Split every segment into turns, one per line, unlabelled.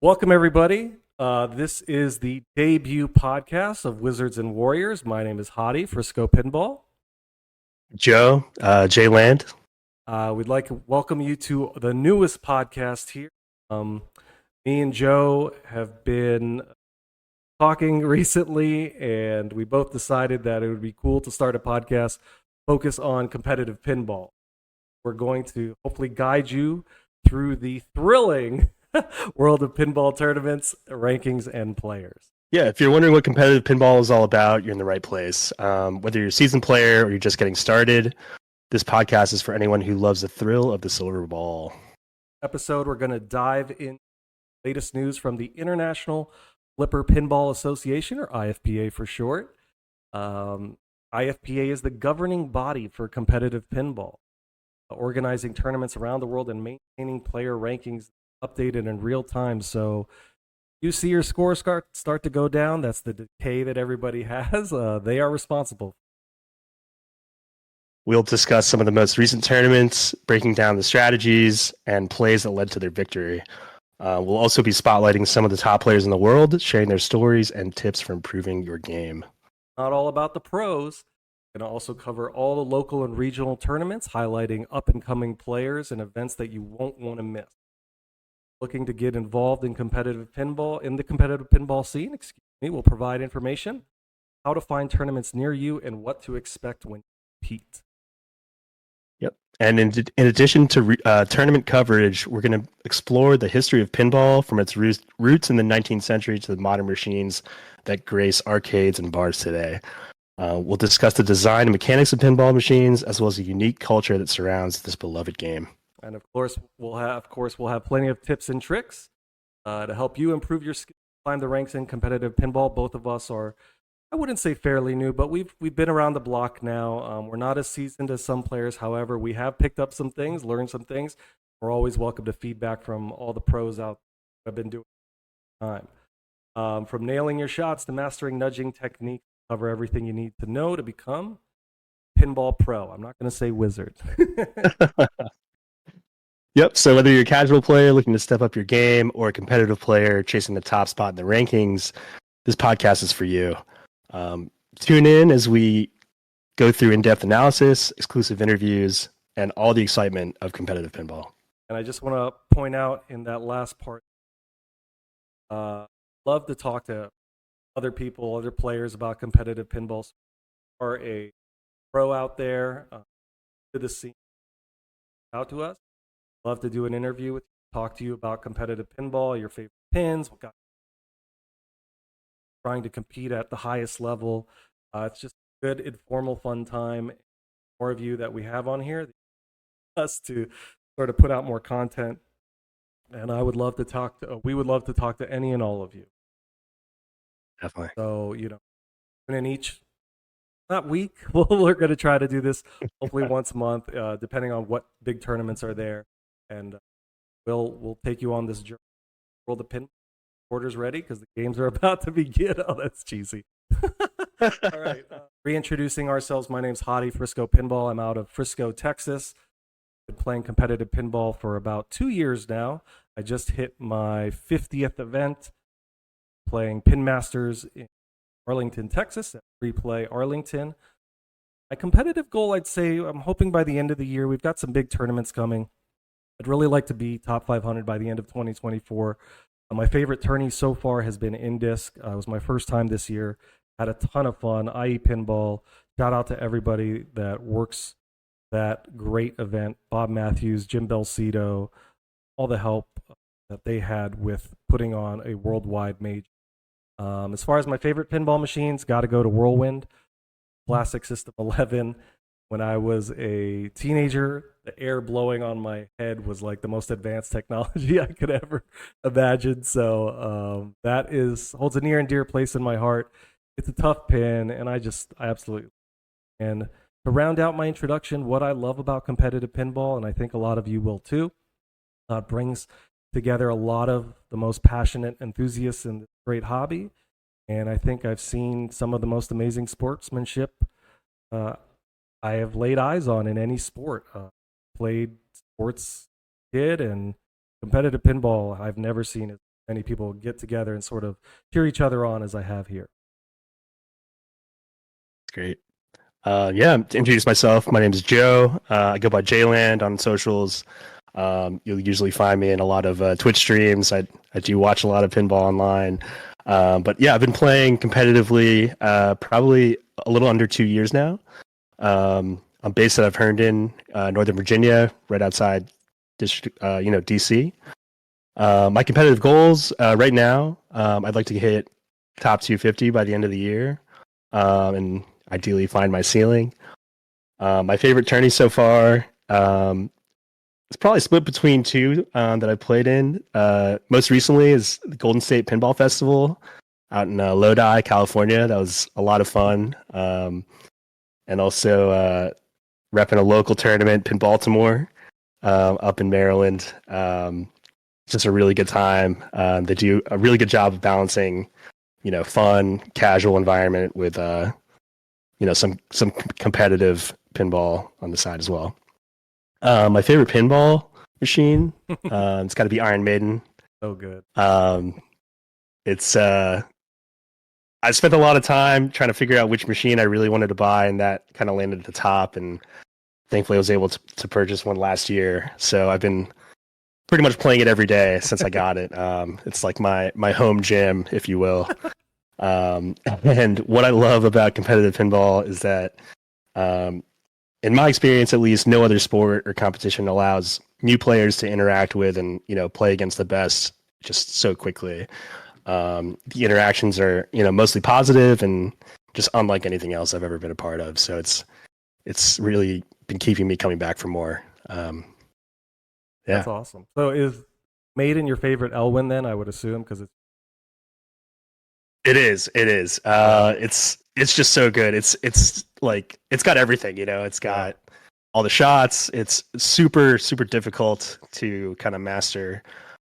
Welcome, everybody. This is the debut podcast of Wizards and Warriors. My name is Hadi, Friscopinball.
Joe, Jay Land.
We'd like to welcome you to the newest podcast here. Me and Joe have been talking recently, and we both decided that it would be cool to start a podcast focused on competitive pinball. We're going to hopefully guide you through the thrilling world of pinball tournaments, rankings, and players.
Yeah, if you're wondering what competitive pinball is all about, you're in the right place. Whether you're a seasoned player or you're just getting started, this podcast is for anyone who loves the thrill of the silver ball.
Episode, we're going to dive in latest news from the International Flipper Pinball Association, or IFPA for short. IFPA is the governing body for competitive pinball, organizing tournaments around the world and maintaining player rankings updated in real time. So you see your score start to go down. That's the decay that everybody has. They are responsible.
We'll discuss some of the most recent tournaments, breaking down the strategies and plays that led to their victory. We'll also be spotlighting some of the top players in the world, sharing their stories and tips for improving your game.
Not all about the pros. We're going to also cover all the local and regional tournaments, highlighting up-and-coming players and events that you won't want to miss. Looking to get involved in the competitive pinball scene, we'll provide information, how to find tournaments near you, and what to expect when you compete.
Yep. And in addition to tournament coverage, we're going to explore the history of pinball from its roots in the 19th century to the modern machines that grace arcades and bars today. We'll discuss the design and mechanics of pinball machines, as well as the unique culture that surrounds this beloved game.
And of course, we'll have plenty of tips and tricks to help you improve your skill, climb the ranks in competitive pinball. Both of us are, I wouldn't say fairly new, but we've been around the block now. We're not as seasoned as some players. However, we have picked up some things, learned some things. We're always welcome to feedback from all the pros out there who have been doing time. From nailing your shots to mastering nudging technique, cover everything you need to know to become pinball pro. I'm not going to say wizard.
Yep. So whether you're a casual player looking to step up your game or a competitive player chasing the top spot in the rankings, this podcast is for you. Tune in as we go through in-depth analysis, exclusive interviews, and all the excitement of competitive pinball.
And I just want to point out in that last part, love to talk to other people, other players about competitive pinball. Or a pro out there to the scene, out to us. Love to do an interview with you, talk to you about competitive pinball, your favorite pins, what got trying to compete at the highest level. It's just a good, informal, fun time. More of you that we have on here, us to sort of put out more content. And I would love to talk to, we would love to talk to any and all of you.
Definitely.
So, in each, not week, we're going to try to do this hopefully once a month, depending on what big tournaments are there. And we'll take you on this journey. Roll the pin orders ready because the games are about to begin. Oh, that's cheesy. All right. Reintroducing ourselves. My name's Hadi, Friscopinball. I'm out of Frisco, Texas. Been playing competitive pinball for about 2 years now. I just hit my 50th event playing PinMasters in Arlington, Texas at Free Play Arlington. My competitive goal, I'd say, I'm hoping by the end of the year, we've got some big tournaments coming. I'd really like to be top 500 by the end of 2024. My favorite tourney so far has been in-disc. It was my first time this year. Had a ton of fun. IEPinball. Shout out to everybody that works that great event. Bob Matthews, Jim Belcito, all the help that they had with putting on a worldwide major. As far as my favorite pinball machines, got to go to Whirlwind. Classic System 11. When I was a teenager, the air blowing on my head was like the most advanced technology I could ever imagine. So that holds a near and dear place in my heart. It's a tough pin, and I absolutely. And to round out my introduction, what I love about competitive pinball, and I think a lot of you will too, brings together a lot of the most passionate enthusiasts in this great hobby. And I think I've seen some of the most amazing sportsmanship I have laid eyes on in any sport. Played sports kid, and competitive pinball I've never seen it many people get together and sort of cheer each other on as I have here.
Great. Yeah, to introduce myself, my name is Joe. I go by JLand on socials. You'll usually find me in a lot of Twitch streams. I do watch a lot of pinball online. But yeah, I've been playing competitively probably a little under 2 years now. I'm based out of Herndon, Northern Virginia, right outside DC. My competitive goals right now, I'd like to hit top 250 by the end of the year, and ideally find my ceiling. My favorite tourney so far, it's probably split between two that I played in. Most recently is the Golden State Pinball Festival out in Lodi, California. That was a lot of fun. And also repping a local tournament, Pin Baltimore, up in Maryland. Just a really good time. They do a really good job of balancing, fun, casual environment with, some competitive pinball on the side as well. My favorite pinball machine, it's got to be Iron Maiden.
So good.
It's I spent a lot of time trying to figure out which machine I really wanted to buy, and that kind of landed at the top. And thankfully, I was able to purchase one last year. So I've been pretty much playing it every day since I got it. It's like my home gym, if you will. And what I love about competitive pinball is that, in my experience, at least, no other sport or competition allows new players to interact with and play against the best just so quickly. The interactions are mostly positive and just unlike anything else I've ever been a part of. So it's really been keeping me coming back for more. Yeah.
That's awesome. So is Maiden your favorite Elwyn then? I would assume because
it is. It's just so good. It's like it's got everything. It's got all the shots. It's super super difficult to kind of master.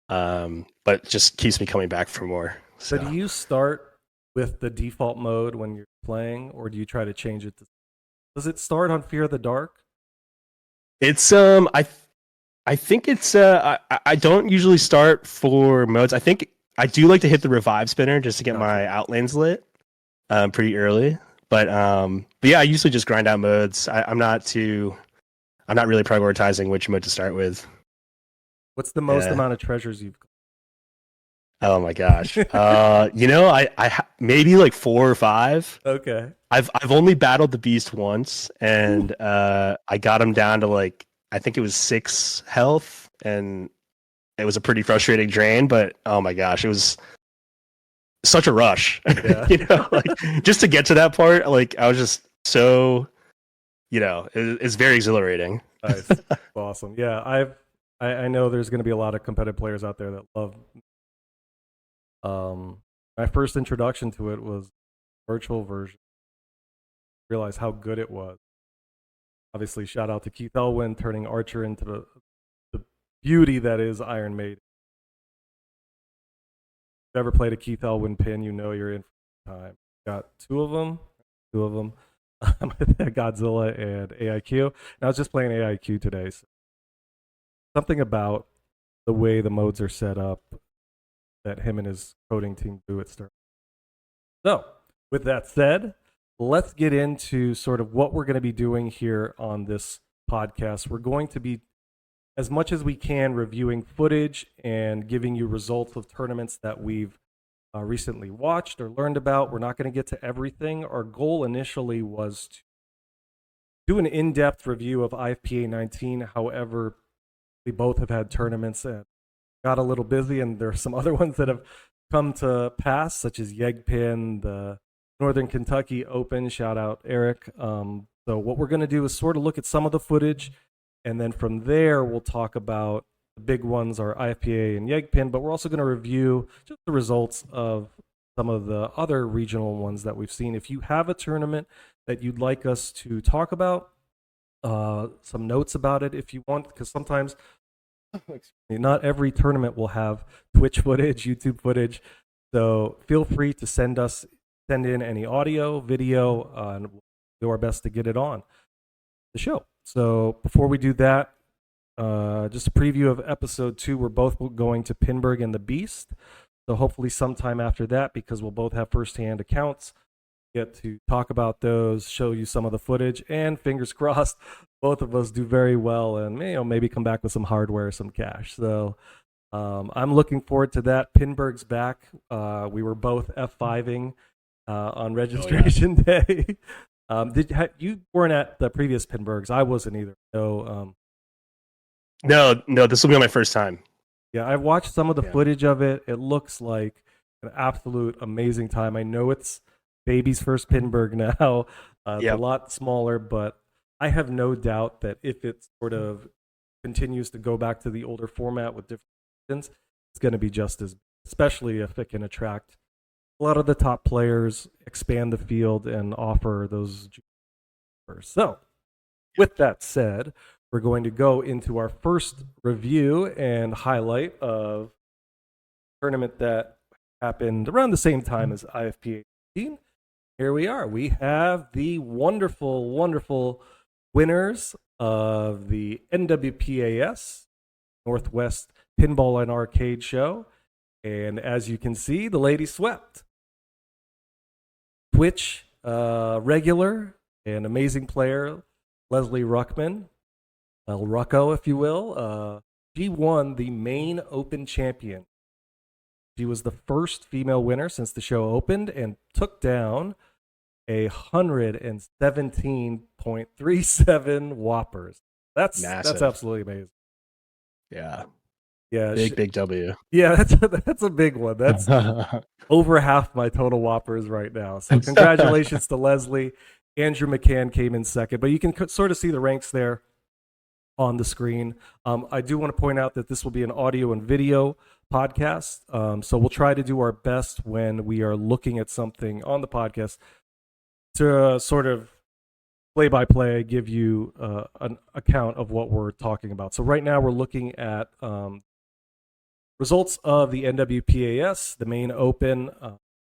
But just keeps me coming back for more.
So do you start with the default mode when you're playing, or do you try to change it? Does it start on Fear of the Dark?
It's I think it's I don't usually start for modes. I think I do like to hit the revive spinner just to get my outlanes lit pretty early. But yeah, I usually just grind out modes. I'm not really prioritizing which mode to start with.
What's the most amount of treasures you've got?
Oh my gosh. I maybe like 4 or 5.
Okay.
I've only battled the beast once, and I got him down to like I think it was 6 health, and it was a pretty frustrating drain. But oh my gosh, it was such a rush.
Yeah.
Like just to get to that part, like I was just so, it's very exhilarating.
Nice. Awesome. Yeah, I know there's going to be a lot of competitive players out there that love. My first introduction to it was virtual version. Realized how good it was. Obviously, shout out to Keith Elwyn turning Archer into the beauty that is Iron Maiden. If you've ever played a Keith Elwyn pin, you're in for time. Got two of them. Godzilla and AIQ. And I was just playing AIQ today. So something about the way the modes are set up that him and his coding team do at start. So, with that said, let's get into sort of what we're going to be doing here on this podcast. We're going to be, as much as we can, reviewing footage and giving you results of tournaments that we've recently watched or learned about. We're not going to get to everything. Our goal initially was to do an in-depth review of IFPA 19. However, we both have had tournaments and got a little busy, and there are some other ones that have come to pass, such as YEGPIN, the Northern Kentucky Open. Shout out Eric. So what we're going to do is sort of look at some of the footage, and then from there we'll talk about the big ones, our IFPA and YEGPIN, but we're also going to review just the results of some of the other regional ones that we've seen. If you have a tournament that you'd like us to talk about, some notes about it if you want, because sometimes not every tournament will have Twitch footage, YouTube footage. So feel free to send in any audio, video, and we'll do our best to get it on the show. So before we do that, just a preview of episode 2. We're both going to Pinburgh and the Beast. So hopefully sometime after that, because we'll both have firsthand accounts, get to talk about those, show you some of the footage, and fingers crossed, both of us do very well, and maybe come back with some hardware, some cash. So I'm looking forward to that. Pinburgh's back. We were both F5ing on registration day. You weren't at the previous Pinburghs? I wasn't either. So
no, this will be my first time.
yeah, I watched some of the footage of it. It looks like an absolute amazing time. I know it's baby's first Pinburgh now. It's a lot smaller, but I have no doubt that if it sort of continues to go back to the older format with different options, it's going to be just as, especially if it can attract a lot of the top players, expand the field, and offer those. So, with that said, we're going to go into our first review and highlight of a tournament that happened around the same time as IFPA 18. Here we are. We have the wonderful, wonderful winners of the NWPAS Northwest Pinball and Arcade Show. And as you can see, the ladies swept. Twitch regular and amazing player, Leslie Ruckman, El Rucko, if you will. She won the main open champion. She was the first female winner since the show opened and took down 117.37 whoppers. That's absolutely amazing.
Yeah.
Yeah.
Big W.
Yeah, that's a big one. That's over half my total whoppers right now. So congratulations to Leslie. Andrew McCann came in second, but you can sort of see the ranks there on the screen. I do want to point out that this will be an audio and video podcast. So we'll try to do our best when we are looking at something on the podcast to sort of play-by-play, give you an account of what we're talking about. So right now we're looking at results of the NWPAS, the main open.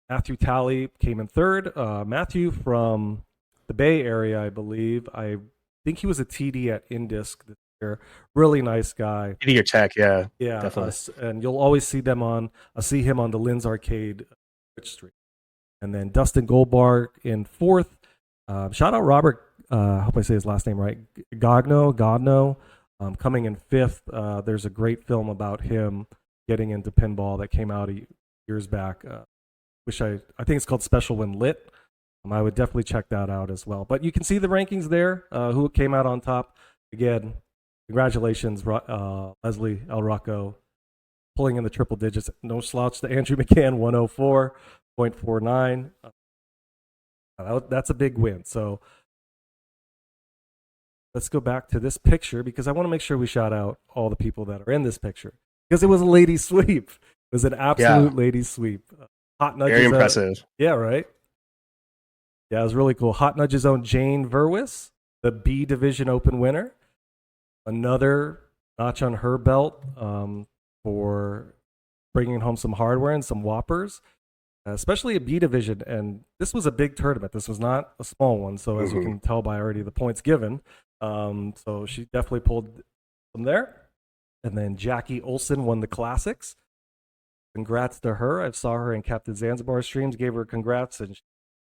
Matthew Talley came in third. Matthew from the Bay Area, I believe. I think he was a TD at Indisc this year. Really nice guy.
TD or Tech, yeah.
Yeah,
definitely.
And you'll always see him on the Lynn's Arcade Twitch stream. And then Dustin Goldbar in fourth. Shout out Robert, I hope I say his last name right, Godno, coming in fifth. There's a great film about him getting into pinball that came out years back. I think it's called Special When Lit. I would definitely check that out as well. But you can see the rankings there, who came out on top. Again, congratulations, Leslie El Rocco, pulling in the triple digits. No slouch to Andrew McCann, 104.49. That's a big win. So let's go back to this picture because I want to make sure we shout out all the people that are in this picture because it was a ladies sweep. It was an absolute ladies sweep. Hot nudges.
Very impressive.
Yeah, right. Yeah, it was really cool. Hot Nudge's own Jane Verwis, the B Division Open winner. Another notch on her belt for bringing home some hardware and some whoppers, especially a B Division. And this was a big tournament. This was not a small one. So as you can tell by already the points given. So she definitely pulled them there. And then Jackie Olsen won the classics. Congrats to her. I saw her in Captain Zanzibar streams, gave her congrats, and she's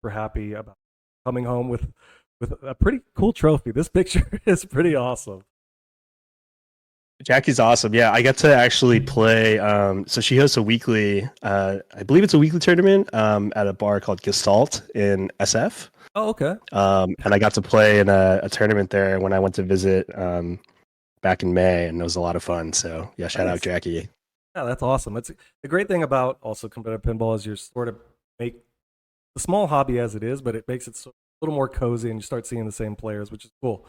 super happy about coming home with a pretty cool trophy. This picture is pretty awesome.
Jackie's awesome. Yeah, I got to actually play. So she hosts a weekly, I believe it's a weekly tournament at a bar called Gestalt in SF.
Oh, okay.
And I got to play in a tournament there when I went to visit back in May, and it was a lot of fun. So yeah, shout out Jackie.
Yeah, that's awesome. It's the great thing about also competitive pinball is you're sort of make a small hobby as it is, but it makes it a little more cozy, and you start seeing the same players, which is cool.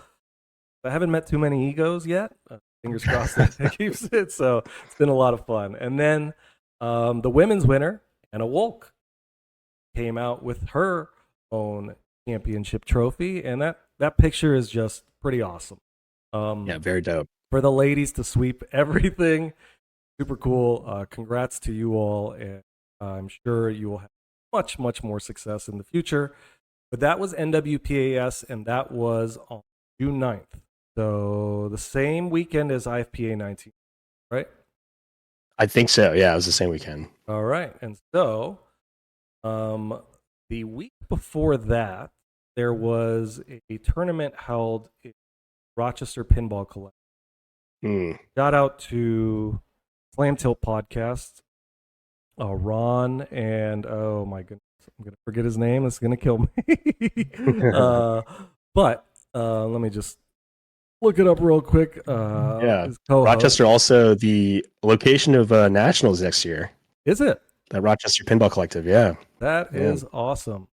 I haven't met too many egos yet. Fingers crossed that keeps it. So it's been a lot of fun. And then the women's winner, Anna Wolk, came out with her own championship trophy, and that picture is just pretty awesome.
Yeah, very dope.
For the ladies to sweep everything, super cool. Congrats to you all, and I'm sure you will have much, much more success in the future. But that was NWPAS, and that was on June 9th. So the same weekend as IFPA 19, right?
I think so. Yeah, it was the same weekend.
All right. And so the week before that, there was a tournament held in Rochester Pinball Collective. Shout out to Slam Tilt Podcast, Ron, and oh my goodness, I'm going to forget his name. It's going to kill me. But let me just look it up real quick.
Yeah, Rochester also the location of Nationals next year.
Is it?
That Rochester Pinball Collective, yeah.
That is awesome.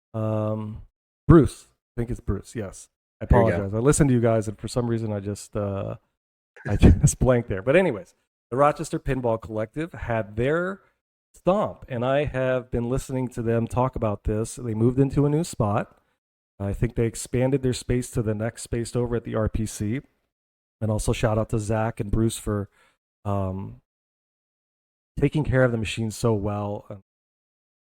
Bruce, I think it's Bruce. Yes, I apologize. I listened to you guys, and for some reason, I just blanked there. But anyways, the Rochester Pinball Collective had their STOMP, and I have been listening to them talk about this. They moved into a new spot. I think they expanded their space to the next space over at the RPC. And also shout out to Zach and Bruce for taking care of the machine so well.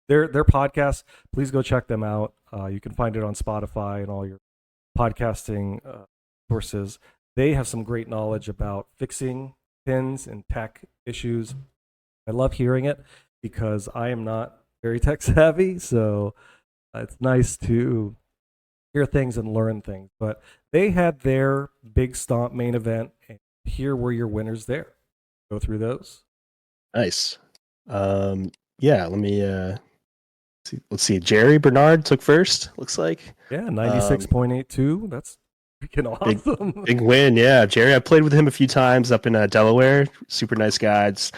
Their podcast, please go check them out. You can find it on Spotify and all your podcasting sources. They have some great knowledge about fixing pins and tech issues. I love hearing it because I am not very tech savvy, so it's nice to hear things and learn things. But they had their big STOMP main event, and here were your winners there. Go through those.
Nice. Yeah, let me see. Let's see. Jerry Bernard took first, looks like.
Yeah, 96.82. That's freaking awesome.
Big win, yeah. Jerry, I played with him a few times up in Delaware. Super nice guys.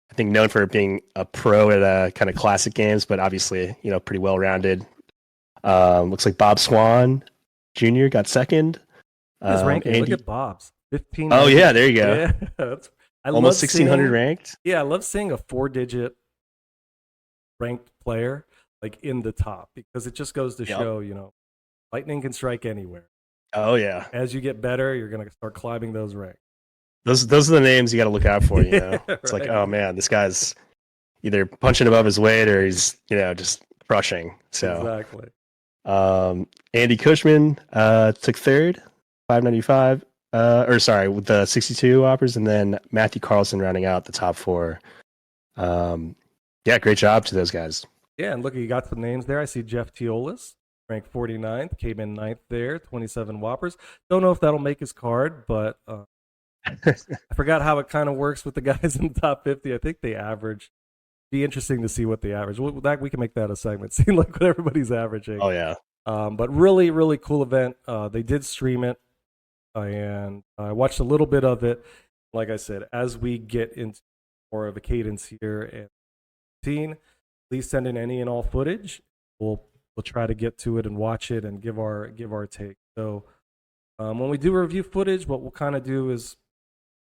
I think known for being a pro at kind of classic games, but obviously, pretty well-rounded. Looks like Bob Swan Jr. got second.
His ranking. Look at Bob's 15.
Oh yeah, there you go.
Yeah,
almost 1,600 ranked.
Yeah, I love seeing a 4-digit ranked player like in the top because it just goes to show, lightning can strike anywhere.
Oh yeah.
As you get better, you're gonna start climbing those ranks.
Those are the names you got to look out for. It's like, oh man, this guy's either punching above his weight or he's just crushing. So
exactly.
Andy Cushman took third, 595. With the 62 whoppers, and then Matthew Carlson rounding out the top four. Yeah, great job to those guys.
Yeah, and look, you got some names there. I see Jeff Teolis, ranked 49th, came in 9th there, 27 whoppers. Don't know if that'll make his card, but I forgot how it kind of works with the guys in the top 50. I think they average. Be interesting to see what they average. We can make that a segment. See like what everybody's averaging.
Oh yeah.
But really, really cool event. They did stream it, and I watched a little bit of it. Like I said, as we get into more of a cadence here and routine, please send in any and all footage. We'll try to get to it and watch it and give our take. So when we do review footage, what we'll kind of do is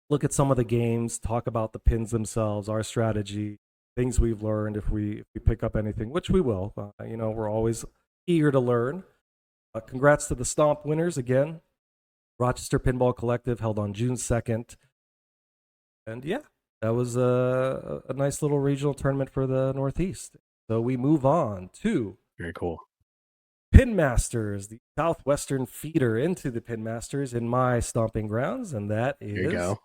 look at some of the games, talk about the pins themselves, our strategy, things we've learned if we pick up anything, which we will. We're always eager to learn. Congrats to the STOMP winners again. Rochester Pinball Collective held on June 2nd. And yeah, that was a nice little regional tournament for the Northeast. So we move on to
very cool
PinMasters, the southwestern feeder into the PinMasters in my stomping grounds, and that is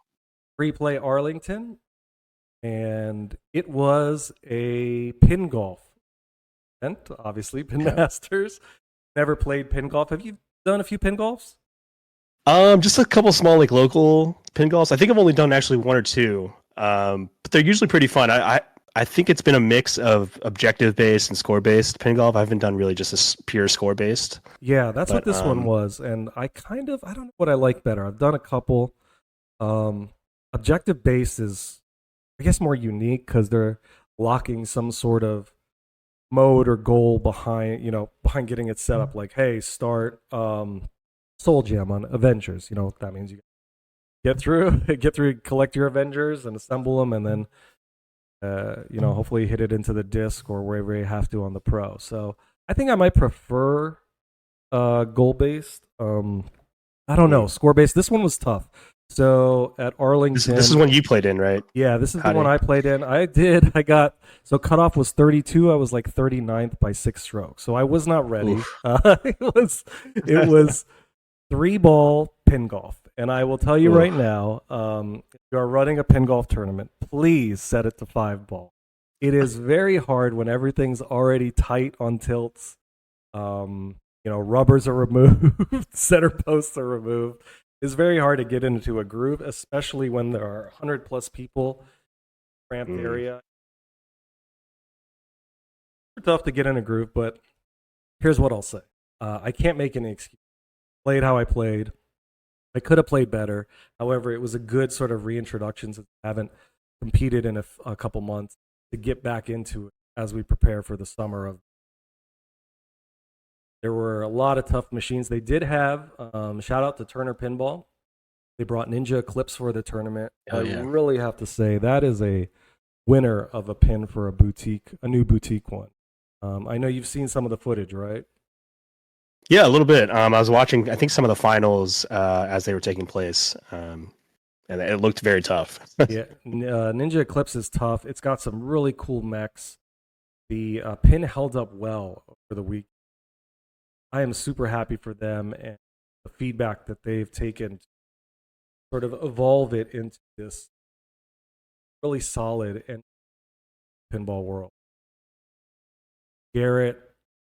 Free Play Arlington. And it was a pin golf event, obviously, PinMasters. Never played pin golf. Have you done a few pin golfs?
Just a couple small, like local pin golfs. I think I've only done actually one or two, but they're usually pretty fun. I think it's been a mix of objective-based and score-based pin golf. I haven't done really just a pure score-based.
Yeah, that's what this one was, and I don't know what I like better. I've done a couple. Objective-based is, I guess, more unique because they're locking some sort of mode or goal behind getting it set up. Like, hey, start Soul Jam on Avengers. That means you get through, collect your Avengers and assemble them, and then hopefully hit it into the disc or wherever you have to on the Pro. So I think I might prefer goal-based. I don't know, score-based. This one was tough. So at Arlington,
this is one you played in, right?
Yeah, this is the one I played in. So cutoff was 32. I was like 39th by 6 strokes. So I was not ready. It was 3-ball pin golf, And I will tell you
Ooh.
right now, if you are running a pin golf tournament, please set it to 5-ball. It is very hard when everything's already tight on tilts. Rubbers are removed, center posts are removed. It's very hard to get into a groove, especially when there are 100 plus people, cramped area. It's tough to get in a groove, but here's what I'll say. I can't make any excuse. Played how I played. I could have played better. However, it was a good sort of reintroduction since I haven't competed in a couple months to get back into it as we prepare for the summer of. There were a lot of tough machines. They did have, shout out to Turner Pinball. They brought Ninja Eclipse for the tournament. I really have to say that is a winner of a pin for a new boutique one. I know you've seen some of the footage, right?
Yeah, a little bit. I was watching, I think, some of the finals as they were taking place, and it looked very tough.
Yeah, Ninja Eclipse is tough. It's got some really cool mechs. The pin held up well over the week. I am super happy for them and the feedback that they've taken to sort of evolve it into this really solid and pinball world. Garrett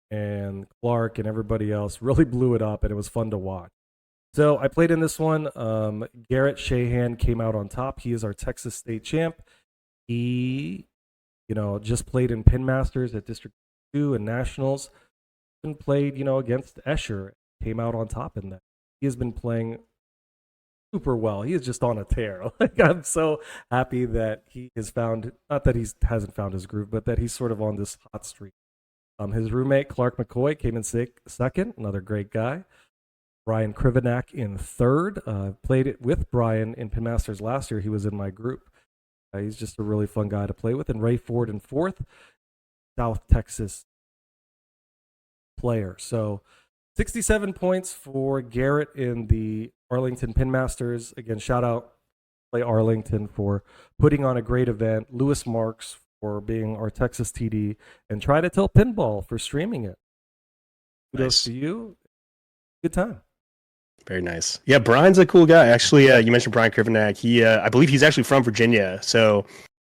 and Clark and everybody else really blew it up, and it was fun to watch. So I played in this one. Garrett Shahan came out on top. He is our Texas State champ. He, just played in PinMasters at District 2 and Nationals. And played, against Escher. Came out on top in that. He has been playing super well. He is just on a tear. Like, I'm so happy that he has found, not that he hasn't found his groove, but that he's sort of on this hot streak. His roommate, Clark McCoy, came in second, another great guy. Brian Krivenak in third. Played it with Brian in PinMasters last year. He was in my group. He's just a really fun guy to play with. And Ray Ford in fourth, South Texas player. So 67 points for Garrett in the Arlington PinMasters. Again, shout out Play Arlington for putting on a great event. Lewis Marks for being our Texas TD, and Try to Tell Pinball for streaming it. Kudos to you. Good time.
Very nice. Yeah, Brian's a cool guy. Actually, you mentioned Brian Krivenak. He, I believe he's actually from Virginia, so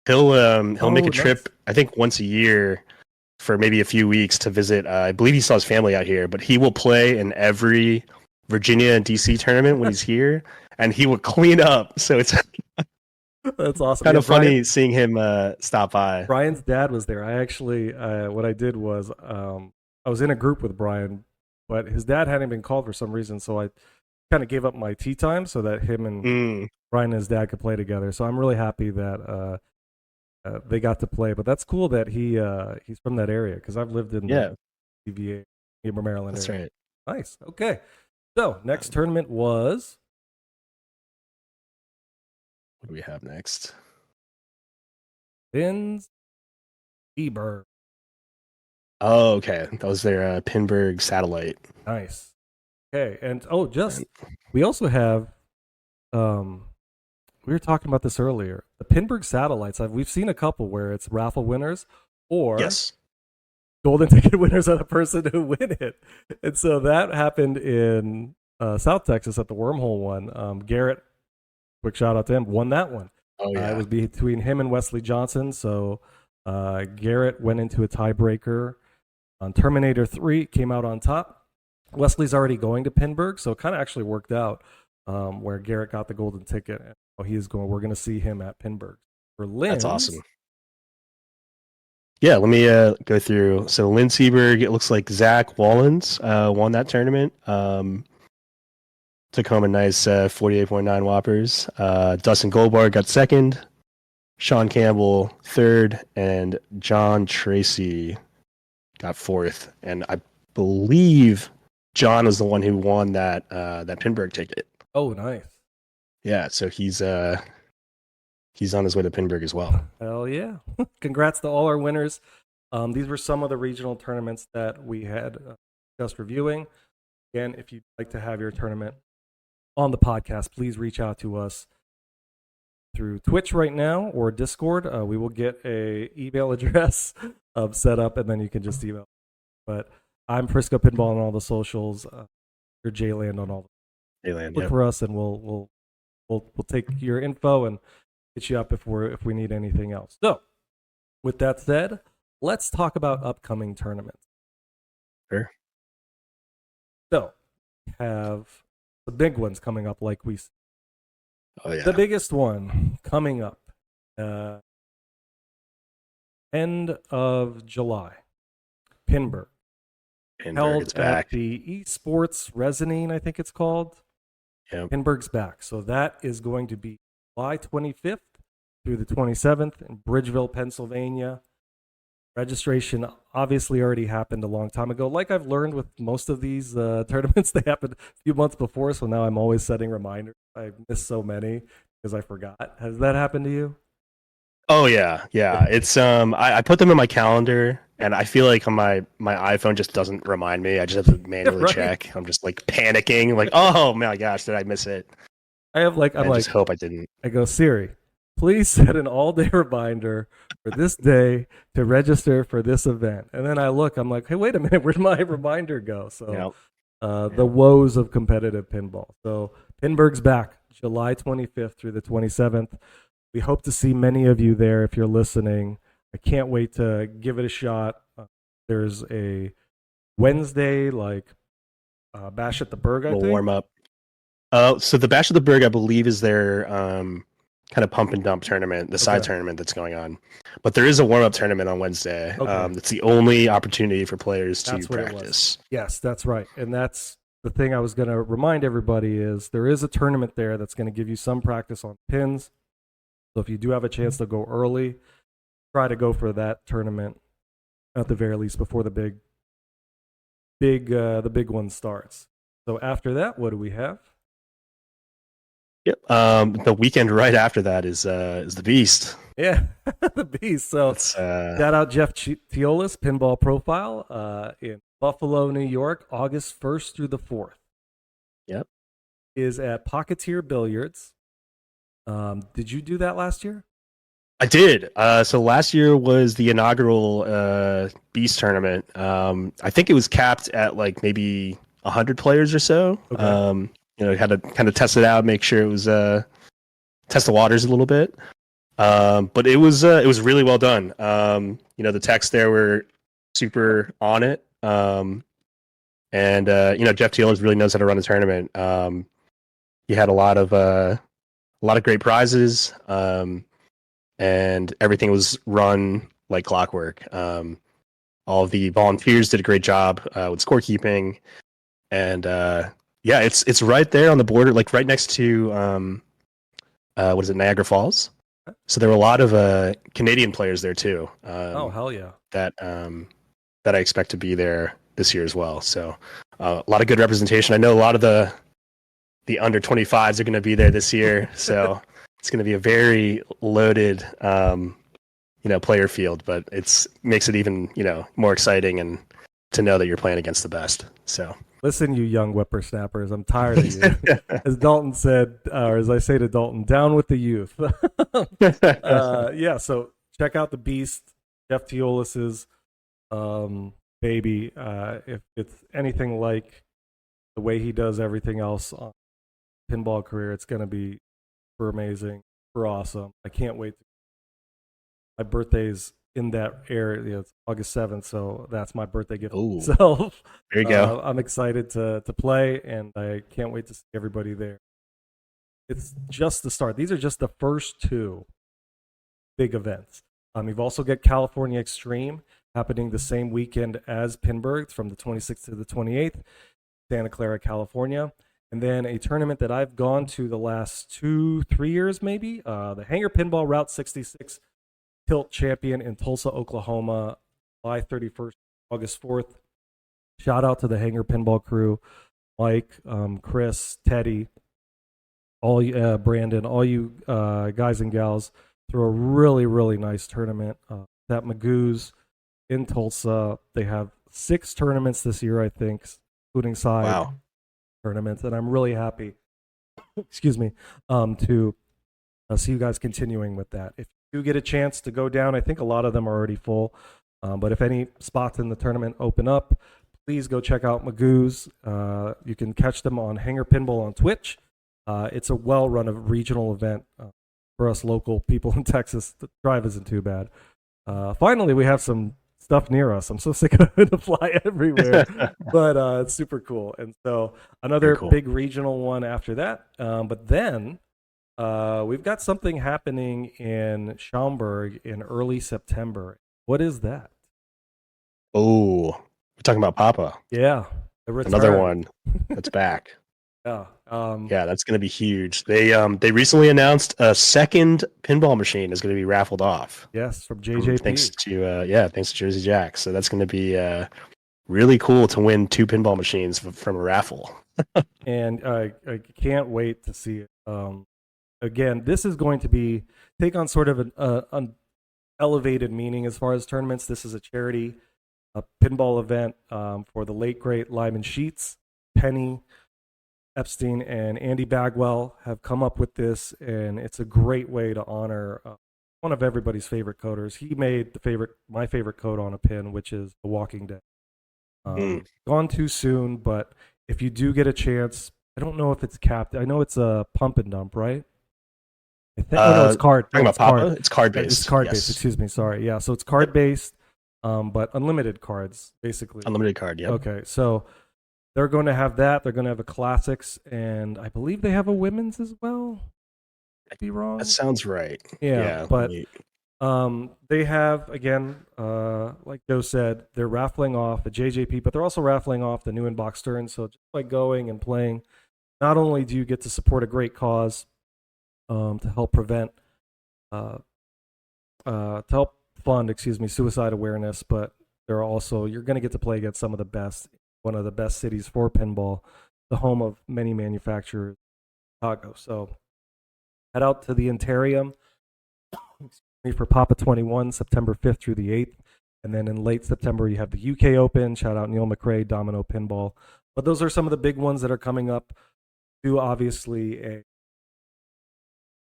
he'll make a trip, I think, once a year for maybe a few weeks to visit. I believe he saw his family out here, but he will play in every Virginia and DC tournament when he's here, and he will clean up. So it's
that's awesome.
Kind of funny seeing him stop by.
Brian's dad was there. I actually, what I did was, I was in a group with Brian, but his dad hadn't been called for some reason, so I kind of gave up my tee time so that him and Brian and his dad could play together. So I'm really happy that they got to play. But that's cool that he's from that area, because I've lived in the TVA, Maryland.
That's
area.
right.
Nice. Okay. So next tournament was.
What do we have next?
Lynn's Seaburgh.
Oh, okay. That was their Pinburgh satellite.
Nice. Okay, and we also have, we were talking about this earlier. The Pinburgh satellites. We've seen a couple where it's raffle winners or golden ticket winners are the person who win it, and so that happened in South Texas at the Wormhole one. Garrett, quick shout out to him, won that one.
Oh yeah,
it was between him and Wesley Johnson. So Garrett went into a tiebreaker on Terminator 3, came out on top. Wesley's already going to Pinburgh, so it kind of actually worked out where Garrett got the golden ticket. And we're going to see him at Pinburgh. For Lynn,
that's awesome. Yeah, let me go through. So Lynn Seaburgh, it looks like Zach Wallens won that tournament. Took home a nice 48.9 whoppers. Dustin Goldbar got second. Sean Campbell third, and John Tracy got fourth. And I believe John was the one who won that Pinburgh ticket.
Oh, nice.
Yeah, so he's on his way to Pinburgh as well.
Hell yeah. Congrats to all our winners. These were some of the regional tournaments that we had just reviewing. Again, if you'd like to have your tournament on the podcast, please reach out to us through Twitch right now or Discord. We will get a email address set up, and then you can just email. But I'm Friscopinball on all the socials. You're Jayland on all the.
Alien,
look
yep.
for us, and we'll take your info and hit you up if we need anything else. So, with that said, let's talk about upcoming tournaments.
Sure.
So, we have the big ones coming up, like we said.
Oh yeah.
The biggest one coming up, end of July, Pinball.
Pinball,
Held
it's
at
back.
the Esports Resonine, I think it's called.
Yep.
Pinburgh's back. So that is going to be July 25th through the 27th in Bridgeville, Pennsylvania. Registration obviously already happened a long time ago. Like I've learned with most of these tournaments, they happened a few months before. So now I'm always setting reminders. I missed so many because I forgot. Has that happened to you?
Oh yeah, yeah. It's I put them in my calendar, and I feel like on my iPhone just doesn't remind me. I just have to manually
Right.
check. I'm just like panicking, like, oh my gosh, did I miss it?
I have like, I'm
I
like,
just hope I didn't.
I go, Siri, please set an all-day reminder for this day to register for this event. And then I look, I'm like, hey, wait a minute, where'd my reminder go? So the woes of competitive pinball. So Pinburgh's back July 25th through the 27th. We hope to see many of you there if you're listening. I can't wait to give it a shot. There's a Wednesday, like Bash at the Berg, I
We'll
think.
warm up. So the Bash of the Berg, I believe, is their kind of pump and dump tournament, the side tournament that's going on. But there is a warm up tournament on Wednesday.
Okay.
It's the only opportunity for players
That's
to
what
practice.
Yes, that's right. And that's the thing I was going to remind everybody is there is a tournament there that's going to give you some practice on pins. So if you do have a chance to go early, try to go for that tournament at the very least before the big one starts. So after that, what do we have?
Yep. The weekend right after that is the Beast.
Yeah, the Beast. So shout out Jeff Teolis, Pinball Profile in Buffalo, New York, August 1st through the 4th.
Yep.
Is at Pocketeer Billiards. Did you do that last year?
I did. So last year was the inaugural Beast tournament. I think it was capped at like maybe 100 players or so.
Okay.
Had to kind of test it out, make sure it was test the waters a little bit. But it was really well done. The techs there were super on it. And Jeff Tealers really knows how to run a tournament. He had a lot of great prizes. And everything was run like clockwork. All of the volunteers did a great job with scorekeeping, and it's right there on the border, like right next to what is it, Niagara Falls. So there were a lot of Canadian players there too.
Oh hell yeah!
That I expect to be there this year as well. So a lot of good representation. I know a lot of the under 25s are going to be there this year. So. It's going to be a very loaded, player field, but makes it even, more exciting and to know that you're playing against the best. So
listen, you young whippersnappers, I'm tired of you. As Dalton said, or as I say to Dalton, down with the youth. So check out the Beast, Jeff Teolis's baby. If it's anything like the way he does everything else on pinball career, it's going to be super amazing, super awesome. I can't wait. My birthday's in that area. It's August 7th, so that's my birthday gift. So
there you go.
I'm excited to play, and I can't wait to see everybody there. It's just the start. These are just the first two big events. You've also got California Extreme happening the same weekend as Pinburgh from the 26th to the 28th, Santa Clara, California. And then a tournament that I've gone to the last 2-3 years, maybe, the Hangar Pinball Route 66 Tilt Champion in Tulsa, Oklahoma, July 31st, August 4th. Shout out to the Hangar Pinball crew, Mike, Chris, Teddy, Brandon, all you guys and gals, through a really, really nice tournament at Magoo's in Tulsa. They have 6 tournaments this year, I think, including side tournaments, and I'm really happy excuse me to see you guys continuing with that. If you get a chance to go down, I think a lot of them are already full, but if any spots in the tournament open up, please go check out Magoo's. You can catch them on Hanger Pinball on Twitch. It's a well-run regional event for us local people in Texas. The drive isn't too bad. Finally, we have some stuff near us. I'm so sick of having to fly everywhere, but it's super cool. And so another
cool.
big regional one after that. But then we've got something happening in Schaumburg in early September. What is that?
Oh, we're talking about Papa.
Yeah,
Another one that's back.
Yeah.
Yeah, that's going to be huge. They recently announced a second pinball machine is going to be raffled off.
Yes, from JJP.
Thanks to Jersey Jack. So that's going to be really cool to win 2 pinball machines from a raffle.
And I can't wait to see it. Again, this is going to take on sort of an elevated meaning as far as tournaments. This is a charity, a pinball event for the late great Lyman Sheets, Penny Epstein, and Andy Bagwell have come up with this, and it's a great way to honor one of everybody's favorite coders. He made my favorite code on a pin, which is The Walking Dead. Gone too soon, but if you do get a chance, I don't know if it's capped. I know it's a pump and dump, right? I think, no, it's card.
It's card-based.
It's card-based.
Yes.
Excuse me. Sorry. Yeah, so it's card-based, but unlimited cards, basically.
Unlimited card, yeah.
Okay, so they're going to have that. They're going to have a classics, and I believe they have a women's as well. I'd be wrong.
That sounds right.
Yeah, but they have, again, like Joe said, they're raffling off a JJP, but they're also raffling off the new inbox turn. So just by going and playing, not only do you get to support a great cause to help fund suicide awareness, but you're going to get to play against some of the best, one of the best cities for pinball, the home of many manufacturers, Chicago. So head out to the Interium for Papa 21, September 5th through the 8th. And then in late September, you have the UK Open. Shout out Neil McRae, Domino Pinball. But those are some of the big ones that are coming up. Do obviously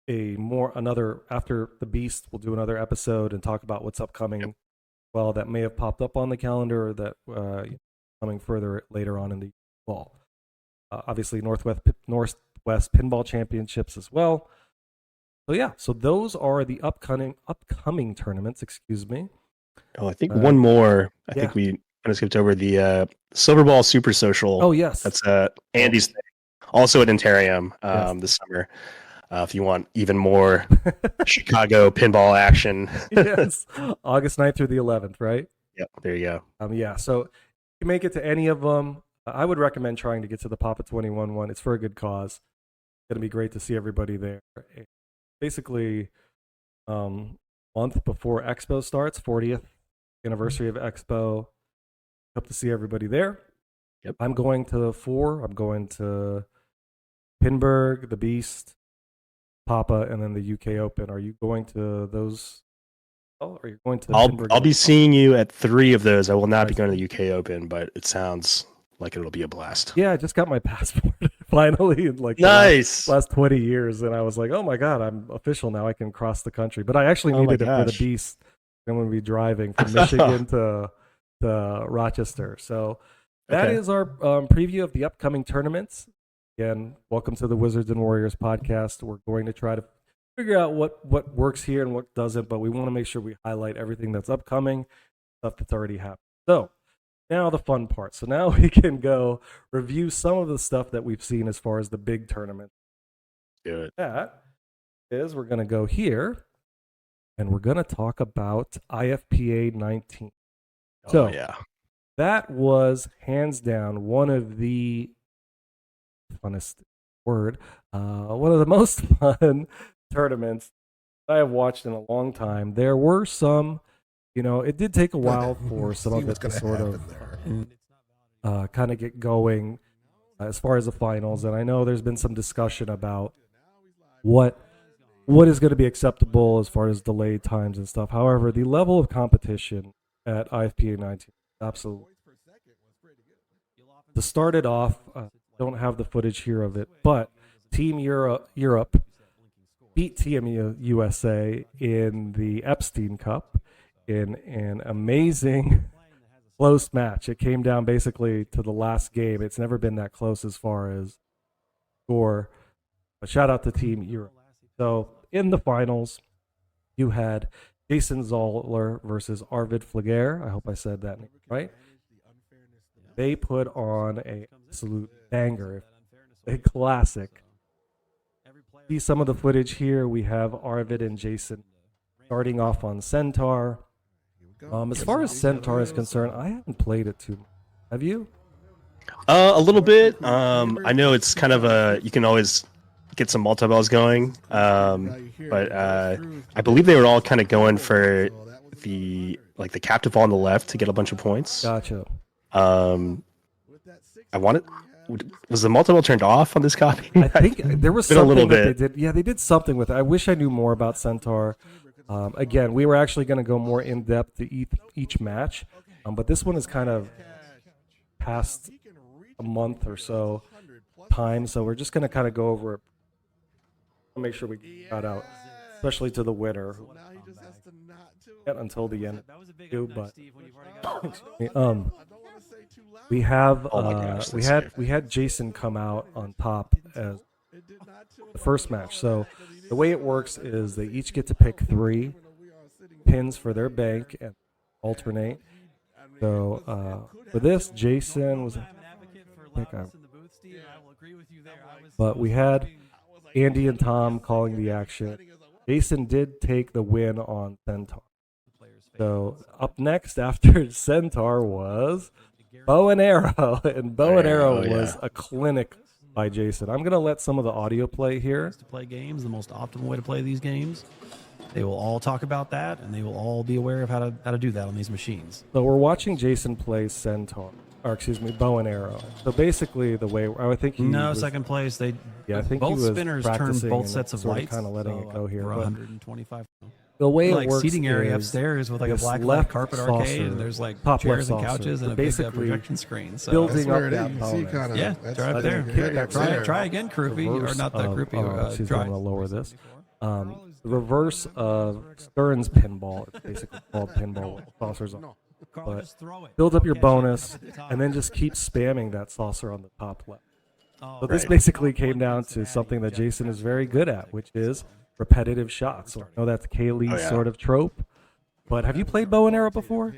after the Beast, we'll do another episode and talk about what's upcoming. Yep. Well, that may have popped up on the calendar, or that coming further later on in the fall. Obviously, Northwest Pinball Championships as well. So yeah, so those are the upcoming tournaments. Excuse me.
Oh, I think one more. I think we kind of skipped over the Silverball Super Social.
Oh yes,
that's Andy's thing. Also at Interium this summer. If you want even more Chicago pinball action.
Yes, August 9th through the 11th, right?
Yep, there you go.
Yeah, so if you make it to any of them, I would recommend trying to get to the Papa 21 one. It's for a good cause. It's going to be great to see everybody there. Basically, month before Expo starts, 40th anniversary of Expo. Hope to see everybody there.
Yep.
I'm going to 4. I'm going to Pinburg, the Beast, Papa, and then the UK Open. Are you going to those? Oh, are you going to?
I'll be seeing you at 3 of those. I will not be going to the UK Open, but it sounds like it'll be a blast.
Yeah, I just got my passport finally in like
nice
last 20 years, and I was like, oh my god, I'm official now. I can cross the country. But I actually needed it for the Beast. I'm going to be driving from Michigan to Rochester. So that is our preview of the upcoming tournaments. Again, welcome to the Wizards and Warriors podcast. We're going to try to figure out what works here and what doesn't, but we want to make sure we highlight everything that's upcoming, stuff that's already happened. So now the fun part. So now we can go review some of the stuff that we've seen as far as the big tournament.
Do it.
That is, we're going to go here, and we're going to talk about IFPA 19. So that was hands down one of the funnest one of the most fun tournaments I have watched in a long time. There were some, it did take a while for some of it to sort of kind of get going as far as the finals. And I know there's been some discussion about what is going to be acceptable as far as delayed times and stuff. However, the level of competition at IFPA 19, absolutely. To start it off, don't have the footage here of it, but Team Europe beat Team USA in the Epstein Cup in an amazing close match. It came down basically to the last game. It's never been that close as far as score. But shout out to Team Europe. So in the finals, you had Jason Zoller versus Arvid Flager. I hope I said that right. They put on a absolute banger, a classic. See some of the footage here. We have Arvid and Jason starting off on Centaur. As far as Centaur is concerned, I haven't played it too much. Have you?
A little bit. I know it's kind of you can always get some multi-balls going. But I believe they were all kind of going for the captive ball on the left to get a bunch of points.
Gotcha.
Was the multi-ball turned off on this copy?
I think there was
Been a
something
little
that
bit.
they did. Yeah, they did something with it. I wish I knew more about Centaur. Again, we were actually going to go more in depth to each match, but this one is kind of past a month or so time, so we're just going to kind of go over it. Make sure we got out, especially to the winner. Who until the end, but we have we had Jason come out on top as the first match. So the way it works is they each get to pick 3 pins for their bank and alternate. So for this, Jason was but we had Andy and Tom calling the action. Jason did take the win on Centaur. So up next after Centaur was Bow and Arrow, and Bow and Arrow was a clinic by Jason. I'm going to let some of the audio play here.
To play games, the most optimal way to play these games. They will all talk about that, and they will all be aware of how to do that on these machines.
So we're watching Jason play Centaur, or excuse me, Bow and Arrow. So basically, the way I think he was,
second place. I think
both
he was spinners turned both sets of
sort
lights,
kind of letting it go here.
For
But
125.
the way it
Like
works
seating area
is
upstairs with like a
this
black
left
carpet
saucer,
arcade, and there's like
top
chairs
left
and couches
saucer,
and a big
basically
projection screen. So
building up
where it
that
is. You see
opponent.
kinda-
yeah,
that's-
try up
I
there.
think right there.
Try again, Kroopy, or
Reverse
not that
of-
Kroopy.
she's
Try.
going to lower this. The reverse of Stern's pinball. It's basically called pinball with saucers on. But build up your bonus, and then just keep spamming that saucer on the top left. So this basically came down to something that Jason is very good at, which is repetitive shots. So I know that's Kaylee's sort of trope. But have you played Bow and Arrow before?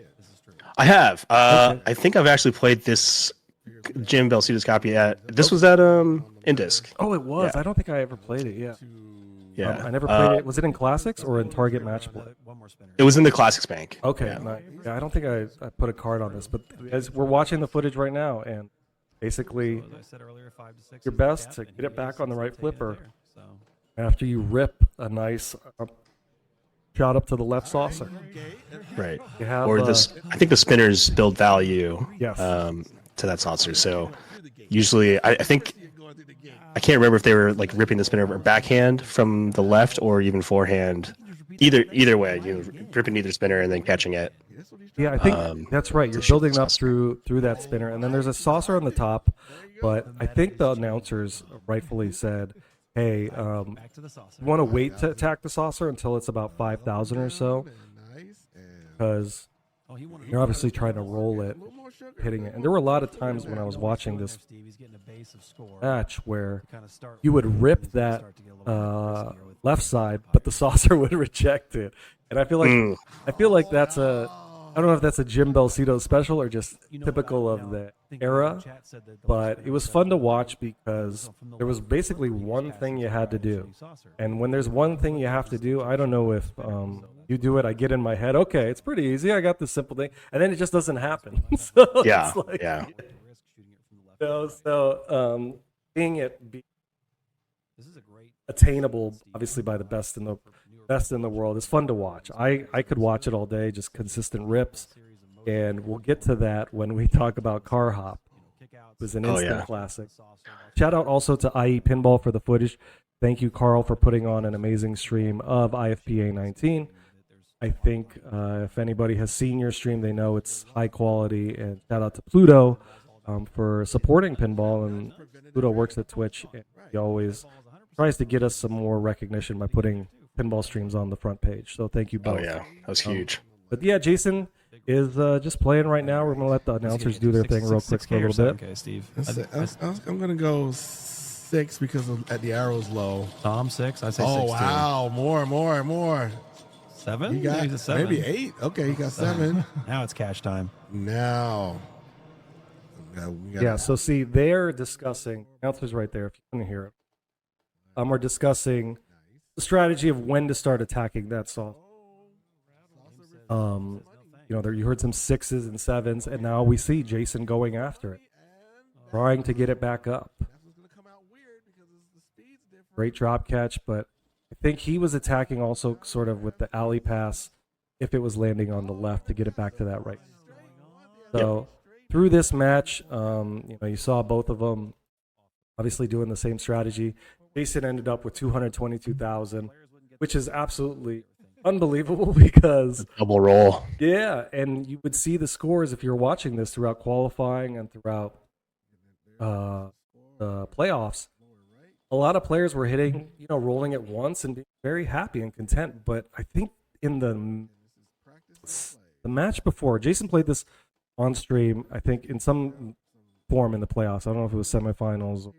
I have. I think I've actually played this Jim Belsuda's copy this was at Indisc.
Oh, it was.
Yeah.
I don't think I ever played it. Yeah.
Yeah.
I never played it. Was it in Classics or in Target Match Play?
It was in the Classics Bank.
Okay.
Yeah.
Yeah, I don't think I put a card on this, but as we're watching the footage right now, and basically your best to get it back on the right flipper after you rip a nice shot up to the left saucer.
Right.
You have,
Or this, I think the spinners build value
Yes.
to that saucer. So usually, I think, I can't remember if they were like ripping the spinner backhand from the left or even forehand. Either way, ripping either spinner and then catching it.
Yeah, I think that's right. You're building up through that spinner, and then there's a saucer on the top. But I think the announcers rightfully said, "Hey, you want to wait to attack the saucer until it's about 5,000 or so, because you're obviously trying to roll it, hitting it." And there were a lot of times when I was watching this match where you would rip that left side, but the saucer would reject it. And I feel like that's I don't know if that's a Jim Belsuda special or just typical of the era, but it was fun to watch because there was basically one thing you had to do. And when there's one thing you have to do, I don't know if you do it, I get in my head, okay, it's pretty easy, I got this simple thing, and then it just doesn't happen. So
Yeah,
it's like,
yeah.
So seeing it be attainable, obviously by the best in the world, is fun to watch. I could watch it all day, just consistent rips, and we'll get to that when we talk about Car Hop. It was an instant classic. Shout out also to IE Pinball for the footage. Thank you, Carl, for putting on an amazing stream of IFPA 19. I think if anybody has seen your stream, they know it's high quality. And shout out to Pluto for supporting pinball. And Pluto works at Twitch, and he always tries to get us some more recognition by putting pinball streams on the front page. So thank you both.
Oh yeah, that was huge.
But yeah, Jason, is just playing right now. We're going to let the announcers do their thing real quick for a little bit.
Okay, Steve.
I'm going to go 6 because at the arrow's low.
Tom 6. I say 6
Oh,
too.
wow. More.
7?
You got
Maybe it's a 7.
maybe 8. Okay, you got 7.
Now it's cash time.
Now.
Yeah, so see, they're discussing, announcers right there, if you couldn't hear it. We're discussing the strategy of when to start attacking that sauce. You know, there you heard some 6s and 7s, and now we see Jason going after it, trying to get it back up. Great drop catch, but I think he was attacking also sort of with the alley pass if it was landing on the left to get it back to that right. So through this match, you know, you saw both of them obviously doing the same strategy. Jason ended up with 222,000, which is absolutely unbelievable because
Double roll.
yeah, and you would see the scores if you're watching this throughout qualifying and throughout the playoffs. A lot of players were hitting, you know, rolling at once and being very happy and content. But I think in the match before, Jason played this on stream, I think in some form in the playoffs. I don't know if it was semifinals,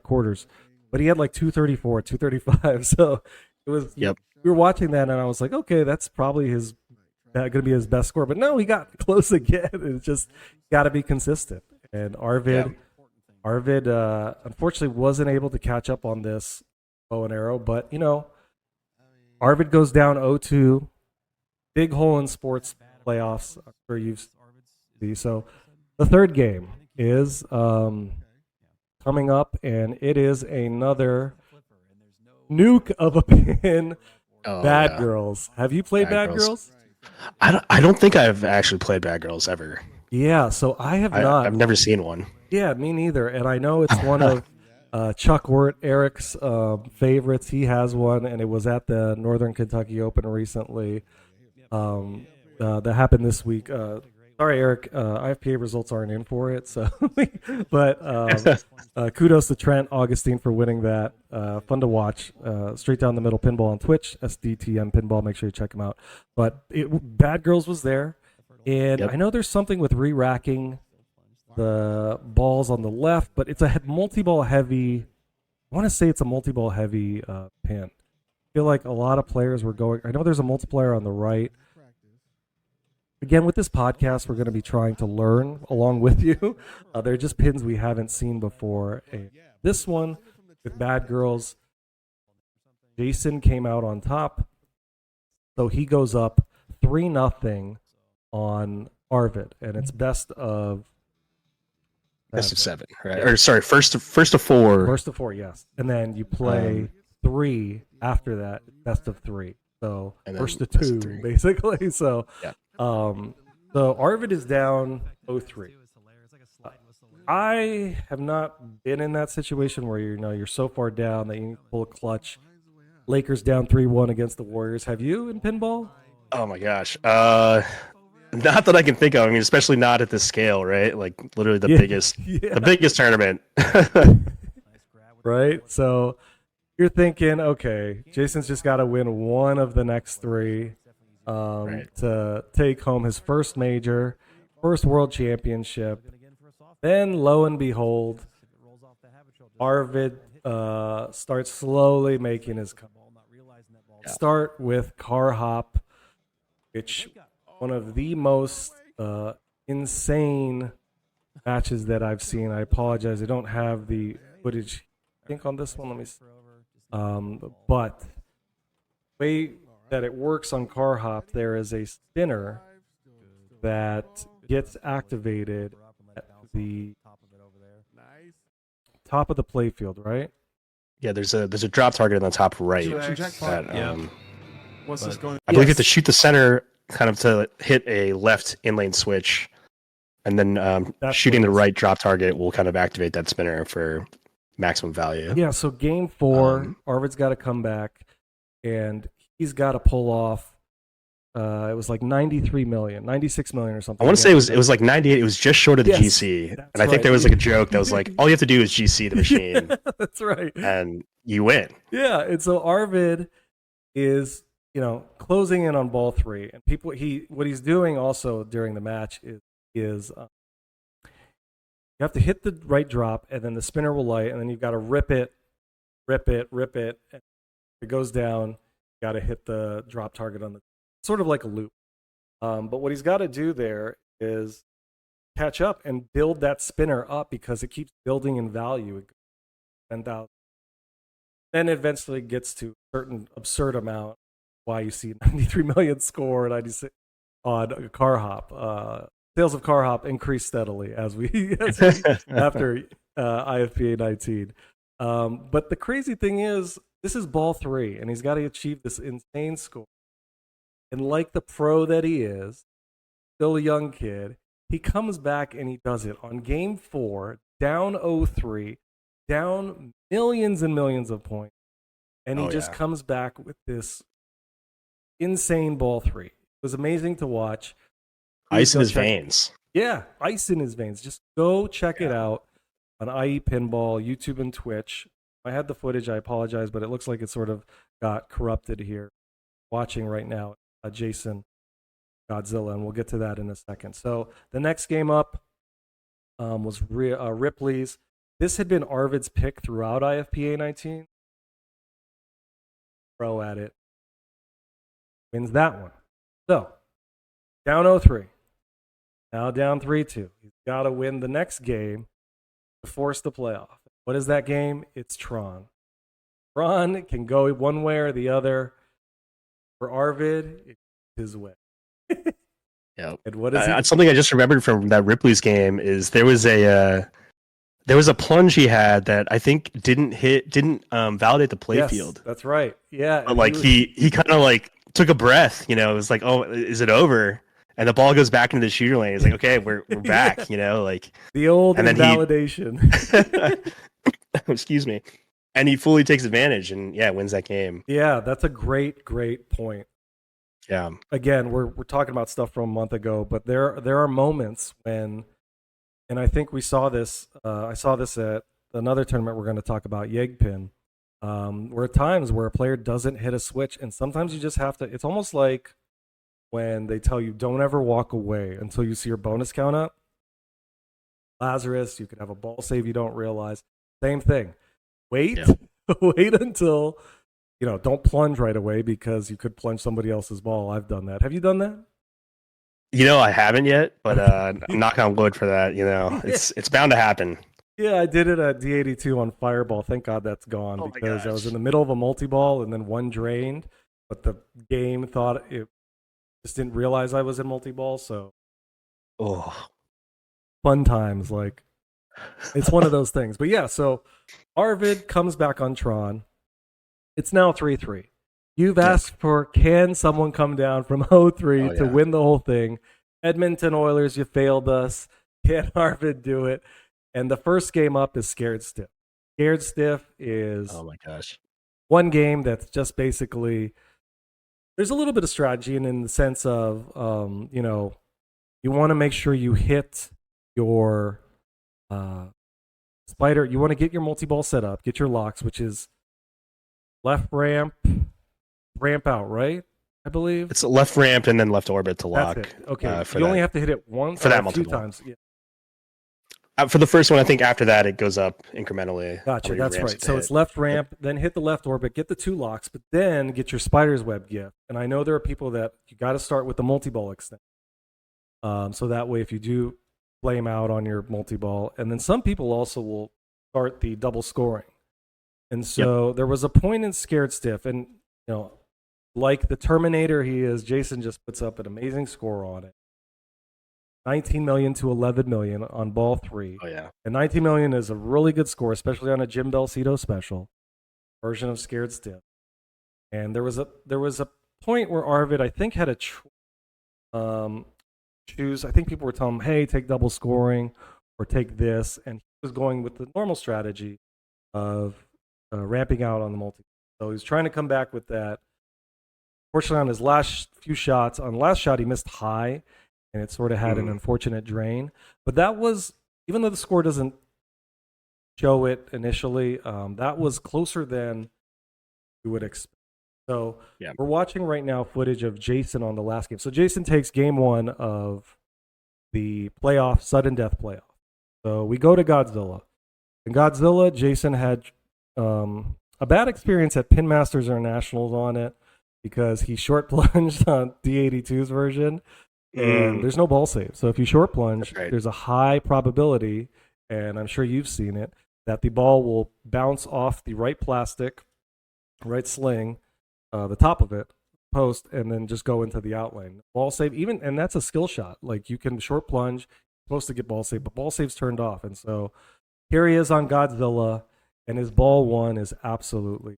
quarters, but he had like 234, 235. So it was, we were watching that and I was like, okay, that's probably going to be his best score. But no, he got close again. It's just got to be consistent. And Arvid, unfortunately, wasn't able to catch up on this bow and arrow. But, you know, Arvid goes down 0-2. Big hole in sports playoffs. I'm sure you've seen. So the third game is coming up, and it is another nuke of a pin. Bad Girls. Have you played Bad Girls?
I don't think I've actually played Bad Girls ever.
Yeah, so I have not.
I've never seen one.
Yeah, me neither. And I know it's one of Chuck Eric's favorites. He has one, and it was at the Northern Kentucky Open recently. That happened this week. Sorry, Eric. IFPA results aren't in for it. So, but kudos to Trent Augustine for winning that. Fun to watch. Straight down the middle pinball on Twitch. SDTM Pinball. Make sure you check him out. But Bad Girls was there, and I know there's something with re-racking the balls on the left, but it's a multi-ball heavy. I want to say it's a multi-ball heavy pin. I feel like a lot of players were going. I know there's a multiplier on the right. Again, with this podcast, we're going to be trying to learn along with you. They're just pins we haven't seen before. And this one with Bad Girls, Jason came out on top, so he goes up 3-0 on Arvid, and it's best of
7, right? Or sorry, first of 4.
First of 4, yes. And then you play 3 after that, best of 3. So first to 2, basically. So, so Arvid is down 0-3. I have not been in that situation where you're so far down that you need to pull a clutch. Lakers down 3-1 against the Warriors. Have you in pinball?
Oh my gosh. Not that I can think of. I mean, especially not at this scale, right? Like literally the biggest tournament.
Right? So you're thinking, okay, Jason's just got to win one of the next 3 to take home his first major, first world championship. Then, lo and behold, Arvid starts slowly making his comeback. Start with car hop, which one of the most insane matches that I've seen. I apologize. I don't have the footage, I think, on this one. Let me see. But the way that it works on car hop, there is a spinner that gets activated at the top of the playfield, right?
Yeah, there's a drop target on the top right.
What's this going?
I believe you have to shoot the center kind of to hit a left inlane switch, and then shooting the right drop target will kind of activate that spinner for maximum value.
Yeah, so game 4, Arvid's got to come back, and he's got to pull off. It was like 96 million or something.
I want to say it was like 98. It was just short of the GC, and I think there was like a joke that was like, all you have to do is GC the machine.
That's right,
and you win.
Yeah, and so Arvid is closing in on ball 3, and what he's doing also during the match is you have to hit the right drop, and then the spinner will light, and then you've got to rip it. And if it goes down, you got to hit the drop target on the, sort of like a loop. But what he's got to do there is catch up and build that spinner up, because it keeps building in value. It goes 10,000. Then it eventually gets to a certain absurd amount. Why you see 93 million score, 96 on car hop. Sales of car hop increased steadily after IFPA 19. But the crazy thing is, this is ball 3, and he's got to achieve this insane score. And like the pro that he is, still a young kid, he comes back and he does it on game 4, down 0-3, down millions and millions of points. And he just comes back with this insane ball 3. It was amazing to watch.
Ice in his veins.
Yeah, ice in his veins. Just go check it out on IE Pinball, YouTube and Twitch. I had the footage. I apologize, but it looks like it sort of got corrupted here. Watching right now, Jason Godzilla, and we'll get to that in a second. So the next game up was Ripley's. This had been Arvid's pick throughout IFPA 19. Pro at it. Wins that one. So, down 0-3. Now down 3-2. He's got to win the next game to force the playoff. What is that game? It's Tron. Tron can go one way or the other. For Arvid, it's his way.
Yeah.
And what is it?
Something I just remembered from that Ripley's game is there was a plunge he had that I think didn't validate the playfield.
That's right. Yeah.
But like he kind of like took a breath, it was like, oh, is it over? And the ball goes back into the shooter lane. He's like, okay, we're back, like
the old invalidation.
Excuse me. And he fully takes advantage and wins that game.
Yeah, that's a great point.
Yeah.
Again, we're talking about stuff from a month ago, but there are moments when, and I think we saw this. I saw this at another tournament we're going to talk about, YEGPIN. Where at times where a player doesn't hit a switch, and sometimes you just have to. It's almost like when they tell you don't ever walk away until you see your bonus count up. Lazarus, you could have a ball save you don't realize. Same thing. Wait until don't plunge right away, because you could plunge somebody else's ball. I've done that. Have you done that?
I haven't yet, but knock on wood for that. It's bound to happen.
Yeah, I did it at D82 on Fireball. Thank God that's gone, because I was in the middle of a multi-ball and then one drained, but the game thought it just didn't realize I was in multi-ball. So, fun times. Like, it's one of those things. But yeah, so Arvid comes back on Tron. It's now 3-3. You've asked for, can someone come down from 0-3 to win the whole thing? Edmonton Oilers, you failed us. Can Arvid do it? And the first game up is Scared Stiff. Scared Stiff is one game that's just basically, there's a little bit of strategy in the sense of, you want to make sure you hit your spider. You want to get your multi-ball set up, get your locks, which is left ramp out, right? I believe
it's a left ramp and then left orbit to lock.
That's it. Okay, you only have to hit it once
for that
a few
multi-ball.
times. Yeah.
For the first one, I think after that it goes up incrementally.
Gotcha, that's right. So it's left ramp, then hit the left orbit, get the 2 locks, but then get your spider's web gift. And I know there are people that you got to start with the multi-ball extent. So that way, if you do flame out on your multi-ball, and then some people also will start the double scoring. And so there was a point in Scared Stiff, and like the Terminator he is, Jason just puts up an amazing score on it. 19 million to 11 million on ball 3.
Oh yeah.
And 19 million is a really good score, especially on a Jim Belcito special version of Scared Stiff. And there was a point where Arvid, I think, had a choose. I think people were telling him, "Hey, take double scoring or take this," and he was going with the normal strategy of ramping out on the multi. So he's trying to come back with that. Fortunately, on his last few shots, on the last shot, he missed high, and it sort of had an unfortunate drain. But that was, even though the score doesn't show it initially, that was closer than you would expect. So
Yeah.
we're watching right now footage of Jason on the last game. So Jason takes game 1 of the playoff, sudden death playoff. So we go to Godzilla. In Godzilla, Jason had a bad experience at PinMasters Internationals on it because he short plunged on D82's version, and there's no ball save. So if you short plunge,
Right.
there's a high probability, and I'm sure you've seen it, that the ball will bounce off the right plastic, right sling, the top of it, post, and then just go into the outlane. Ball save, and that's a skill shot. Like you can short plunge, supposed to get ball save, but ball save's turned off. And so here he is on Godzilla, and his ball 1 is absolutely.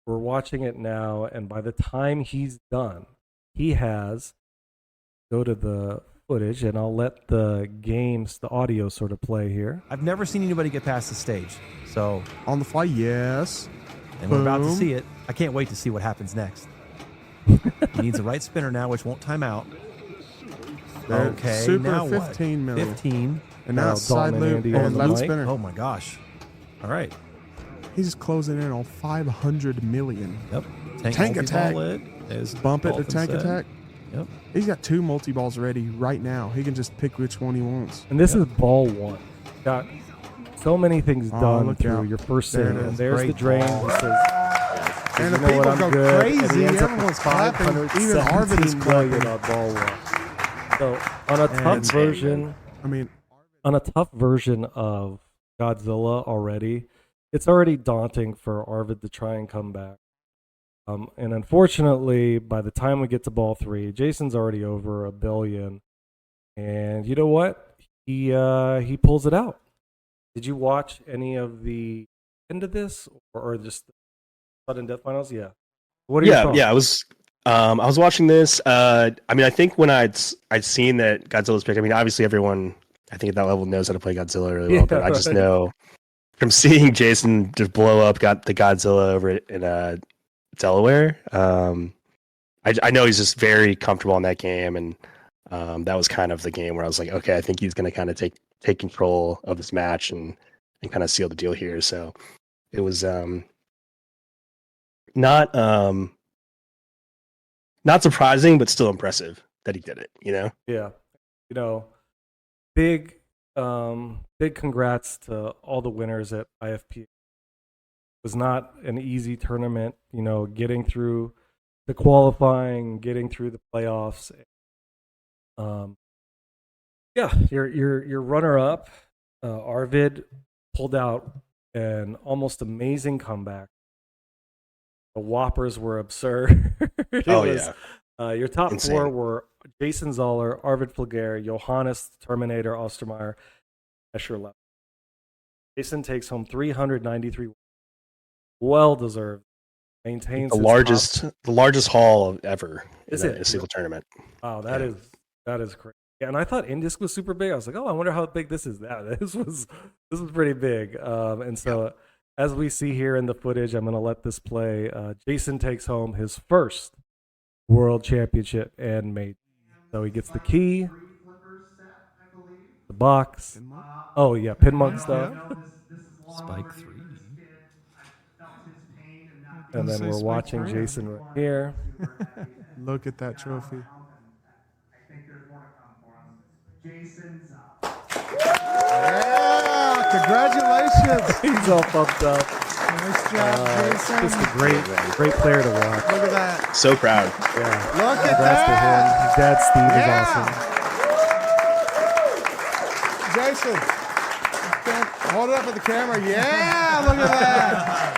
We're watching it now, and by the time he's done, he has, go to the footage, and I'll let the audio sort of play here.
I've never seen anybody get past the stage. So,
On the fly, yes.
and we're about to
Boom.
see it. I can't wait to see what happens next. He needs a right spinner now, which won't time out.
There,
Okay,
super
now what?
15 million.
15.
And now it's side
Dalton and
loop
Andy on
and
the
left
mic.
spinner.
Oh my gosh. All right.
He's closing in on 500 million.
Yep.
Tank attack.
multi-ball it, as
Bump it to
Dolphin
tank
said.
attack.
Yep.
He's got 2 multi-balls ready right now. He can just pick which one he wants.
And this is ball 1. Got so many things
Oh,
done
look
through
out.
your first
There
sing.
it
And
is.
there's
Great
the drain.
ball.
He says,
And
"You
the
know what,
people
I'm
go
good." And he
crazy.
ends up
Everyone's
with
clapping. Even Arvid is
517 million
clapping.
on ball 1. So on a tough
And-
version,
I mean,
of Godzilla already, it's already daunting for Arvid to try and come back. And unfortunately, by the time we get to ball 3, Jason's already over $1 billion. And you know what? He pulls it out. Did you watch any of the end of this, or just the sudden death finals? Yeah. What are your thoughts?
I was watching this. I mean, I think when I'd seen that Godzilla's picked, I mean, obviously everyone I think at that level knows how to play Godzilla really well, but I just
right.
know from seeing Jason just blow up got the Godzilla over in Delaware. I know he's just very comfortable in that game, and that was kind of the game where I was like, okay, I think he's going to kind of take control of this match and kind of seal the deal here. So it was not surprising, but still impressive that he did it. You know?
Yeah. You know, big congrats to all the winners at IFPA. It was not an easy tournament, you know, getting through the qualifying, getting through the playoffs. Yeah, your runner up, Arvid, pulled out an almost amazing comeback. The whoppers were absurd. Your top
Insane.
4 were Jason Zoller, Arvid Flagare, Johannes Terminator Ostermeyer, Escher Left. Jason takes home 393. Well deserved. Maintains
the
his
largest haul ever
Is
in
it?
a single tournament.
Wow, that is crazy. Yeah, and I thought Indisc was super big. I was like, oh, I wonder how big this is. Yeah, this was pretty big. And so as we see here in the footage, I'm going to let this play. Jason takes home his first World Championship and mate. So he gets the key, the box. Oh yeah, pin mug stuff.
Spike 3.
And then we're watching Jason right here.
look at that trophy. Yeah, congratulations.
He's all pumped up.
Nice job, Jason.
Just a great player to watch.
Look at that.
So proud.
Yeah.
Look at
Congrats to him.
that.
His dad Steve
Yeah.
is awesome.
Jason, hold it up at the camera. Yeah, look at that.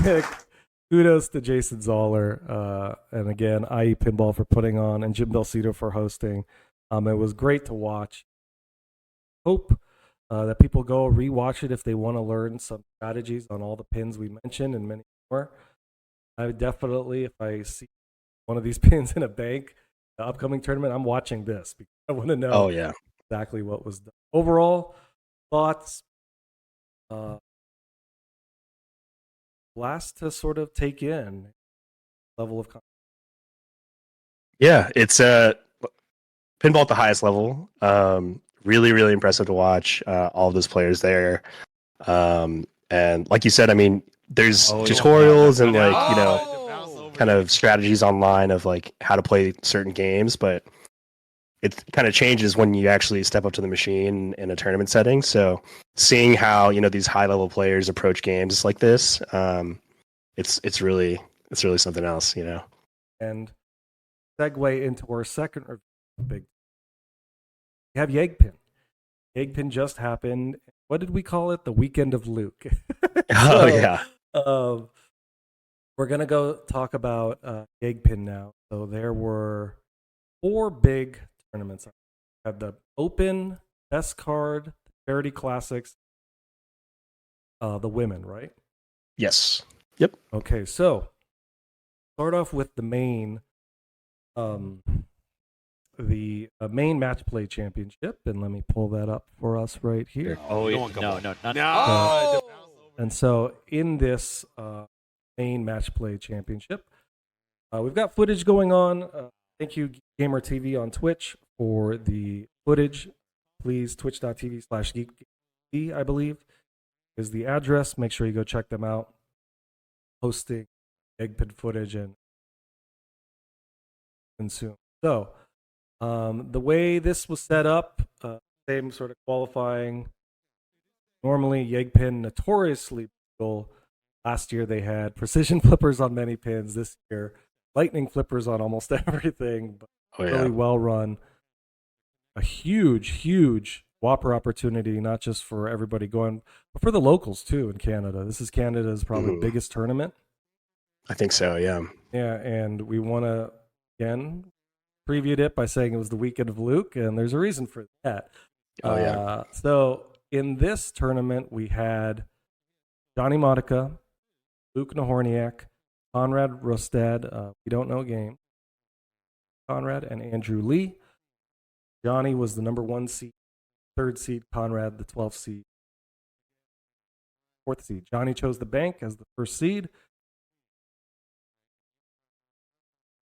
But kudos to Jason Zoller, and again, IE Pinball for putting on, and Jim Belcito for hosting. It was great to watch. Hope that people go rewatch it if they want to learn some strategies on all the pins we mentioned and many more. I would definitely, if I see one of these pins in a bank, the upcoming tournament, I'm watching this because I want to know
Oh yeah.
exactly what was done. Overall thoughts. Blast to sort of take in level of
Yeah, it's pinball at the highest level. Really, really impressive to watch. All of those players there. And like you said, I mean, there's
Oh,
tutorials and
yeah.
like, you know, kind of strategies online of like how to play certain games, but it kind of changes when you actually step up to the machine in a tournament setting. So seeing how, you know, these high level players approach games like this, it's really something else, you know.
And segue into our second review. Big. We have YEGPIN. YEGPIN just happened. What did we call it? The weekend of Luke.
Oh yeah.
We're gonna go talk about YEGPIN now. So there were 4 big tournaments. We had the Open, Best Card, Charity Classics, the women, right?
Yes. Yep.
Okay, so start off with the main, main match play championship, and let me pull that up for us right here.
Oh, no, not
No. And so in this main match play championship, we've got footage going on. Thank you, Gamer TV on Twitch, for the footage. Please, twitch.tv/geek, I believe, is the address. Make sure you go check them out. Posting YEGPIN footage and consume. So, the way this was set up, same sort of qualifying. Normally, YEGPIN notoriously brutal. Last year they had precision flippers on many pins. This year, lightning flippers on almost everything. But really well run. A huge Whopper opportunity, not just for everybody going, but for the locals too in Canada. This is Canada's probably biggest tournament.
I think so, yeah.
Yeah, and we want to, again, previewed it by saying it was the weekend of Luke, and there's a reason for that.
Oh, yeah.
So in this tournament, we had Johnny Modica, Luke Nahorniak, Conrad Rostad, we don't know game, Conrad, and Andrew Lee. Johnny was the number 1 seed, 3rd seed, Conrad the 12th seed, 4th seed. Johnny chose the bank as the 1st seed.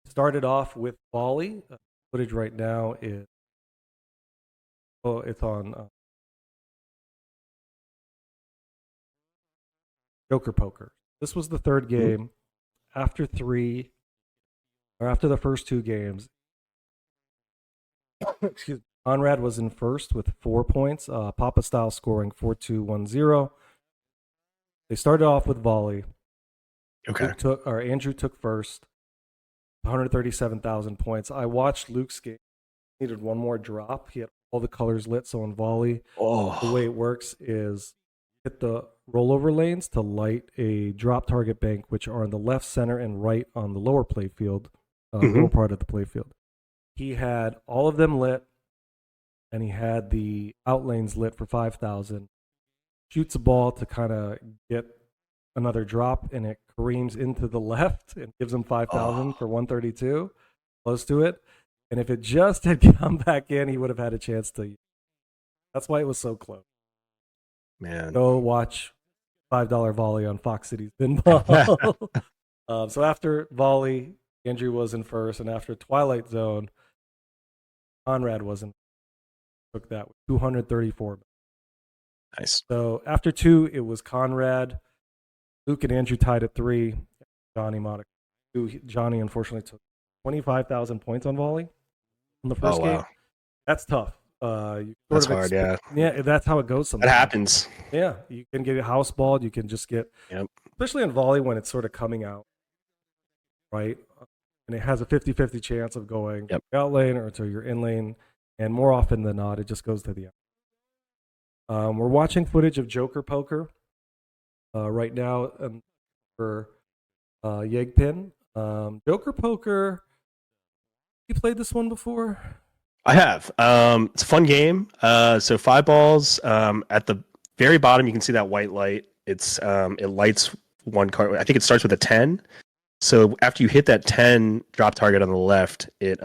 Started off with volley. Footage right now is, it's on Joker Poker. This was the 3rd game. After the first 2 games, excuse me, Conrad was in first with 4 points. Papa Style scoring 4-2-1-0. They started off with volley.
Okay.
Andrew took first. 137,000 points. I watched Luke's game. He needed one more drop. He had all the colors lit. So in volley, the way it works is hit the rollover lanes to light a drop target bank, which are on the left, center, and right on the lower play field, lower part of the play field. He had all of them lit, and he had the out lanes lit for 5,000. Shoots a ball to kind of get another drop, and it careens into the left and gives him 5,000 for 132, close to it. And if it just had come back in, he would have had a chance to. That's why it was so close.
Man.
Go watch $5 volley on Fox Cities Pinball. So after volley, Andrew was in first, and after Twilight Zone, Conrad was in. Took that with 234.
Nice.
So after 2, it was Conrad. Luke and Andrew tied at 3. Johnny Modica. Johnny unfortunately took 25,000 points on volley in the first game. That's tough.
That's hard, yeah.
Yeah, that's how it goes sometimes.
That happens.
Yeah, you can get house balled. You can just get, especially in volley when it's sort of coming out, right? And it has a 50-50 chance of going out lane or to your in lane. And more often than not, it just goes to the out. We're watching footage of Joker Poker right now for YEGPIN. Joker Poker, you played this one before?
I have. It's a fun game. So 5 balls. At the very bottom, you can see that white light. It lights one card. I think it starts with a 10. So after you hit that 10 drop target on the left, it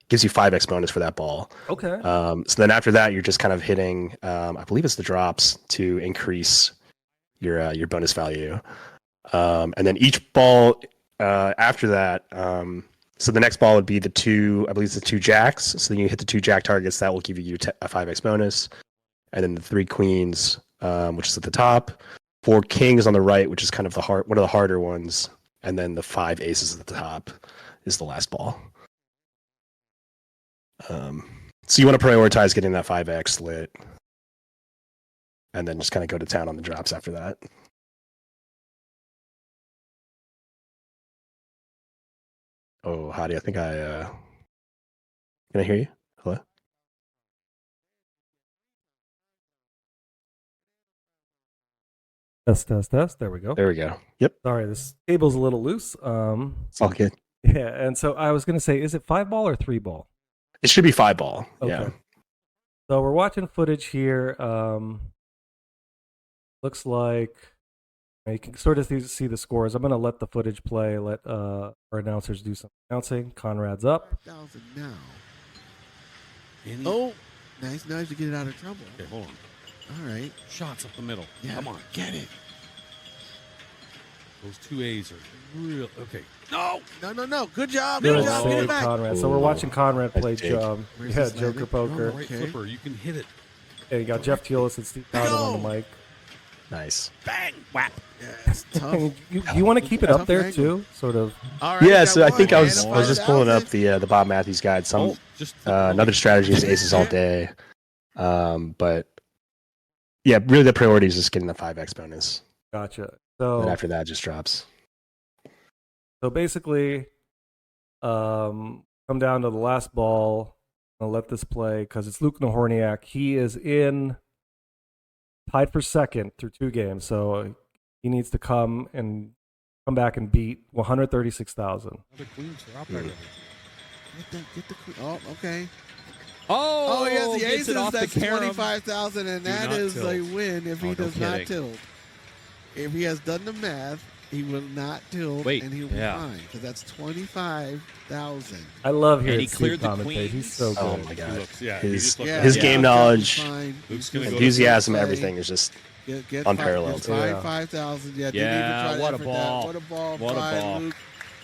gives you 5x bonus for that ball.
Okay.
So then after that, you're just kind of hitting, I believe it's the drops to increase your bonus value. And then each ball after that, so the next ball would be the 2, I believe it's the 2 jacks. So then you hit the 2 jack targets, that will give you a 5x bonus. And then the 3 queens, which is at the top. 4 kings on the right, which is kind of one of the harder ones, and then the 5 aces at the top is the last ball. So you want to prioritize getting that 5x lit, and then just kind of go to town on the drops after that. Oh, Hadi, I think can I hear you? Hello?
Test. There we go.
There we go. Yep.
Sorry, this cable's a little loose.
It's all good.
Yeah, and so I was going to say, is it 5-ball or 3-ball?
It should be 5-ball.
Okay.
Yeah.
So we're watching footage here. Looks like you can sort of see the scores. I'm going to let the footage play. Let our announcers do some announcing. Conrad's up.
5,000 now. Oh, nice to get it out of trouble.
Okay, hold on.
All right.
Shots up the middle.
Yeah.
Come on.
Get it.
Those 2 A's are real. Okay.
No. Good job.
Good
Good job. Get
save,
it back.
Conrad. So we're watching Conrad play
Nice dig.
Where's
yeah,
this
Joker
landing?
Poker.
Oh,
Right
okay.
flipper. You can hit it.
Yeah, you got Jeff Teolis and Steve Powden on the mic.
Nice.
Bang. Whap.
Yeah, it's tough.
You want to keep it up
Tough
there
angle.
too, sort of.
All right,
Yeah,
got
so I
one,
think I was
man.
just pulling up
5,000.
the Bob Matthews guide.
Oh, just
Another strategy is aces all day. But yeah, really the priority is just getting the 5x bonus.
Gotcha.
And
So
after that, it just drops.
basically, come down to the last ball. I'll let this play because it's Luke Nahorniak. He is tied for second through 2 games, so he needs to come back and beat 136,000.
the queens are up there.
Get the queen. Oh, okay.
Oh,
Oh, he has the
gets
aces.
it off
That's
the carom.
25,000, and
Do
that
not
is
tilt.
a win if
Oh,
he
no
does not
kidding.
tilt. If he has done the math, he will not tilt,
Wait,
and he'll be
yeah.
fine because that's 25,000.
I love hearing
he
Steve
cleared the
commentate.
queens.
He's so
Oh
good.
my
He
god.
looks, yeah,
His
Yeah,
his
yeah.
game
He's
knowledge,
fine.
Luke's gonna go to
enthusiasm,
play.
everything is just
Get
unparalleled.
Five 5,000. Yeah, didn't even
Yeah,
try to
what a
effort
ball.
that. What a ball.
What a
Fine,
ball.
Luke.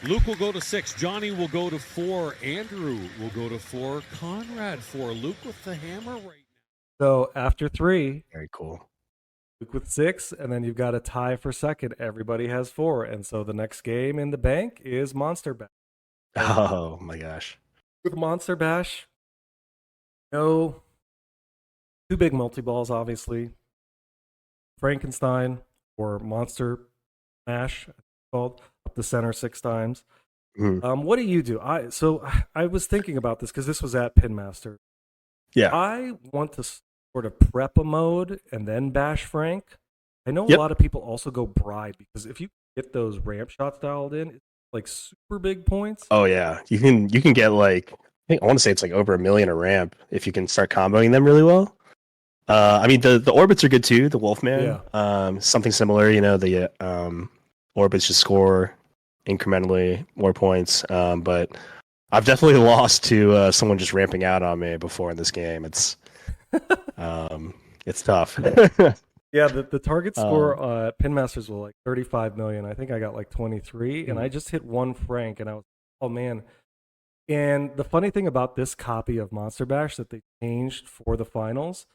Luke will go to 6. Johnny will go to 4. Andrew will go to 4. Conrad 4. Luke with the hammer right now.
So after 3,
very cool.
Luke with 6, and then you've got a tie for second. Everybody has 4, and so the next game in the bank is Monster Bash.
Oh my gosh.
With Monster Bash, no 2 big multi-balls, obviously. Frankenstein or Monster Mash, it's called, up the center 6 times.
Mhm.
What do you do? I was thinking about this because this was at PinMasters.
Yeah.
I want to sort of prep a mode and then bash Frank. I know
Yep.
a lot of people also go bride because if you get those ramp shots dialed in, it's like super big points.
Oh yeah. You can get like I want to say it's like over 1 million a ramp if you can start comboing them really well. I mean the orbits are good too, the Wolfman. Something similar, the orbits just score incrementally more points. But I've definitely lost to someone just ramping out on me before in this game. It's tough.
Yeah, the target score at PinMasters was like 35 million. I think I got like 23, and I just hit 1 Frank, and I was, oh man. And the funny thing about this copy of Monster Bash that they changed for the finals,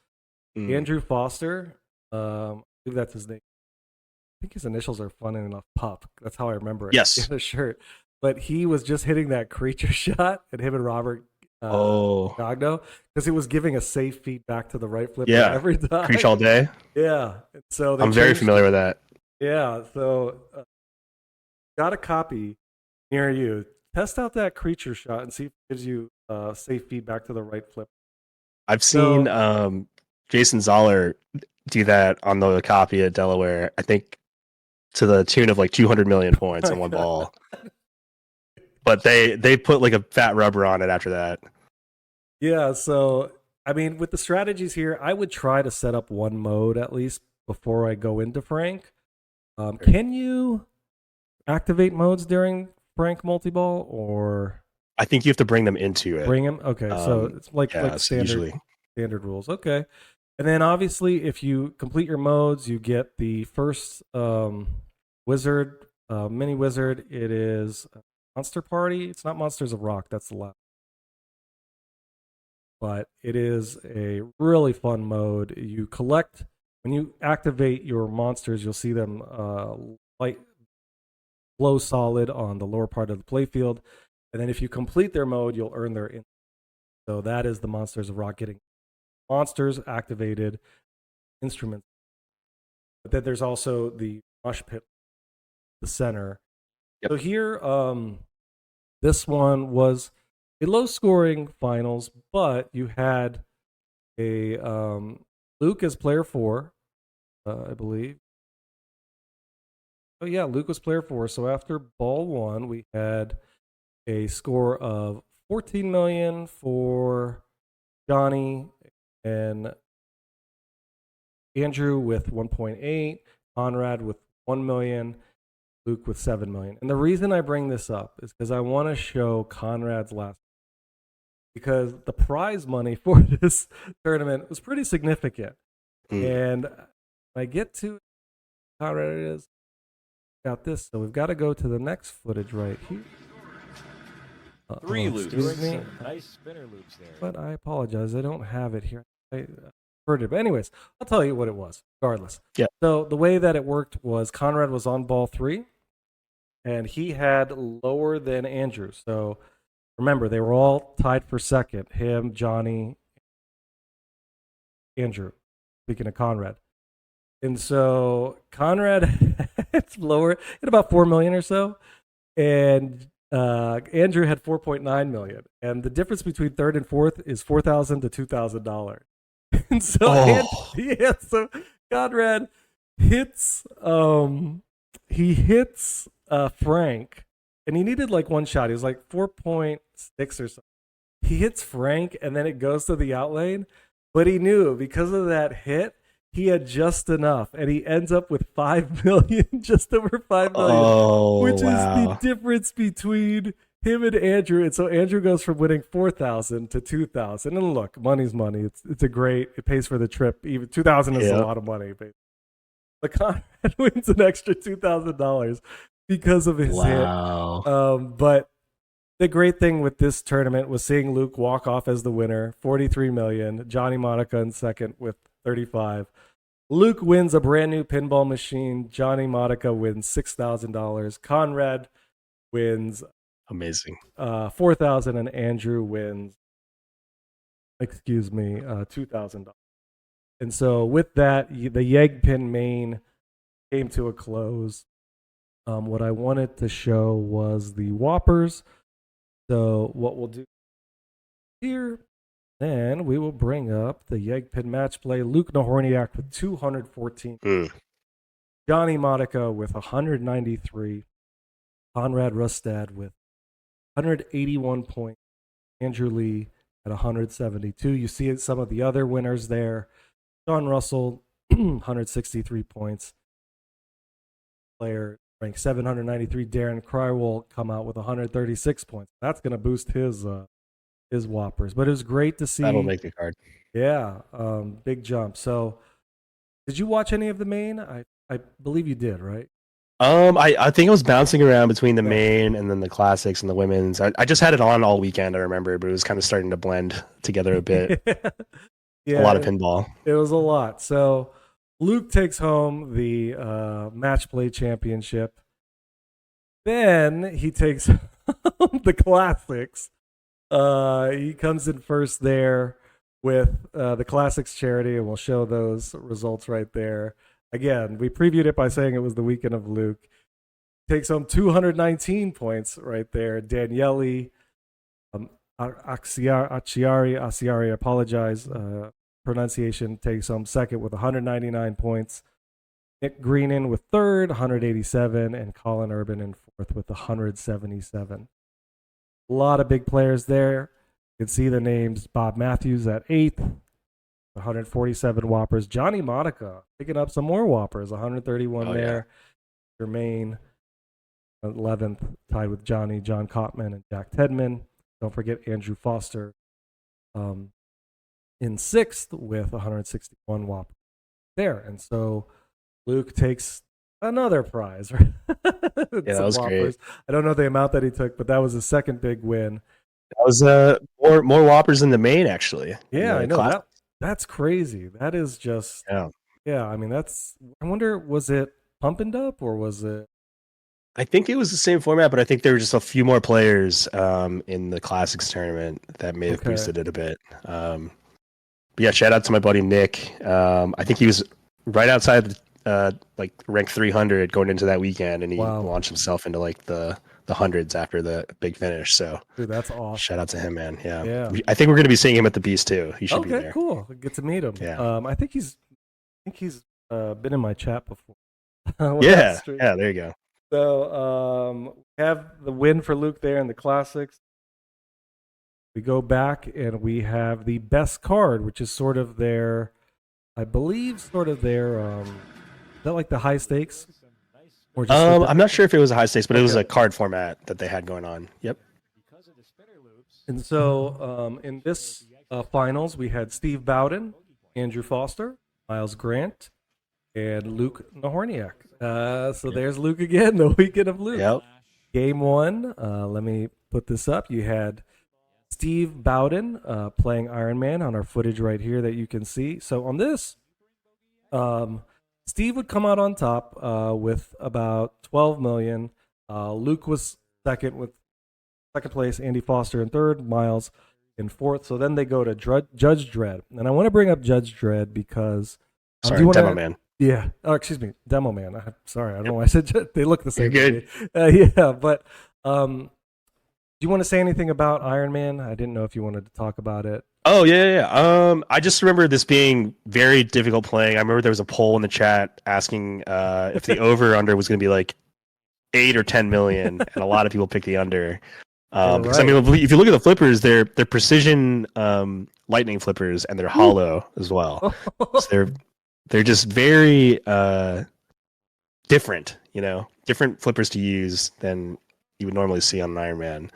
Andrew Foster, I believe that's his name. I think his initials are fun enough, Pup. That's how I remember it.
Yes.
In the shirt. But he was just hitting that creature shot, and him and Robert Gagno, because it was giving a safe feedback to the right flipper every time.
Creech all day.
Yeah. So
I'm very
changed
familiar with that.
Yeah. So got a copy near you. Test out that creature shot and see if it gives you safe feedback to the right flip.
I've seen Jason Zoller do that on the copy at Delaware, I think to the tune of like 200 million points on one ball. But they put like a fat rubber on it after that.
Yeah, so I mean, with the strategies here, I would try to set up one mode at least before I go into Frank. Can you activate modes during Frank multi-ball, or
I think you have to bring them into it.
bring them? Okay, so it's like standard rules. Okay, and then obviously, if you complete your modes, you get the first wizard, mini wizard. It is Monster Party. It's not Monsters of Rock. That's the last. But it is a really fun mode. You collect when you activate your monsters, you'll see them light glow solid on the lower part of the playfield. And then if you complete their mode, you'll earn their in. So that is the Monsters of Rock getting monsters activated, instruments. But then there's also the mosh pit, the center.
Yep.
So here, this one was a low scoring finals, but you had a Luke as player 4, I believe. Oh yeah, Luke was player 4. So after ball 1, we had a score of 14 million for Johnny and Andrew with 1.8, Conrad with 1 million, Luke with 7 million. And the reason I bring this up is because I want to show Conrad's last, because the prize money for this tournament was pretty significant. And I get to Conrad is got this, so we've got to go to the next footage right here.
3 loops.
Excuse me.
Nice spinner loops there.
But I apologize. I don't have it here. I heard it. But anyways, I'll tell you what it was, regardless.
Yeah.
So the way that it worked was Conrad was on ball 3, and he had lower than Andrew. So remember, they were all tied for second. Him, Johnny, Andrew. Speaking of Conrad. And so Conrad had lower at about 4 million or so. And Andrew had 4.9 million. And the difference between third and fourth is $4,000 to $2,000. And so, so Conrad hits he hits Frank, and he needed like one shot. He was like 4.6 or something. He hits Frank, and then it goes to the out lane. But he knew because of that hit, he had just enough, and he ends up with 5 million, just over 5 million, which is the difference between him and Andrew. And so Andrew goes from winning 4,000 to 2,000. And look, money's money. It's a great. It pays for the trip. Even 2,000 is a lot of money. But Conrad wins an extra $2,000 because of his hit. But the great thing with this tournament was seeing Luke walk off as the winner, 43 million. Johnny Monica in second with 35. Luke wins a brand new pinball machine. Johnny Monica wins $6,000. Conrad wins
amazing
$4,000, and Andrew wins $2,000. And so with that, the YEGPIN main came to a close. What I wanted to show was the Whoppers. So what we'll do here, then we will bring up the YEGPIN match play. Luke Nahorniak with 214. Johnny Monica with 193. Conrad Rustad with 181 points. Andrew Lee at 172. You see some of the other winners there. John Russell, 163 points. Player ranked 793. Darren Crywell come out with 136 points. That's going to boost his Whoppers. But it was great to see.
That'll make the card.
Yeah, big jump. So, did you watch any of the main? I believe you did, right?
I think I was bouncing around between the main and then the classics and the women's. I just had it on all weekend, I remember, but it was kind of starting to blend together a bit.
Yeah,
a lot of pinball.
It was a lot. So Luke takes home the match play championship. Then he takes home the classics. He comes in first there with the classics charity, and we'll show those results right there. Again, we previewed it by saying it was the weekend of Luke. Takes home 219 points right there. Daniele Acciari, apologize, pronunciation, takes home second with 199 points. Nick Greenan with third, 187, and Colin Urban in fourth with 177. A lot of big players there. You can see the names. Bob Matthews at eighth, 147 Whoppers. Johnny Monica picking up some more Whoppers, 131 there. Jermaine, 11th, tied with Johnny, John Cotman, and Jack Tedman. Don't forget Andrew Foster in sixth with 161 Whoppers there. And so Luke takes another prize. Right?
Yeah, that was great.
I don't know the amount that he took, but that was his second big win.
That was more Whoppers in the main, actually.
Yeah, I know that. That's crazy. That is just Yeah, I mean that's. I wonder, was it pump and dump or was it?
I think it was the same format, but I think there were just a few more players in the Classics tournament that may have
Okay.
boosted it a bit. But yeah, shout out to my buddy Nick. I think he was right outside like rank 300 going into that weekend, and he
Wow.
launched himself into like the hundreds after the big finish. So
Dude, that's awesome.
shout out to him, man. Yeah,
Yeah.
I think we're going to be seeing him at the Beast too. He should be
Okay,
there.
cool. Get to meet him.
Yeah.
I think he's been in my chat before. When I
Yeah,
streamed.
yeah. There you go.
So we have the win for Luke there in the Classics. We go back and we have the best card, which is sort of their, I believe, sort of their. Is that like the high stakes? Or just
I'm not sure if it was a high stakes, but it was
Okay.
a card format that they had going on. Yep.
And so in this finals, we had Steve Bowden, Andrew Foster, Miles Grant, and Luke Nahorniak. So there's Luke again, the weekend of Luke.
Yep.
Game one, let me put this up. You had Steve Bowden playing Iron Man on our footage right here that you can see. So on this, Steve would come out on top with about 12 million. Luke was second with second place, Andy Foster in third, Miles in fourth. So then they go to Judge Dredd. And I want to bring up Judge Dredd because
Sorry,
do you wanna-
Demo Man.
Yeah. Oh, excuse me. Demo Man. I'm sorry. I don't know why I said they look the same.
You're
to me. Yeah. But do you want to say anything about Iron Man? I didn't know if you wanted to talk about it.
Oh yeah. I just remember this being very difficult playing. I remember there was a poll in the chat asking if the over under was going to be like 8 or 10 million, and a lot of people picked the under. Because I mean, if you look at the flippers, they're precision lightning flippers, and they're hollow as well. So they're just very different, different flippers to use than you would normally see on an Iron Man.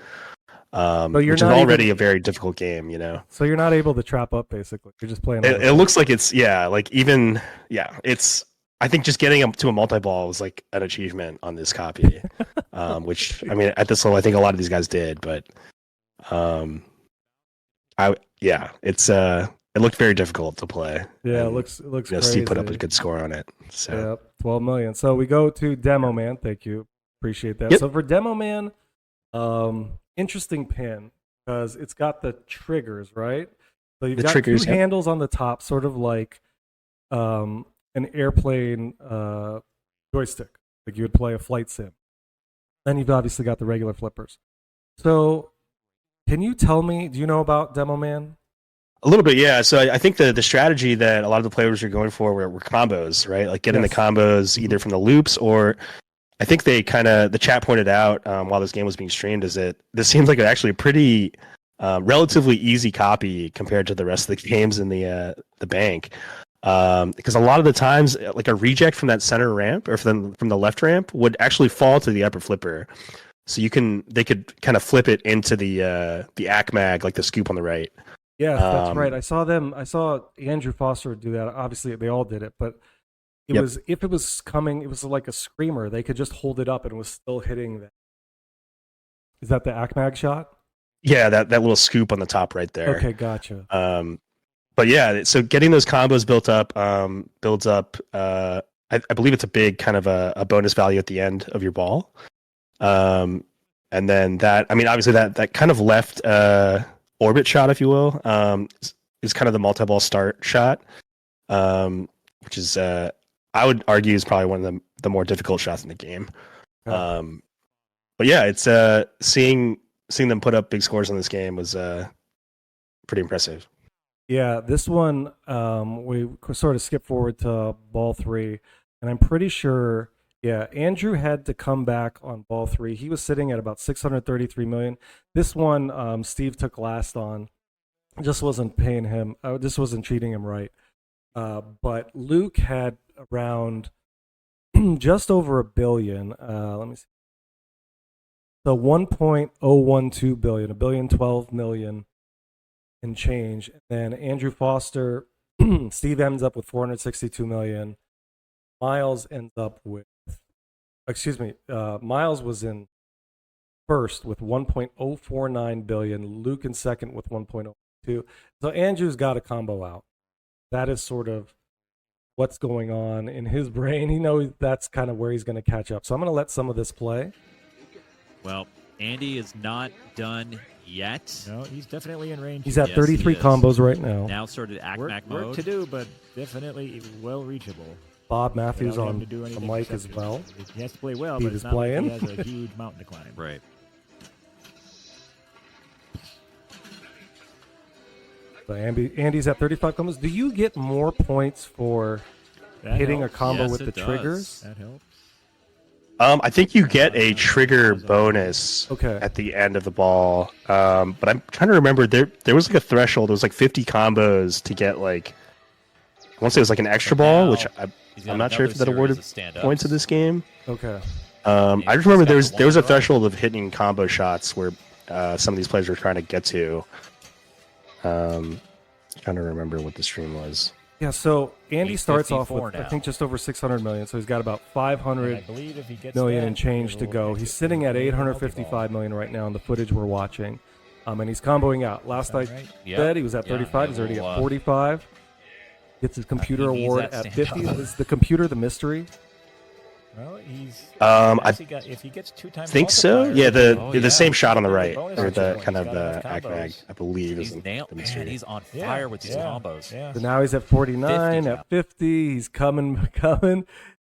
So you're
which is
not
already
even-
a very difficult game,
So you're not able to trap up, basically. You're just playing.
It looks like it's it's. I think just getting up to a multi-ball was like an achievement on this copy, which I mean at this level I think a lot of these guys did, but it looked very difficult to play.
Yeah,
and,
it looks crazy.
Steve put up a good score on it. So
Yep, 12 million. So we go to Demo Man. Thank you. Appreciate that.
Yep.
So for Demo Man, interesting pin because it's got the triggers, right? So you've
The
got
triggers,
two
yep.
handles on the top, sort of like an airplane joystick. Like you would play a flight sim. Then you've obviously got the regular flippers. So can you tell me, do you know about Demo Man?
a little bit, yeah. So I think the strategy that a lot of the players were going for were combos, right? Like getting
Yes.
the combos either from the loops or I think they the chat pointed out while this game was being streamed is that this seems like actually a pretty relatively easy copy compared to the rest of the games in the bank. Because a lot of the times, like a reject from that center ramp or from the left ramp would actually fall to the upper flipper. So they could kind of flip it into the ACMAG, like the scoop on the right.
Yes, that's right. I saw Andrew Foster do that. Obviously, they all did it, but
Yep.
if it was coming, it was like a screamer. They could just hold it up and it was still hitting that. Is that the ACMAG shot?
Yeah, that little scoop on the top right there.
Okay, gotcha.
But yeah, so getting those combos built up builds up. I believe it's a big kind of a bonus value at the end of your ball. And then obviously that kind of left orbit shot, if you will, is kind of the multi-ball start shot, which is I would argue is probably one of the more difficult shots in the game.
Yeah.
But yeah, it's seeing them put up big scores on this game was pretty impressive.
Yeah, this one we sort of skip forward to ball 3, and I'm pretty sure. Yeah, Andrew had to come back on ball 3. He was sitting at about 633 million. This one, Steve took last on. Just wasn't paying him. This wasn't treating him right. But Luke had around just over $1 billion. Let me see. So 1.012 billion, $1.012 billion and change. And then Andrew Foster, Steve ends up with 462 million. Miles ends up with, Miles was in first with 1.049 billion. Luke in second with 1.02. So Andrew's got a combo out. That is sort of what's going on in his brain. He knows that's kind of where he's going to catch up. So I'm going to let some of this play.
Well, Andy is not done yet.
No, he's definitely in range.
He's at
Yes,
33
he is.
combos right now.
Now started ACMAC
work
mode.
to do, but definitely well reachable.
Bob Matthews
Without
on
having to do
the
anything
mic as
exceptional.
well.
He has to play well,
Steve
but
is
it's not like
playing.
he has a huge mountain to climb.
Right.
So Andy's at 35 combos. Do you get more points for
That
hitting
helps.
a combo
Yes,
with
it
the
does.
triggers?
That helps.
I think you get a trigger bonus
Okay.
at the end of the ball. But I'm trying to remember there was like a threshold. It was like 50 combos to get like I want to say it was like an extra ball, which I'm not sure if that awarded points in this game.
Okay.
I just remember there was a threshold of hitting combo shots where some of these players were trying to get to. Trying to remember what the stream was.
Yeah, so Andy starts off
854
with, I
now.
think, just over 600 million. So he's got about 500
I believe if he gets
million
that,
and change to
it'll
go.
make
He's
it
sitting at
a
855 million right now in the footage we're watching. And he's comboing out. Last I
multi-ball. Right?
Yep.
said he was at
Yeah,
35. He's already
we'll,
at 45. Gets his computer
he needs
award
that
at
stand
50.
up.
Is the computer the mystery?
Well, he's
I
actually got, if he gets 2 times
think so.
multiplier,
Yeah, the
Oh,
the
yeah.
same shot on the right,
Bonus
or the
action
kind of
points, got
the
enough
ACMAG,
combos.
I believe, is
He's
the
nailed. Man,
mystery.
he's on
Yeah,
fire with these
yeah,
combos.
Yeah.
So now he's at 49,
50
at 50. He's coming.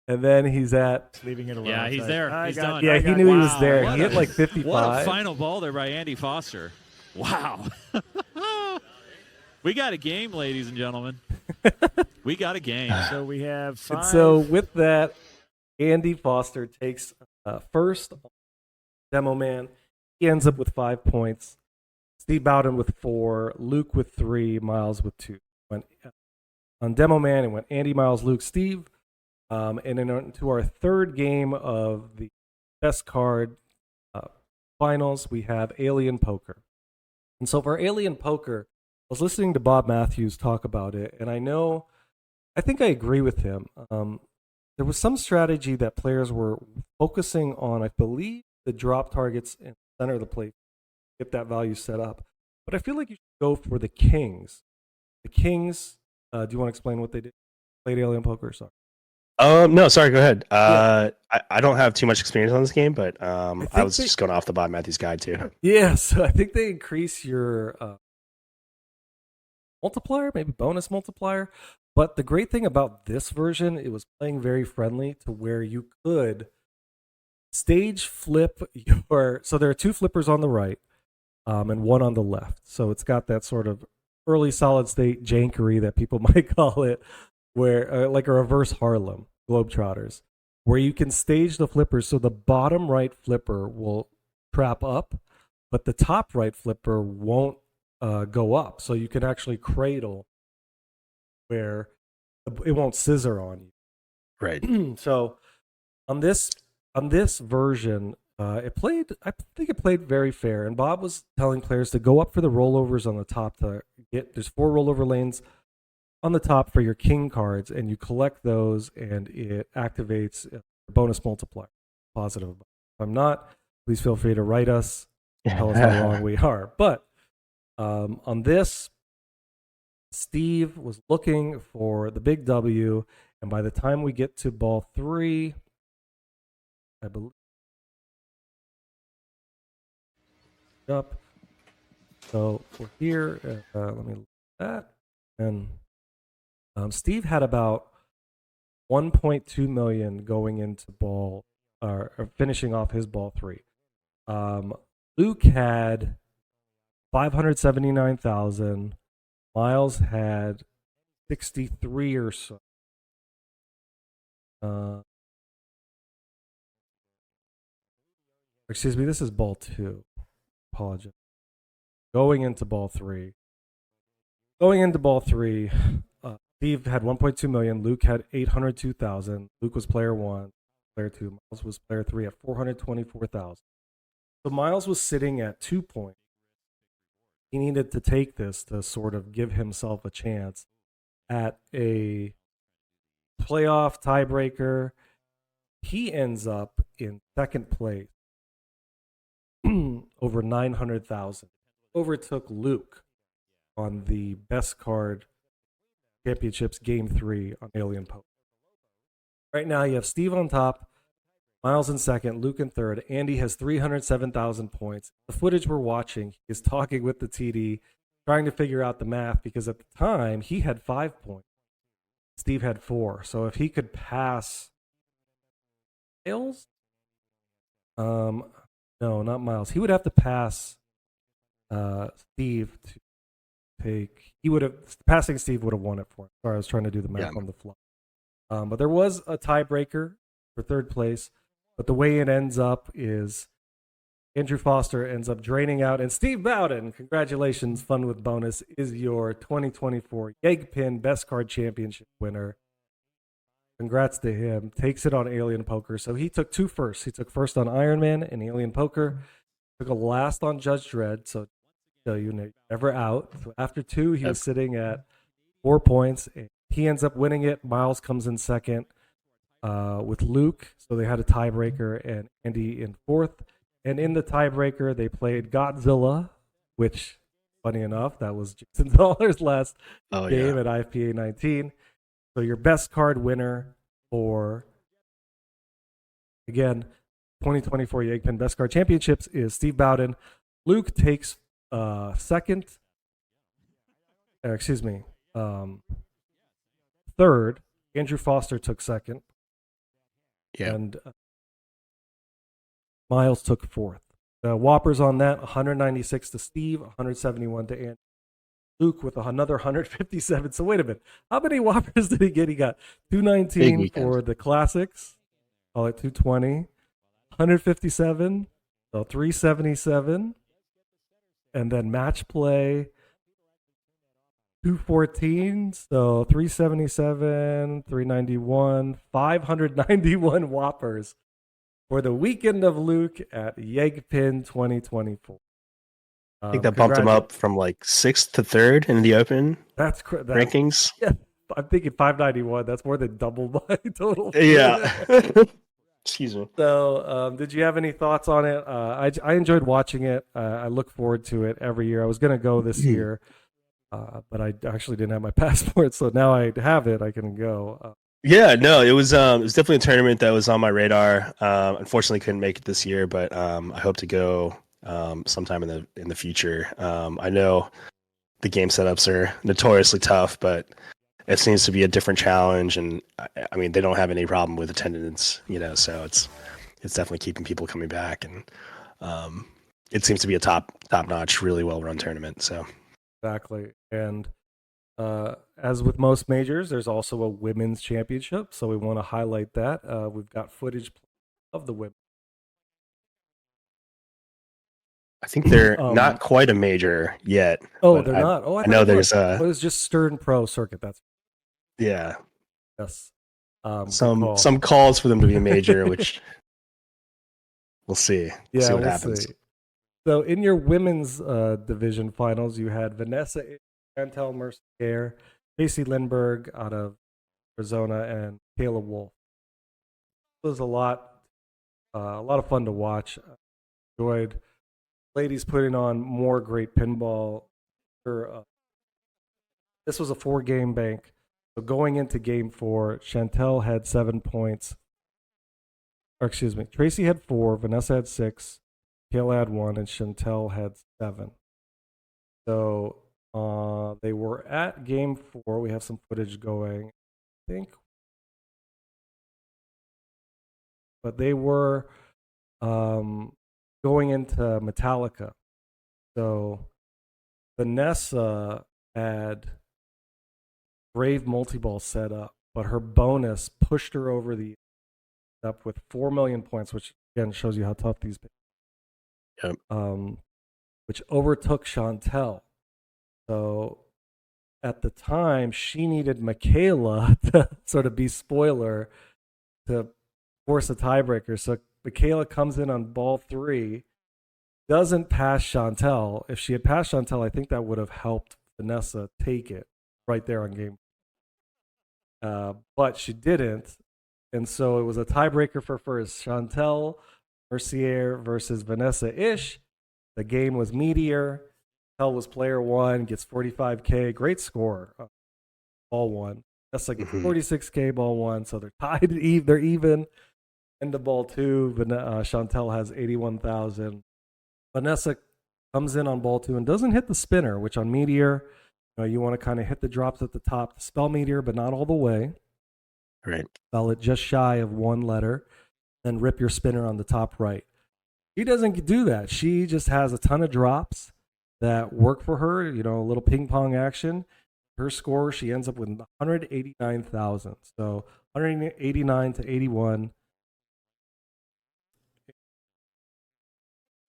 And then he's at...
Leaving it alone.
Yeah, he's there. He's done.
Yeah, he knew he was there.
What
He hit
a-
like 55.
What a final ball there by Andy Foster. Wow. We got a game, ladies and gentlemen. We got a game.
So we have 5.
And so with that, Andy Foster takes first Demo Man. He ends up with 5 points. Steve Bowden with 4, Luke with 3, Miles with 2. Went on Demo Man, it went Andy, Miles, Luke, Steve. And then into our third game of the best card finals, we have Alien Poker. And so for Alien Poker, I was listening to Bob Matthews talk about it, and I think I agree with him. There was some strategy that players were focusing on, I believe, the drop targets in the center of the plate, get that value set up. But I feel like you should go for the kings. The kings, do you want to explain what they did? Played Alien Poker, sorry.
No, sorry, go ahead. I don't have too much experience on this game, but I was just going off the Bob Matthews guide too.
Yeah, so I think they increase your multiplier, maybe bonus multiplier. But the great thing about this version, it was playing very friendly to where you could stage flip your... So there are 2 flippers on the right and 1 on the left. So it's got that sort of early solid state jankery that people might call it, where like a reverse Harlem, Globetrotters, where you can stage the flippers so the bottom right flipper will trap up, but the top right flipper won't go up. So you can actually cradle where it won't scissor on you.
Right.
So on this version, I think it played very fair. And Bob was telling players to go up for the rollovers on the top to get. There's 4 rollover lanes on the top for your king cards, and you collect those, and it activates a bonus multiplier. Positive. If I'm not, please feel free to write us. Tell us how wrong we are. But on this, Steve was looking for the big W, and by the time we get to ball 3, I believe up. So we're here. Let me look at that. And Steve had about 1.2 million going into ball or finishing off his ball 3. Luke had 579,000. Miles had 63 or so. Excuse me, this is ball 2. Apologize. Going into ball 3. Steve had 1.2 million. Luke had 802,000. Luke was player 1. Player 2. Miles was player 3 at 424,000. So Miles was sitting at 2 points. He needed to take this to sort of give himself a chance at a playoff tiebreaker. He ends up in second place, over 900,000. Overtook Luke on the best card Championships Game 3 on Alien Poker. Right now, you have Steve on top, Miles in second, Luke in third. Andy has 307,000 points. The footage we're watching, he is talking with the TD, trying to figure out the math because at the time, he had 5 points. Steve had 4. So if he could pass Miles, no, not Miles. He would have to pass Steve to take. He would have passing Steve would have won it for him. Sorry, I was trying to do the math on the fly. But there was a tiebreaker for third place. But the way it ends up is Andrew Foster ends up draining out, and Steve Bowden, congratulations, Fun with Bonus, is your 2024 YEGPIN Best Card Championship winner. Congrats to him. Takes it on Alien Poker. So he took 2 firsts. He took first on Iron Man and Alien Poker. Took a last on Judge Dredd. So you never out. So after 2, he was sitting at 4 points. He ends up winning it. Miles comes in second with Luke. So they had a tiebreaker, and Andy in fourth. And in the tiebreaker, they played Godzilla, which, funny enough, that was Jason Dollar's last game at IFPA 19. So your best card winner for, again, 2024 YEGPIN Best Card Championships is Steve Bowden. Luke takes third. Andrew Foster took second.
Yeah.
And Miles took fourth. The Whoppers on that, 196 to Steve, 171 to Andy. Luke with another 157. So wait a minute. How many Whoppers did he get? He got 219 for the classics. Call it 220. 157. So 377. And then match play 214. So 377, 391, 591 Whoppers for the weekend of Luke at YEGPIN 2024.
I think that bumped him up from like 6th to 3rd in the Open rankings.
Yeah, I'm thinking 591. That's more than double my total.
Yeah. Excuse me.
So, did you have any thoughts on it? I enjoyed watching it. I look forward to it every year. I was going to go this year, but I actually didn't have my passport. So now I have it. I can go.
Yeah, no, it was definitely a tournament that was on my radar. Unfortunately, couldn't make it this year, but I hope to go sometime in the future. I know the game setups are notoriously tough, but it seems to be a different challenge, and I mean they don't have any problem with attendance, so it's definitely keeping people coming back, and it seems to be a top notch, really well run tournament. So
exactly, and as with most majors, there's also a women's championship, so we want to highlight that. We've got footage of the women.
I think they're not quite a major yet.
Oh, they're not. Oh,
I know there's
it was just Stern Pro Circuit. That's
yeah.
Yes.
Some calls for them to be a major, which we'll see.
Yeah,
see what happens.
See. So in your women's division finals, you had Vanessa Chantel Mercier, Casey Lindbergh out of Arizona, and Kayla Wolf. It was a lot of fun to watch. Enjoyed ladies putting on more great pinball. This was a 4-game bank. So going into game 4, Chantel had 7 points. Or excuse me, Tracy had 4, Vanessa had 6, Kayla had 1, and Chantel had 7. So they were at game 4. We have some footage going, I think. But they were going into Metallica. So Vanessa had Brave multi-ball set up, but her bonus pushed her over the up with 4 million points, which again shows you how tough these
Yep.
Which overtook Chantel. So at the time, she needed Michaela to sort of be spoiler to force a tiebreaker. So Michaela comes in on ball 3, doesn't pass Chantel. If she had passed Chantel, I think that would have helped Vanessa take it right there on game. But she didn't. And so it was a tiebreaker for first. Chantel Mercier versus Vanessa Ish. The game was Meteor. Chantel was player 1, gets 45K. Great score. ball one. That's like
Mhm.
46K ball one, so they're tied. They're even. Into ball two, Chantel has 81,000. Vanessa comes in on ball two and doesn't hit the spinner, which on Meteor, you want to kind of hit the drops at the top to spell Meteor, but not all the way.
Right.
Spell it just shy of one letter, then rip your spinner on the top right. She doesn't do that. She just has a ton of drops that work for her, a little ping pong action. Her score, she ends up with 189,000. So 189 to 81.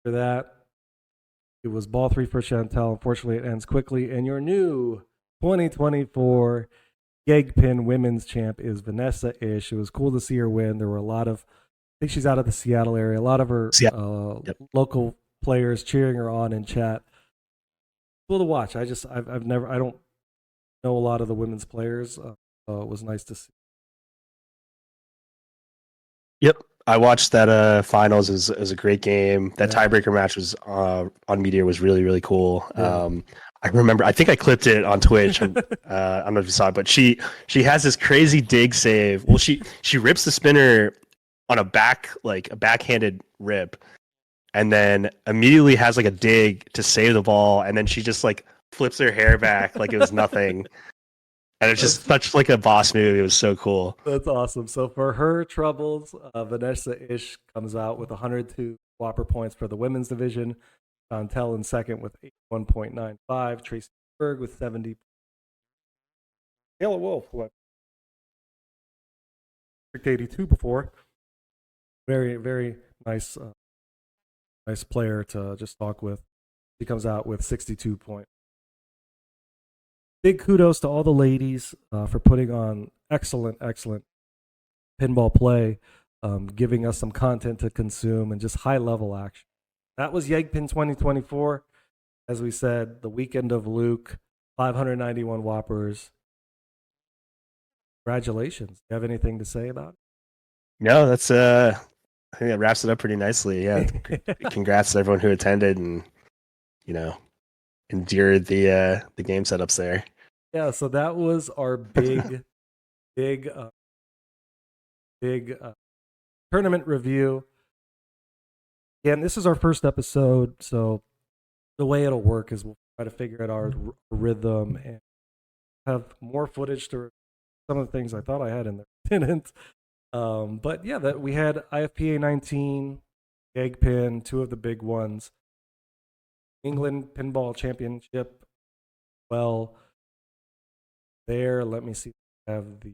For that, it was ball three for Chantel. Unfortunately, it ends quickly. And your new 2024 YEGPIN women's champ is Vanessa Ish. It was cool to see her win. There were a lot of, I think she's out of the Seattle area, a lot of her
Yep.
local players cheering her on in chat. Cool to watch. I don't know a lot of the women's players. It was nice to see.
Yep. I watched that finals. It was a great game. That tiebreaker match was on Meteor was really, really cool.
Yeah.
I remember, I think I clipped it on Twitch. I don't know if you saw it, but she has this crazy dig save. Well, she rips the spinner on a backhanded rip, and then immediately has like a dig to save the ball, and then she just like flips her hair back like it was nothing. And it's just such like a boss move. It was so cool.
That's awesome. So for her troubles, Vanessa Ish comes out with 102 Whopper points for the women's division. Chantel in second with 81.95. Tracy Seaburgh with 70. Taylor Wolf, who I picked 82 before. Very, very nice, nice player to just talk with. She comes out with 62 points. Big kudos to all the ladies for putting on excellent pinball play, giving us some content to consume and just high-level action. That was YEGPIN 2024. As we said, the weekend of Luke, 591 Whoppers. Congratulations. Do you have anything to say about it?
No, that's I think that wraps it up pretty nicely. Yeah. Congrats to everyone who attended and endured the game setups there.
Yeah, so that was our big tournament review. Again, this is our first episode, so the way it'll work is we'll try to figure out our rhythm and have more footage to some of the things I thought I had in there. Didn't. But yeah, that we had IFPA 19, YEGPIN, two of the big ones. England Pinball Championship. Well, there, let me see. I have the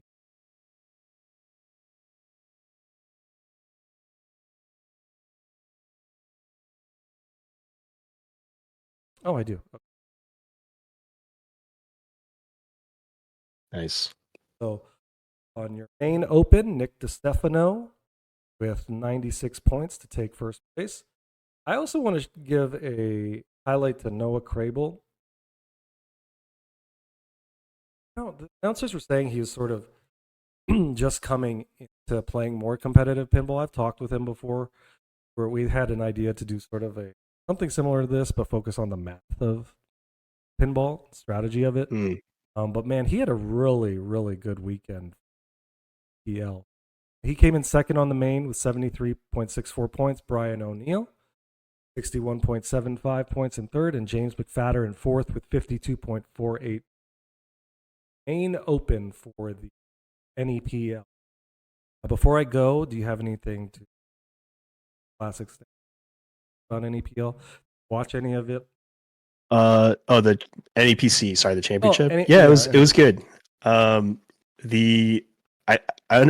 Oh, I do. Okay.
Nice.
So on your main open, Nick DiStefano with 96 points to take first place. I also want to give a highlight to Noah Crable. The announcers were saying he was sort of just coming into playing more competitive pinball. I've talked with him before where we had an idea to do sort of something similar to this, but focus on the math of pinball, strategy of it. But man, he had a really, really good weekend. PL. He came in second on the main with 73.64 points. Brian O'Neill, 61.75 points in third, and James McFadder in fourth with 52.48. Main open for the NEPL. Before I go, do you have anything to classics on NEPL? Watch any of it?
The NEPC, sorry, the championship.
It
was good. I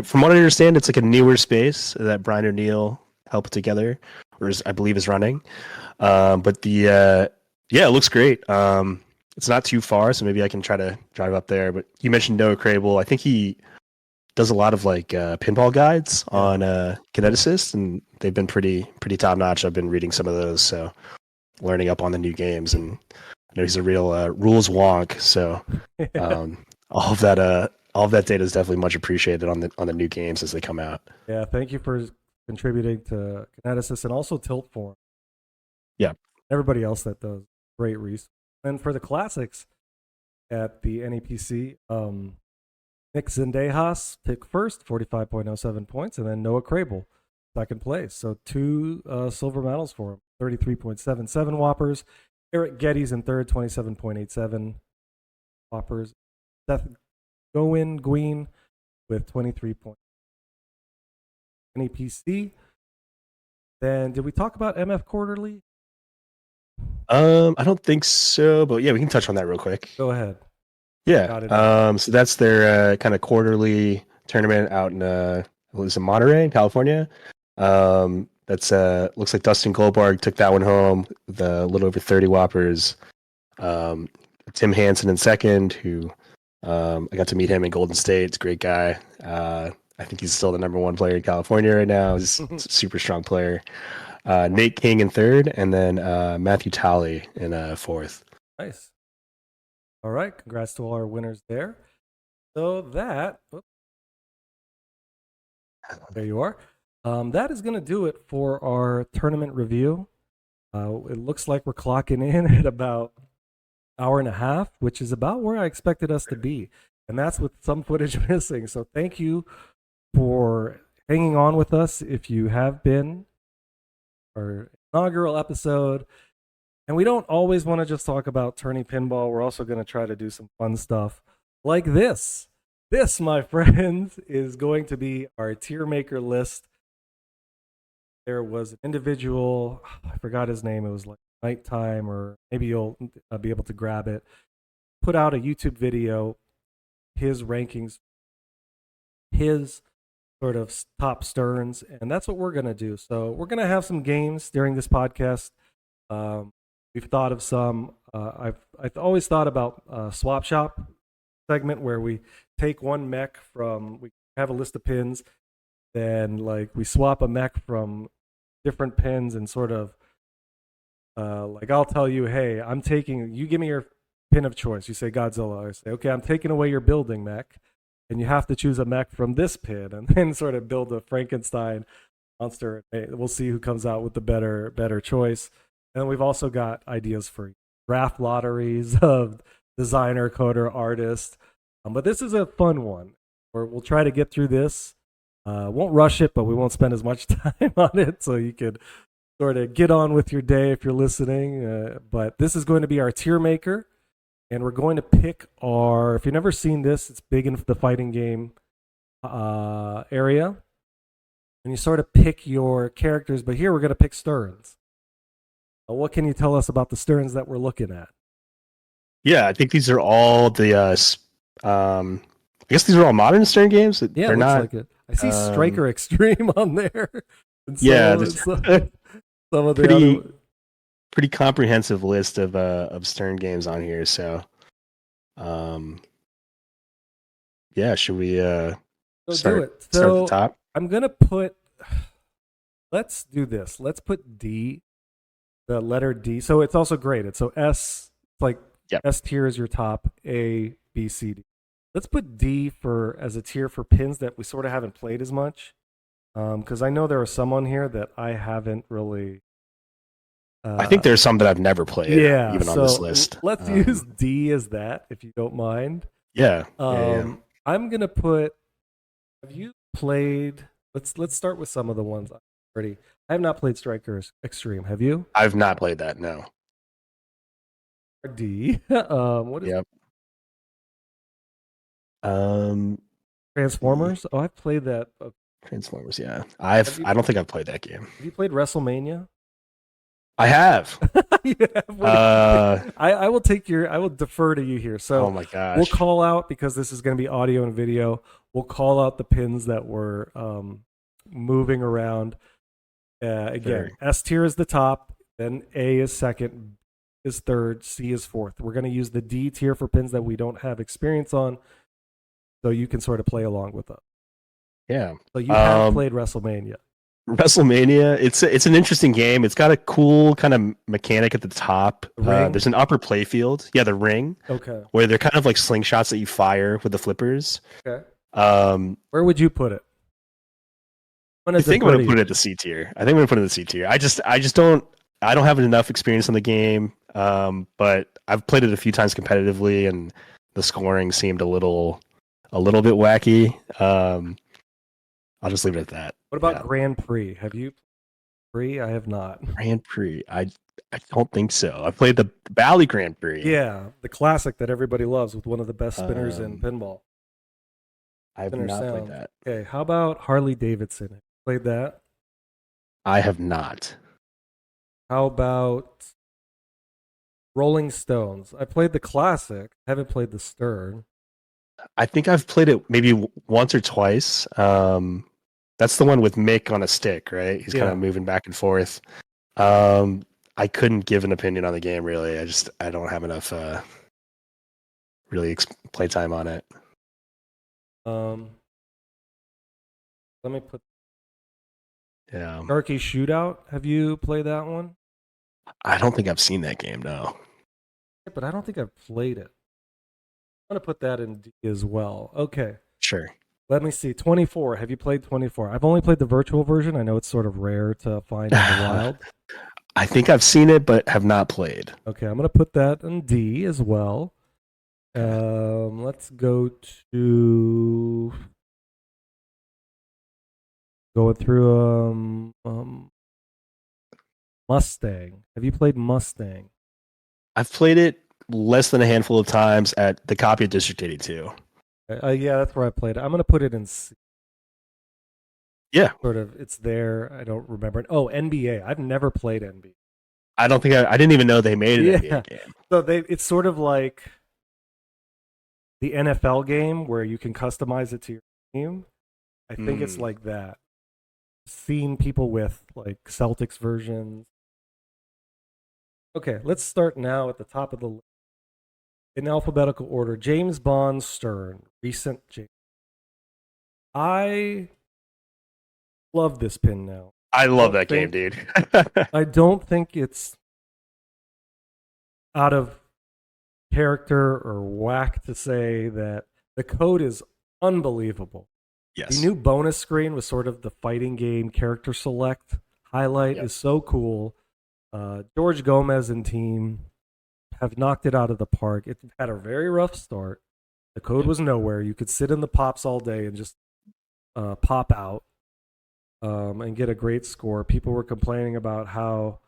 from what I understand, it's like a newer space that Brian O'Neill helped together, or I believe is running. But it looks great. It's not too far, so maybe I can try to drive up there. But you mentioned Noah Crable. I think he does a lot of like pinball guides on Kineticist, and they've been pretty top notch. I've been reading some of those, so learning up on the new games, and I know he's a real rules wonk. So all of that data is definitely much appreciated on the new games as they come out.
Yeah, thank you for contributing to Kineticist and also Tilt Forum.
Yeah,
everybody else that does great research. And for the classics at the NEPC, Nick Zendejas pick first, 45.07 points, and then Noah Crable, second place. So 2 silver medals for him, 33.77 whoppers. Eric Geddes in third, 27.87 whoppers. Seth Gween with 23 points. NEPC. Then did we talk about MF Quarterly?
I don't think so, but yeah, we can touch on that real quick.
Go ahead. Got it.
Yeah. So that's their kind of quarterly tournament out in Monterey, California. That's looks like Dustin Goldberg took that one home with a little over 30 whoppers. Tim Hansen in second, who I got to meet him in Golden State. It's a great guy. I think he's still the number 1 player in California right now. He's a super strong player. Nate King in third, and then Matthew Talley in fourth.
Nice. All right. Congrats to all our winners there. So that, there you are. That is going to do it for our tournament review. It looks like we're clocking in at about an hour and a half, which is about where I expected us to be. And that's with some footage missing. So thank you for hanging on with us if you have been our inaugural episode. And we don't always want to just talk about tourney pinball. We're also going to try to do some fun stuff like this. This, my friends, is going to be our tier maker list. There was an individual, I forgot his name. It was like Nighttime, or maybe you'll be able to grab it. Put out a YouTube video, his rankings, his sort of top Sterns, and that's what we're going to do. So we're going to have some games during this podcast. We've thought of some. I've always thought about Swap Shop segment where we take one mech from, we have a list of pins, then like we swap a mech from different pins and sort of like I'll tell you, hey, I'm taking, you give me your pin of choice. You say Godzilla. I say, okay, I'm taking away your building mech, and you have to choose a mech from this pin, and then sort of build a Frankenstein monster. We'll see who comes out with the better choice. And then we've also got ideas for draft lotteries of designer, coder, artist. But this is a fun one. We'll try to get through this. Won't rush it, but we won't spend as much time on it, so you could sort of get on with your day if you're listening. But this is going to be our tier maker, and we're going to pick our, if you've never seen this, it's big in the fighting game area. And you sort of pick your characters, but here we're going to pick Sterns. What can you tell us about the Sterns that we're looking at?
Yeah, I think these are all the. I guess these are all modern Stern games.
Yeah,
they're
looks
not.
like it. I see Striker Extreme on there. And
Yeah,
some of the
pretty
other...
pretty comprehensive list of Stern games on here. So, yeah, should we
do it?
Start at the top?
I'm gonna put. Let's do this. Let's put D. The letter D. So it's also graded. So S, like S tier is your top, A, B, C, D. Let's put D for as a tier for pins that we sort of haven't played as much. Because I know there are some on here that I haven't really.
I think there's some that I've never played.
Yeah,
even on this list.
Let's use D as that, if you don't mind.
Yeah.
I'm gonna put. Have you played? Let's start with some of the ones I already. I have not played Strikers Extreme. Have you?
I've not played that. No.
D. What is?
Yep.
Transformers. Oh, I've played that.
Transformers. Yeah. I don't think I've played that game.
Have you played WrestleMania?
I have.
I will take your. I will defer to you here. So,
oh my gosh,
we'll call out, because this is going to be audio and video. We'll call out the pins that were moving around. Again,
Sure.
S tier is the top, then A is second, B is third, C is fourth. We're going to use the D tier for pins that we don't have experience on, so you can sort of play along with us.
Yeah.
So you have played WrestleMania.
WrestleMania, it's an interesting game. It's got a cool kind of mechanic at the top. There's an upper play field. Yeah, the ring.
Okay.
Where they're kind of like slingshots that you fire with the flippers.
Okay.
Where
would you put it?
I think I'm gonna put it at the C tier. I don't have enough experience in the game. But I've played it a few times competitively, and the scoring seemed a little a little bit wacky. I'll just leave it at that.
What about
Yeah.
Grand Prix? Have you Prix? I have not.
Grand Prix? I don't think so. I played the Bally Grand Prix.
Yeah, the classic that everybody loves with one of the best spinners in pinball.
I have
Spinner
not played
sounds.
that.
Okay, how about Harley Davidson? Played that?
I have not.
How about Rolling Stones? I played the classic. Haven't played the Stern.
I think I've played it maybe once or twice. That's the one with Mick on a stick, right? He's kind
Yeah.
of moving back and forth. I couldn't give an opinion on the game really. I don't have enough really play time on it.
Let me put
Yeah.
Sharky Shootout. Have you played that one?
I don't think I've seen that game, no.
Yeah, but I don't think I've played it. I'm gonna put that in D as well. Okay.
Sure.
Let me see. 24. Have you played 24? I've only played the virtual version. I know it's sort of rare to find in the wild.
I think I've seen it, but have not played.
Okay, I'm gonna put that in D as well. Let's go to going through Mustang. Have you played Mustang?
I've played it less than a handful of times at the copy of District 82.
Yeah, that's where I played it. I'm gonna put it in C.
Yeah.
Sort of, it's there. I don't remember it. Oh, NBA. I've never played NBA.
I don't think I didn't even know they made an NBA game.
So it's sort of like the NFL game where you can customize it to your team. I think it's like that. Seen people with like Celtics versions. Okay, let's start now at the top of the list. In alphabetical order, James Bond Stern, recent James. I love this pin now.
I love that game, dude.
I don't think it's out of character or whack to say that the code is unbelievable.
Yes.
The new bonus screen with sort of the fighting game character select highlight is so cool. George Gomez and team have knocked it out of the park. It had a very rough start. The code was nowhere. You could sit in the pops all day and just pop out and get a great score. People were complaining about how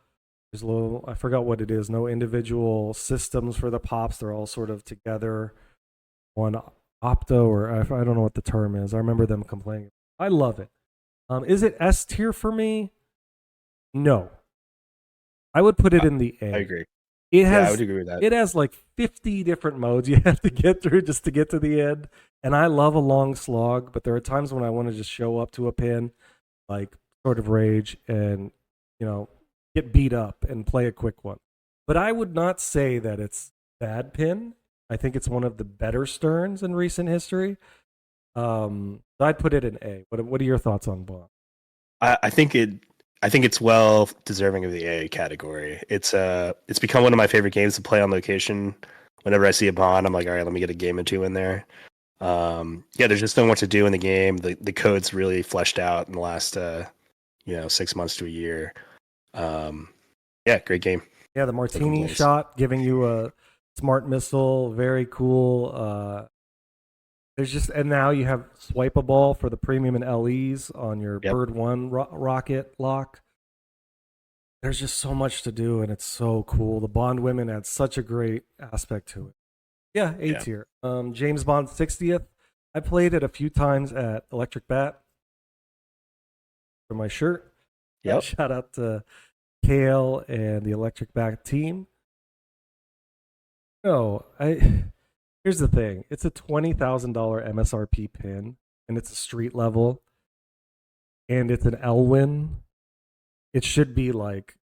there's little, I forgot what it is, no individual systems for the pops. They're all sort of together on opto, or I don't know what the term is. I remember them complaining. I love it. Is it S tier for me? No. I would put it in the A.
I agree.
It has,
I would agree with that.
It has like 50 different modes you have to get through just to get to the end. And I love a long slog, but there are times when I want to just show up to a pin, like sort of rage and, get beat up and play a quick one. But I would not say that it's bad pin. I think it's one of the better Sterns in recent history. I'd put it in A. What are your thoughts on Bond?
I think it's well deserving of the A category. It's become one of my favorite games to play on location. Whenever I see a Bond, I'm like, all right, let me get a game or two in there. There's just so much to do in the game. The code's really fleshed out in the last 6 months to a year. Great game.
Yeah, the martini shot giving you a smart missile, very cool. And now you have swipeable for the premium and LEs on your Bird One rocket lock. There's just so much to do, and it's so cool. The Bond women add such a great aspect to it. Yeah, A tier. James Bond 60th. I played it a few times at Electric Bat for my shirt.
Yep.
Shout out to Kale and the Electric Bat team. Here's the thing. It's a $20,000 MSRP pin, and it's a street level, and it's an Elwyn. It should be like,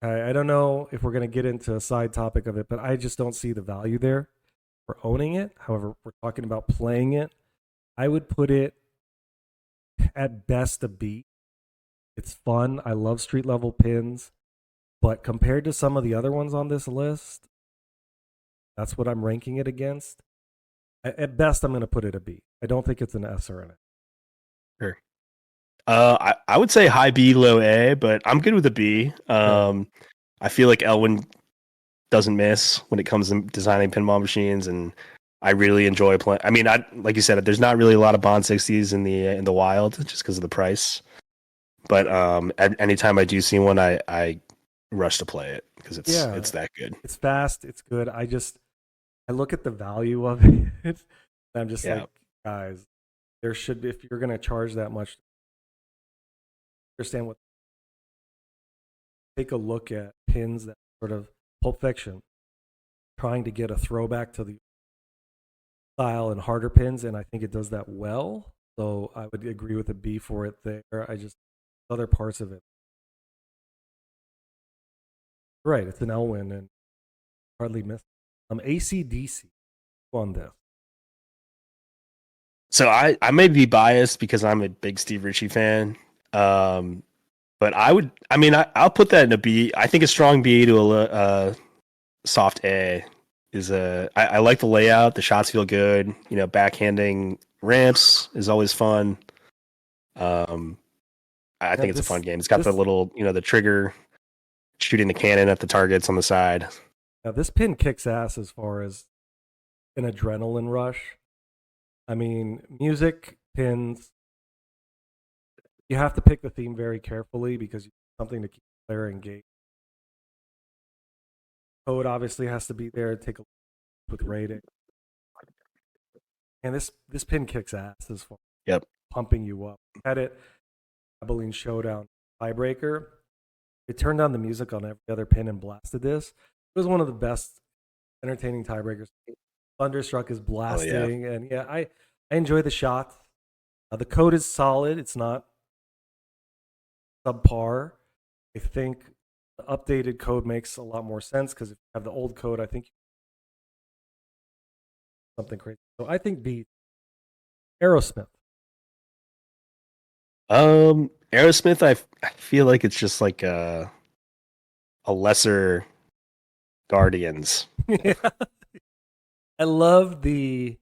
I don't know if we're going to get into a side topic of it, but I just don't see the value there for owning it. However, we're talking about playing it. I would put it at best a B. It's fun. I love street level pins, but compared to some of the other ones on this list, that's what I'm ranking it against. At best, I'm going to put it a B. I don't think it's an S or an A.
Sure. I would say high B, low A, but I'm good with a B. I feel like Elwyn doesn't miss when it comes to designing pinball machines, and I really enjoy playing. I mean, like you said, there's not really a lot of Bond 60s in the wild just because of the price. But anytime I do see one, I rush to play it because it's that good.
It's fast. It's good. I look at the value of it. And I'm just like, guys, there should be, if you're going to charge that much, understand what. Take a look at pins that sort of Pulp Fiction, trying to get a throwback to the style and harder pins, and I think it does that well. So I would agree with a B for it there. Other parts of it. Right, it's an Elwin and hardly missed. AC/DC on this.
So I may be biased because I'm a big Steve Ritchie fan. But I'll put that in a B. I think a strong B to a soft A is I like the layout. The shots feel good. Backhanding ramps is always fun. I think it's a fun game. It's got the little, the trigger, shooting the cannon at the targets on the side.
Now this pin kicks ass as far as an adrenaline rush. I mean, music pins. You have to pick the theme very carefully because you have something to keep the player engaged. Code obviously has to be there. Take a look with rating. And this pin kicks ass as far as pumping you up. Had it, Abilene Showdown tiebreaker. It turned down the music on every other pin and blasted this. It was one of the best entertaining tiebreakers. Thunderstruck is blasting, and I enjoy the shot. The code is solid. It's not subpar. I think the updated code makes a lot more sense because if you have the old code, I think something crazy. So I think B. Aerosmith.
Aerosmith, I feel like it's just like a lesser Guardians.
Yeah. I love the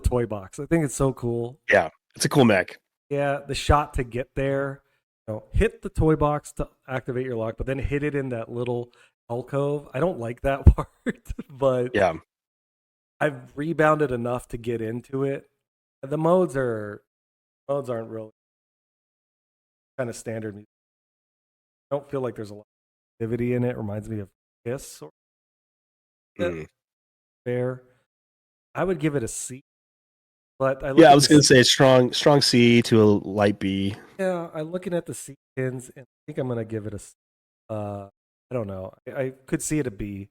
toy box. I think it's so cool.
Yeah, it's a cool mech.
Yeah, the shot to get there, hit the toy box to activate your lock, but then hit it in that little alcove. I don't like that part, but
yeah,
I've rebounded enough to get into it. The modes aren't really kind of standard music. I don't feel like there's a lot of activity in it. Reminds me of Kiss or fair. I would give it a C. But I
was going to say strong C to a light B.
Yeah, I'm looking at the C pins, and I think I'm going to give it a C. I don't know. I could see it a B.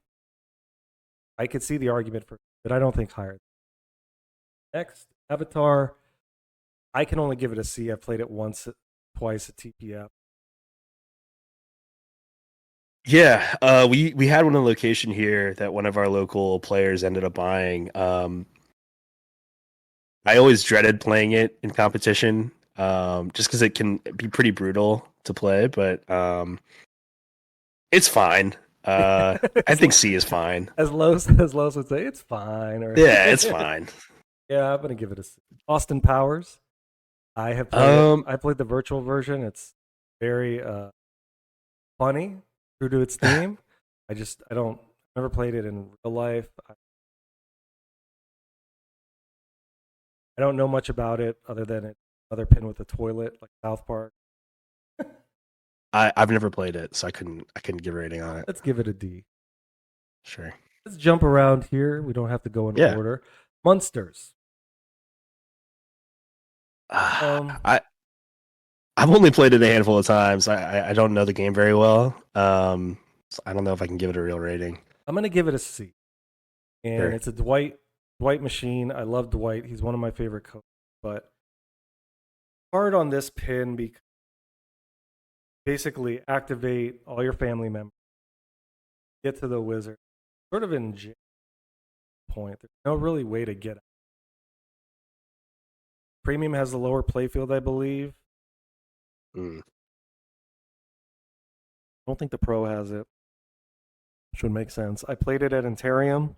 I could see the argument for, but I don't think higher. Next, Avatar. I can only give it a C. I've played it twice at TPF.
Yeah, we had one on location here that one of our local players ended up buying. I always dreaded playing it in competition, just because it can be pretty brutal to play. But it's fine. I think C is fine.
As Los would say, it's fine.
Yeah, it's fine.
Yeah, I'm gonna give it a C. Austin Powers. I have played I played the virtual version. It's very funny, true to its theme. Never played it in real life. I don't know much about it other than another pin with a toilet, like South Park.
I've never played it, so I couldn't give a rating on it.
Let's give it a D.
Sure.
Let's jump around here. We don't have to go in order. Munsters.
I've only played it a handful of times. I don't know the game very well. So I don't know if I can give it a real rating.
I'm gonna give it a C. And it's a Dwight machine. I love Dwight. He's one of my favorite coaches. But hard on this pin because basically activate all your family members, get to the wizard, sort of in jail point. There's no really way to get out. Premium has the lower playfield, I believe. I don't think the Pro has it. Which would make sense. I played it at Intarium.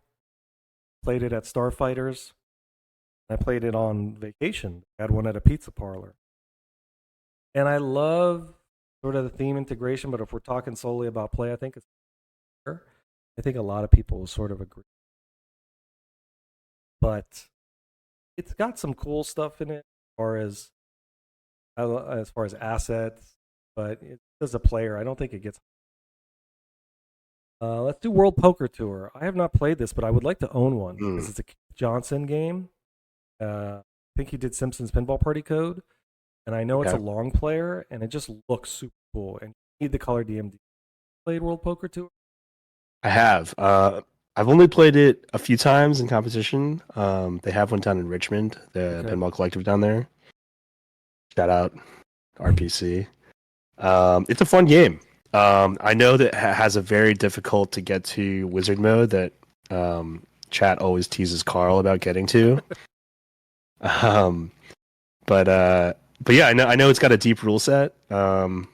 Played it at Starfighters. I played it on vacation. I had one at a pizza parlor. And I love sort of the theme integration, but if we're talking solely about play, I think a lot of people will sort of agree. but it's got some cool stuff in it as far as assets. But as a player, I don't think it gets. Let's do World Poker Tour. I have not played this, but I would like to own one because it's a Keith Johnson game. I think he did Simpsons Pinball Party Code, and I know it's a long player, and it just looks super cool. And you need the color DMD. Played World Poker Tour?
I have. I've only played it a few times in competition. They have one down in Richmond, the Pinball Collective down there. Shout out RPC. It's a fun game. I know that it has a very difficult to get to wizard mode that chat always teases Carl about getting to. But yeah, I know it's got a deep rule set. And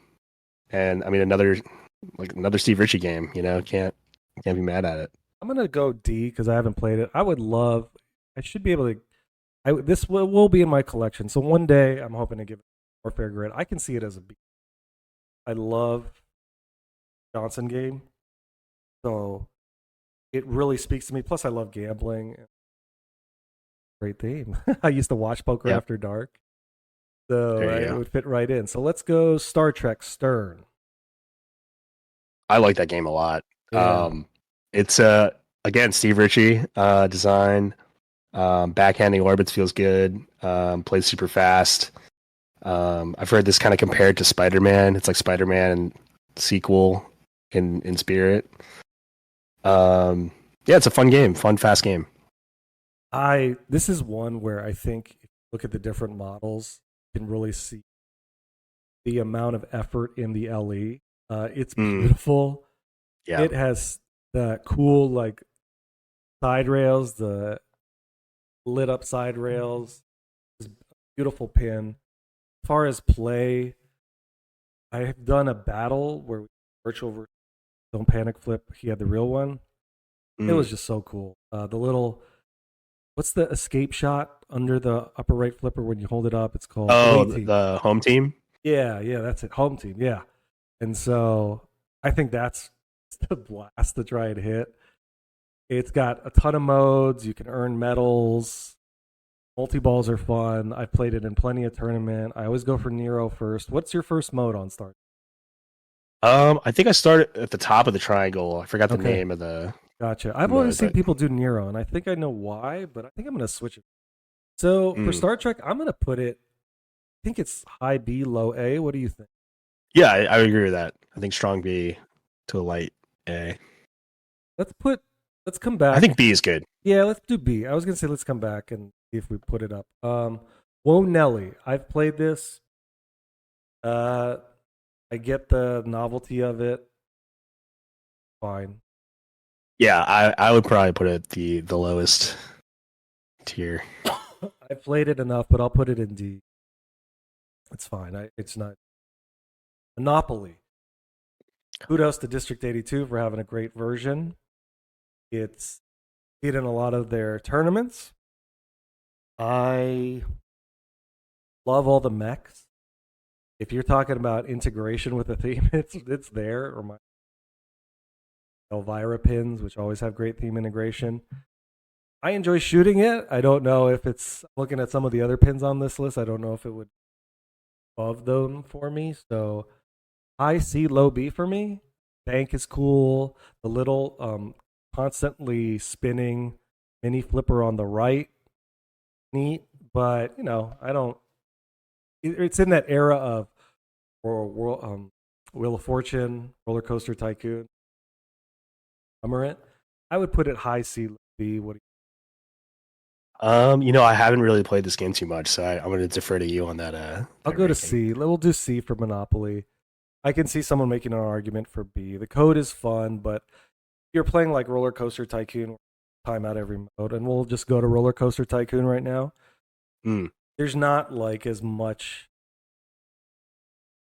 I mean another Steve Ritchie game. Can't be mad at it.
I'm gonna go D because I haven't played it. I should be able to. This will be in my collection. So one day I'm hoping to give it a more fair grade. I can see it as a B. I love Johnson game, so it really speaks to me. Plus, I love gambling. Great theme. I used to watch Poker After Dark, so it would fit right in. So let's go Star Trek Stern.
I like that game a lot.
Yeah.
It's again Steve Ritchie design. Backhanding orbits feels good. Plays super fast. I've heard this kind of compared to Spider-Man. It's like Spider-Man sequel in spirit. Yeah, it's a fun game, fast game.
This is one where I think if you look at the different models, you can really see the amount of effort in the LE. It's beautiful.
Yeah,
it has the cool side rails, the lit up side rails. It's a beautiful pin. As far as play, I have done a battle where virtual Don't Panic Flip. He had the real one. It was just so cool. The little, what's the escape shot under the upper right flipper when you hold it up? It's called
the home team.
Yeah, that's it. Home team. Yeah, and so I think that's the blast to try and hit. It's got a ton of modes. You can earn medals. Multi-balls are fun. I've played it in plenty of tournament. I always go for Nero first. What's your first mode on Star?
I think I started at the top of the triangle. I forgot the name of the.
Gotcha. I've always seen people do Nero, and I think I know why, but I think I'm going to switch it. So for Star Trek, I'm going to put it. I think it's high B, low A. What do you think?
Yeah, I agree with that. I think strong B to a light A.
Let's come back.
I think B is good.
Yeah, let's do B. I was going to say let's come back and see if we put it up. Whoa Nelly. I've played this. I get the novelty of it. Fine.
Yeah, I would probably put it the lowest tier.
I played it enough, but I'll put it in D. It's fine. It's not. Monopoly. Kudos to District 82 for having a great version. It's in a lot of their tournaments. I love all the mechs. If you're talking about integration with the theme, it's there. Or my Elvira pins, which always have great theme integration. I enjoy shooting it. I don't know if it's looking at some of the other pins on this list. I don't know if it would above them for me. So high C, low B for me. Bank is cool. The little constantly spinning mini flipper on the right, neat. But I don't. It's in that era of Wheel of Fortune, Roller Coaster Tycoon. I would put it high C, low B. What?
I haven't really played this game too much, so I'm going to defer to you on that.
I'll go to C. We'll do C for Monopoly. I can see someone making an argument for B. The code is fun, but you're playing like Roller Coaster Tycoon, time out every mode, and we'll just go to Roller Coaster Tycoon right now. There's not as much.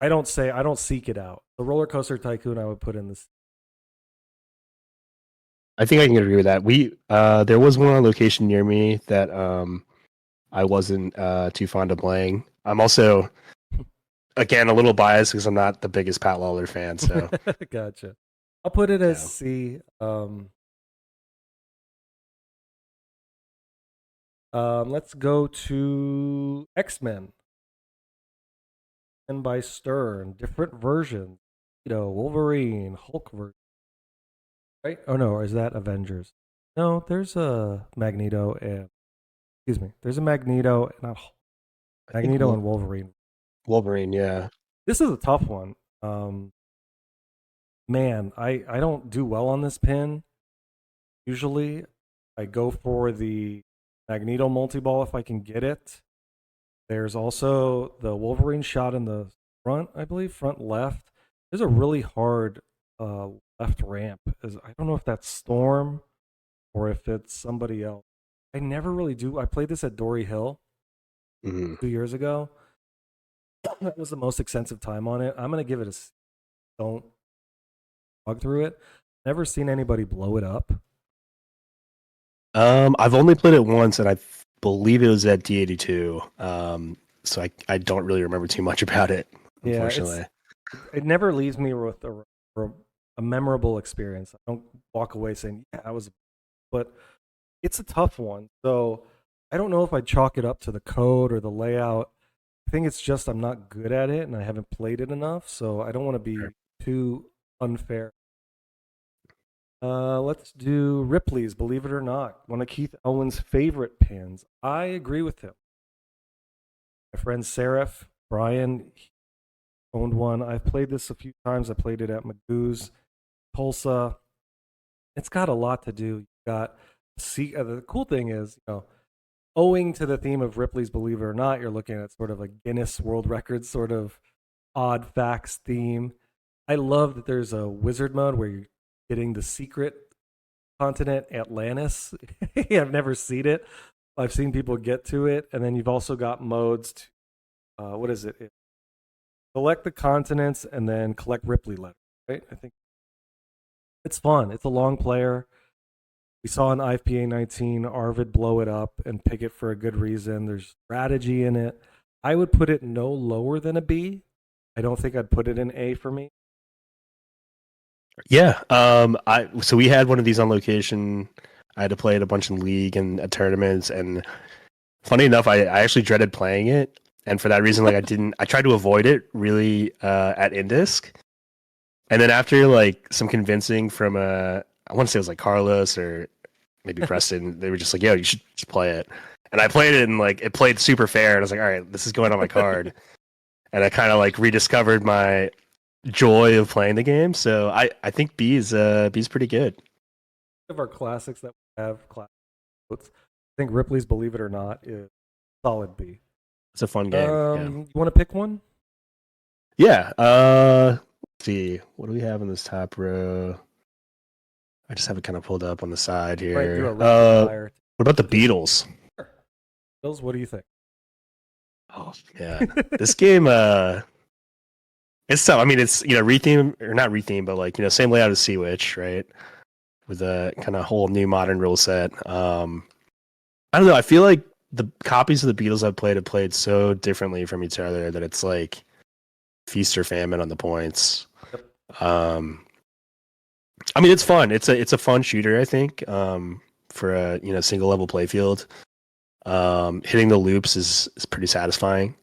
I don't seek it out. The Roller Coaster Tycoon I would put in this.
I think I can agree with that. There was one on location near me that I wasn't too fond of playing. I'm also, again, a little biased because I'm not the biggest Pat Lawler fan. So
gotcha. I'll put it as C. Let's go to X-Men. And by Stern, different versions. Wolverine, Hulk version. Right? Oh no, or is that Avengers? No, there's a Magneto and there's a Magneto and not Hulk. Magneto and Wolverine.
Wolverine, yeah.
This is a tough one. Man, I don't do well on this pin. Usually, I go for the Magneto multi-ball if I can get it. There's also the Wolverine shot in the front, I believe, front left. There's a really hard left ramp. I don't know if that's Storm or if it's somebody else. I never really do. I played this at Dory Hill 2 years ago. That was the most extensive time on it. I'm going to give it a C. Don't bug through it. Never seen anybody blow it up.
I've only played it once, and I believe it was at D82. So I don't really remember too much about it, unfortunately.
Yeah, it never leaves me with a memorable experience. I don't walk away saying, yeah, that was, but it's a tough one. So I don't know if I'd chalk it up to the code or the layout. I think it's just I'm not good at it and I haven't played it enough. So I don't want to be too unfair. Let's do Ripley's, believe it or not. One of Keith Owen's favorite pins. I agree with him. My friend Seraph, Brian, he owned one. I've played this a few times. I played it at Magoo's, Tulsa. It's got a lot to do. You've got the cool thing is, owing to the theme of Ripley's Believe It or Not, you're looking at sort of a Guinness World Records sort of odd facts theme. I love that there's a wizard mode where you're getting the secret continent Atlantis. I've never seen it. I've seen people get to it. And then you've also got modes to, what is it? Select the continents and then collect Ripley letters, right? I think it's fun. It's a long player. We saw in IFPA 19 Arvid blow it up and pick it for a good reason. There's strategy in it. I would put it no lower than a B. I don't think I'd put it in A for me.
Yeah. So we had one of these on location. I had to play it a bunch in league and at tournaments, and funny enough, I actually dreaded playing it, and for that reason, I tried to avoid it really at Indisc, and then after some convincing from I want to say it was Carlos or maybe Preston, they were just like, "Yo, you should just play it," and I played it, and it played super fair, and I was like, "All right, this is going on my card," and I kind of rediscovered my joy of playing the game. So I think B's pretty good.
Of our classics that we have, I think Ripley's Believe It or Not is solid B.
It's a fun game.
You want to pick one?
Yeah. Let's see. What do we have in this top row? I just have it kind of pulled up on the side here. What about the Beatles?
Sure. Beatles, what do you think?
Oh yeah, this game. It's tough. I mean, it's retheme or not retheme, but same layout as Sea Witch, right? With a kind of whole new modern rule set. I don't know. I feel like the copies of the Beatles I've played have played so differently from each other that it's like feast or famine on the points. I mean, it's fun. It's a fun shooter, I think, for a single level playfield. Hitting the loops is pretty satisfying.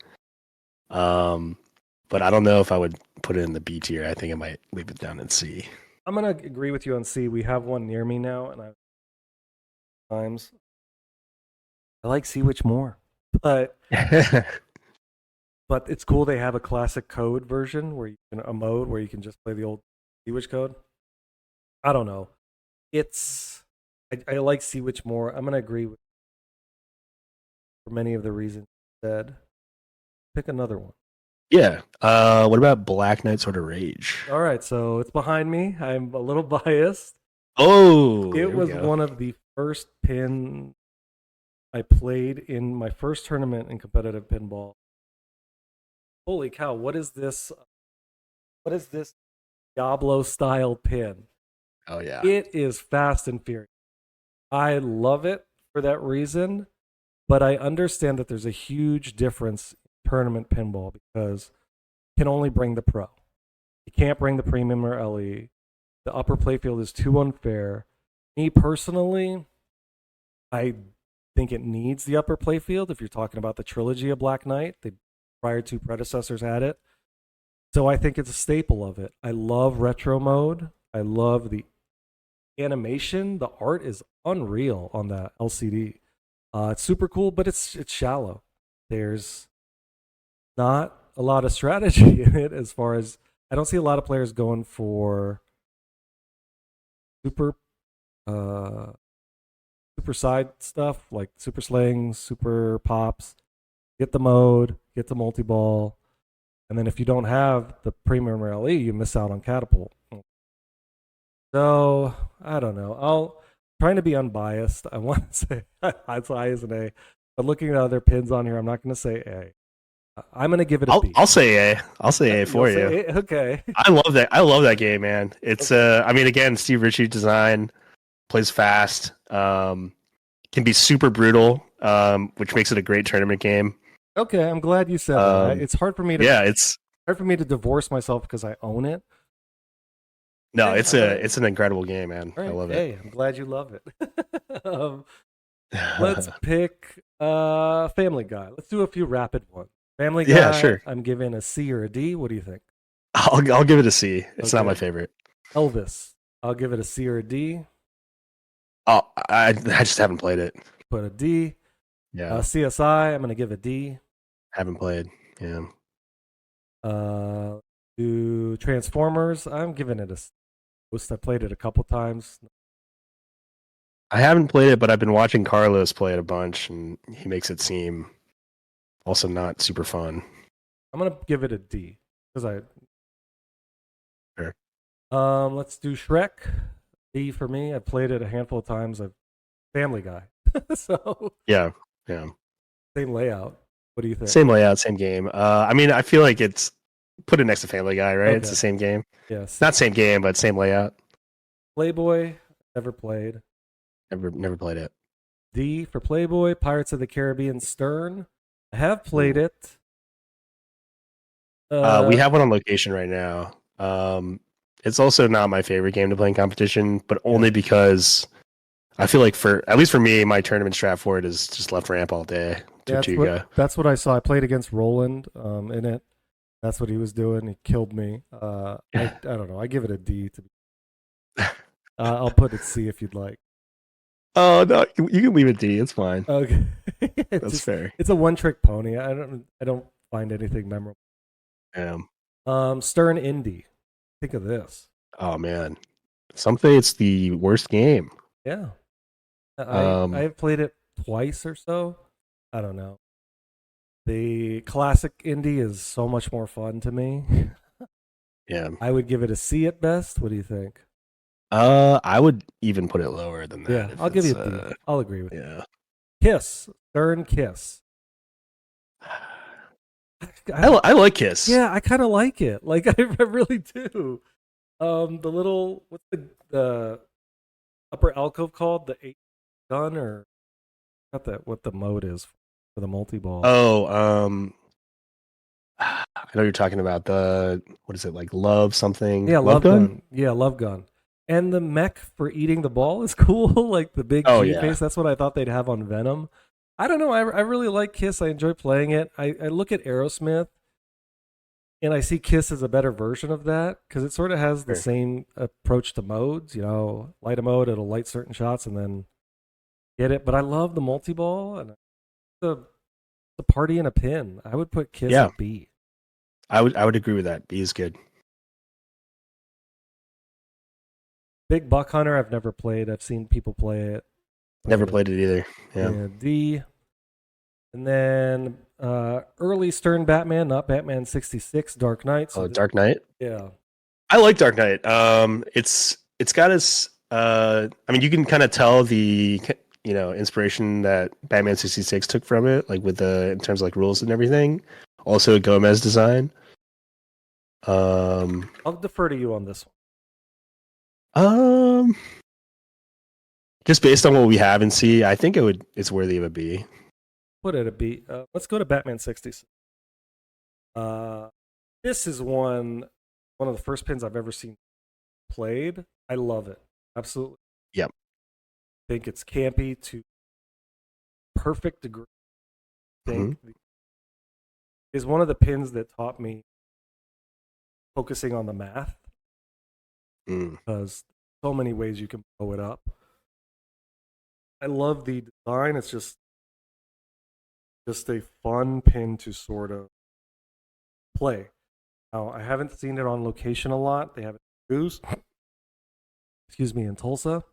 But I don't know if I would put it in the B tier. I think I might leave it down in C.
I'm gonna agree with you on C. We have one near me now, and I like Sea Witch more, but it's cool they have a classic code version where a mode where you can just play the old Sea Witch code. I don't know. I like Sea Witch more. I'm gonna agree with for many of the reasons you said. Pick another one.
Yeah. What about Black Knight Sword of Rage?
All right, so it's behind me. I'm a little biased.
Oh,
it was one of the first pin I played in my first tournament in competitive pinball. Holy cow! What is this? What is this Diablo style pin?
Oh yeah,
it is Fast and Furious. I love it for that reason, but I understand that there's a huge difference tournament pinball because you can only bring the pro. You can't bring the premium or LE. The upper playfield is too unfair. Me personally, I think it needs the upper playfield. If you're talking about the trilogy of Black Knight, the prior two predecessors had it. So I think it's a staple of it. I love retro mode. I love the animation. The art is unreal on the LCD. It's super cool, but it's shallow. There's not a lot of strategy in it as far as I don't see a lot of players going for super side stuff like super slings, super pops. Get the mode, get the multi-ball, and then if you don't have the premium LE, you miss out on catapult. So I don't know. Trying to be unbiased. I want to say it's high as an A, but looking at other pins on here, I'm not going to say A. I'm going to give it a B.
I'll say A. I'll say A for you.
A? Okay.
I love that. I love that game, man. It's I mean, again, Steve Ritchie design, plays fast, can be super brutal, which makes it a great tournament game.
Okay, I'm glad you said that. It's hard for me to
it's
hard for me to divorce myself because I own it.
no, it's an incredible game, man.
Right.
I love it.
Hey, I'm glad you love it. Let's pick Family Guy. Let's do a few rapid ones. Family Guy.
Yeah, sure.
I'm giving a C or a D. What do you think?
I'll give it a C. It's not
Okay.
my favorite.
Elvis. I'll give it a C or a D.
Oh, I just haven't played it.
Put a D.
Yeah,
CSI. I'm going to give a D.
haven't played. Yeah.
Do Transformers. I'm giving it a C. I played it a couple times.
I haven't played it, but I've been watching Carlos play it a bunch, and he makes it seem also not super fun.
I'm going to give it a D because I.
Sure.
Let's do Shrek. D for me. I played it a handful of times. Family Guy. So
Yeah.
same layout. What do you think?
Same layout, same game. I mean, I feel like it's put it next to Family Guy, right? It's
Okay.
the same game.
Yes.
Not same game, but same layout.
Playboy. Never played.
Never played it.
D for Playboy. Pirates of the Caribbean Stern. I have played it.
We have one on location right now. It's also not my favorite game to play in competition, but only because I feel like at least for me, my tournament strat for it is just left ramp all day.
That's what I saw. I played against Roland in it. That's what he was doing. He killed me. I don't know. I give it a D. I'll put it C if you'd like.
Oh no, you can leave it D. It's fine.
Okay,
That's fair.
It's a one-trick pony. I don't find anything memorable. Stern Indy. Think of this.
Oh man, some say it's the worst game.
Yeah, I have played it twice or so. I don't know. The classic Indy is so much more fun to me.
Yeah,
I would give it a C at best. What do you think?
I would even put it lower than that.
Yeah,
if
I'll give you
it's,
a D. I'll agree with you.
Yeah,
Kiss. Stern Kiss.
I like Kiss.
Yeah, I kind of like it. Like I really do. The little what's the upper alcove called? The 8 gun or not that what the mode is for the multi-ball.
Oh, I know you're talking about the what is it like love something?
Yeah, love gun. Yeah, love gun. And the mech for eating the ball is cool, like the big G face. That's what I thought they'd have on Venom. I don't know. I really like Kiss. I enjoy playing it. I look at Aerosmith, and I see Kiss as a better version of that because it sort of has the same approach to modes. You know, light a mode, it'll light certain shots and then get it. But I love the multi-ball and the party in a pin. I would put Kiss at B.
I would agree with that. B is good.
Big Buck Hunter, I've never played. I've seen people play it.
Never played it either. Yeah.
D. And then early Stern Batman, not Batman 66, Dark Knight. So
Dark Knight?
Yeah.
I like Dark Knight. It's got its I mean you can kind of tell the inspiration that Batman 66 took from it, like with in terms of like rules and everything. Also a Gomez design.
I'll defer to you on this one.
Just based on what we have and see, I think it's worthy of a B.
Put it a B. Let's go to Batman 66. This is one of the first pins I've ever seen played. I love it. Absolutely.
Yep.
I think it's campy to perfect degree. I think is one of the pins that taught me focusing on the math, because so many ways you can blow it up. I love the design. It's just a fun pin to sort of play. Now, I haven't seen it on location a lot. They have it in Goose, in Tulsa.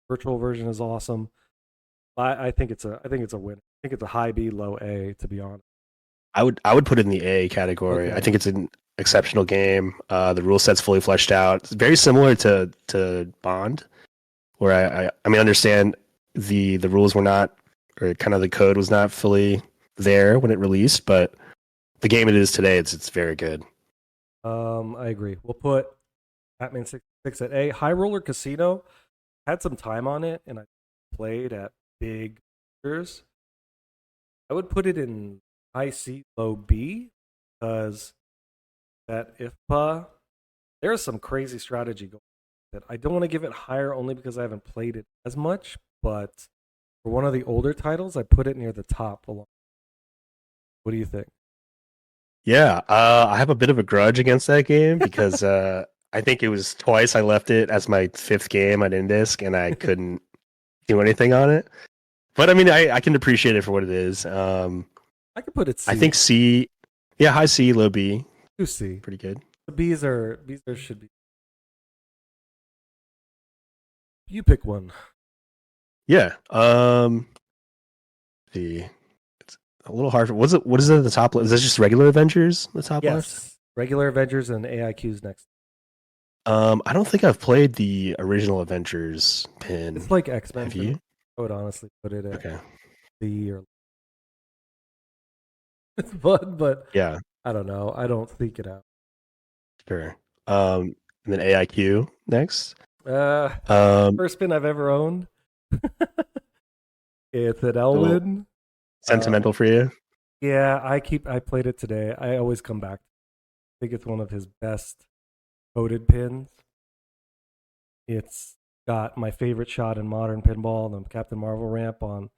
Virtual version is awesome. I think it's a win. I think it's a high B, low A, to be honest.
I would put it in the A category.
Okay.
I think it's an exceptional game. The rule set's fully fleshed out. It's very similar to Bond, where I mean, understand the rules were not, or kind of the code was not fully there when it released, but the game it is today, it's very good.
I agree. We'll put Batman 66 at A. High Roller Casino had some time on it, and I played at big years. I would put it in high C, low B, because that IFPA, there's some crazy strategy going on. That I don't want to give it higher only because I haven't played it as much, but for one of the older titles, I put it near the top. What do you think?
Yeah, I have a bit of a grudge against that game because I think it was twice I left it as my 5th game on Indisc, and I couldn't do anything on it. But I mean, I can appreciate it for what it is.
I could put it C.
I think C, yeah, high C, low B.
Do C.
Pretty good.
The B's are should be. You pick one.
Yeah. It's a little hard. What is it at the top left? Is that just regular Avengers? The top left?
Yes. Regular Avengers and AIQ's next.
I don't think I've played the original Avengers pin.
It's like X-Men.
Have you?
I would honestly put it at
Okay.
C or. It's fun, but
Yeah.
I don't know. I don't think it out.
Sure. And then AIQ next.
First pin I've ever owned. It's an Elwin.
Sentimental for you?
Yeah, I played it today. I always come back. I think it's one of his best coded pins. It's got my favorite shot in modern pinball, the Captain Marvel ramp on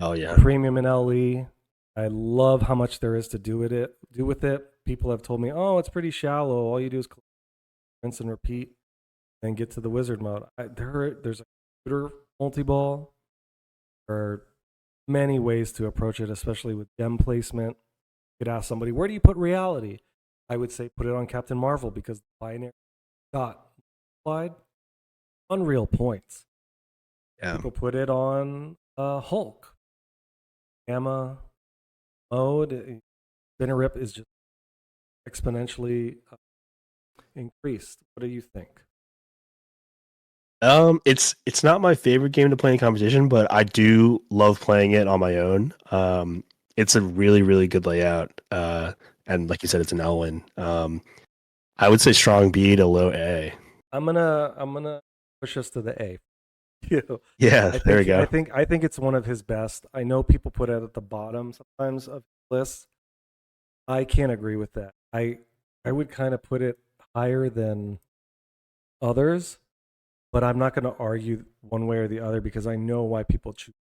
Oh yeah.
Premium and LE. I love how much there is to do with it. People have told me, "Oh, it's pretty shallow. All you do is rinse and repeat, and get to the wizard mode." There's a computer multi-ball. There are many ways to approach it, especially with gem placement. You could ask somebody, "Where do you put reality?" I would say put it on Captain Marvel because the binary got applied unreal points.
Yeah.
People put it on Hulk. Gamma mode. Spinner rip is just exponentially increased. What do you think?
It's not my favorite game to play in competition, but I do love playing it on my own. It's a really, really good layout. And like you said, it's an Elwin. I would say strong B to low A.
I'm gonna push us to the A.
Yeah, there we go.
I think it's one of his best. I know people put it at the bottom sometimes of lists. I can't agree with that. I would kind of put it higher than others, but I'm not going to argue one way or the other because I know why people choose.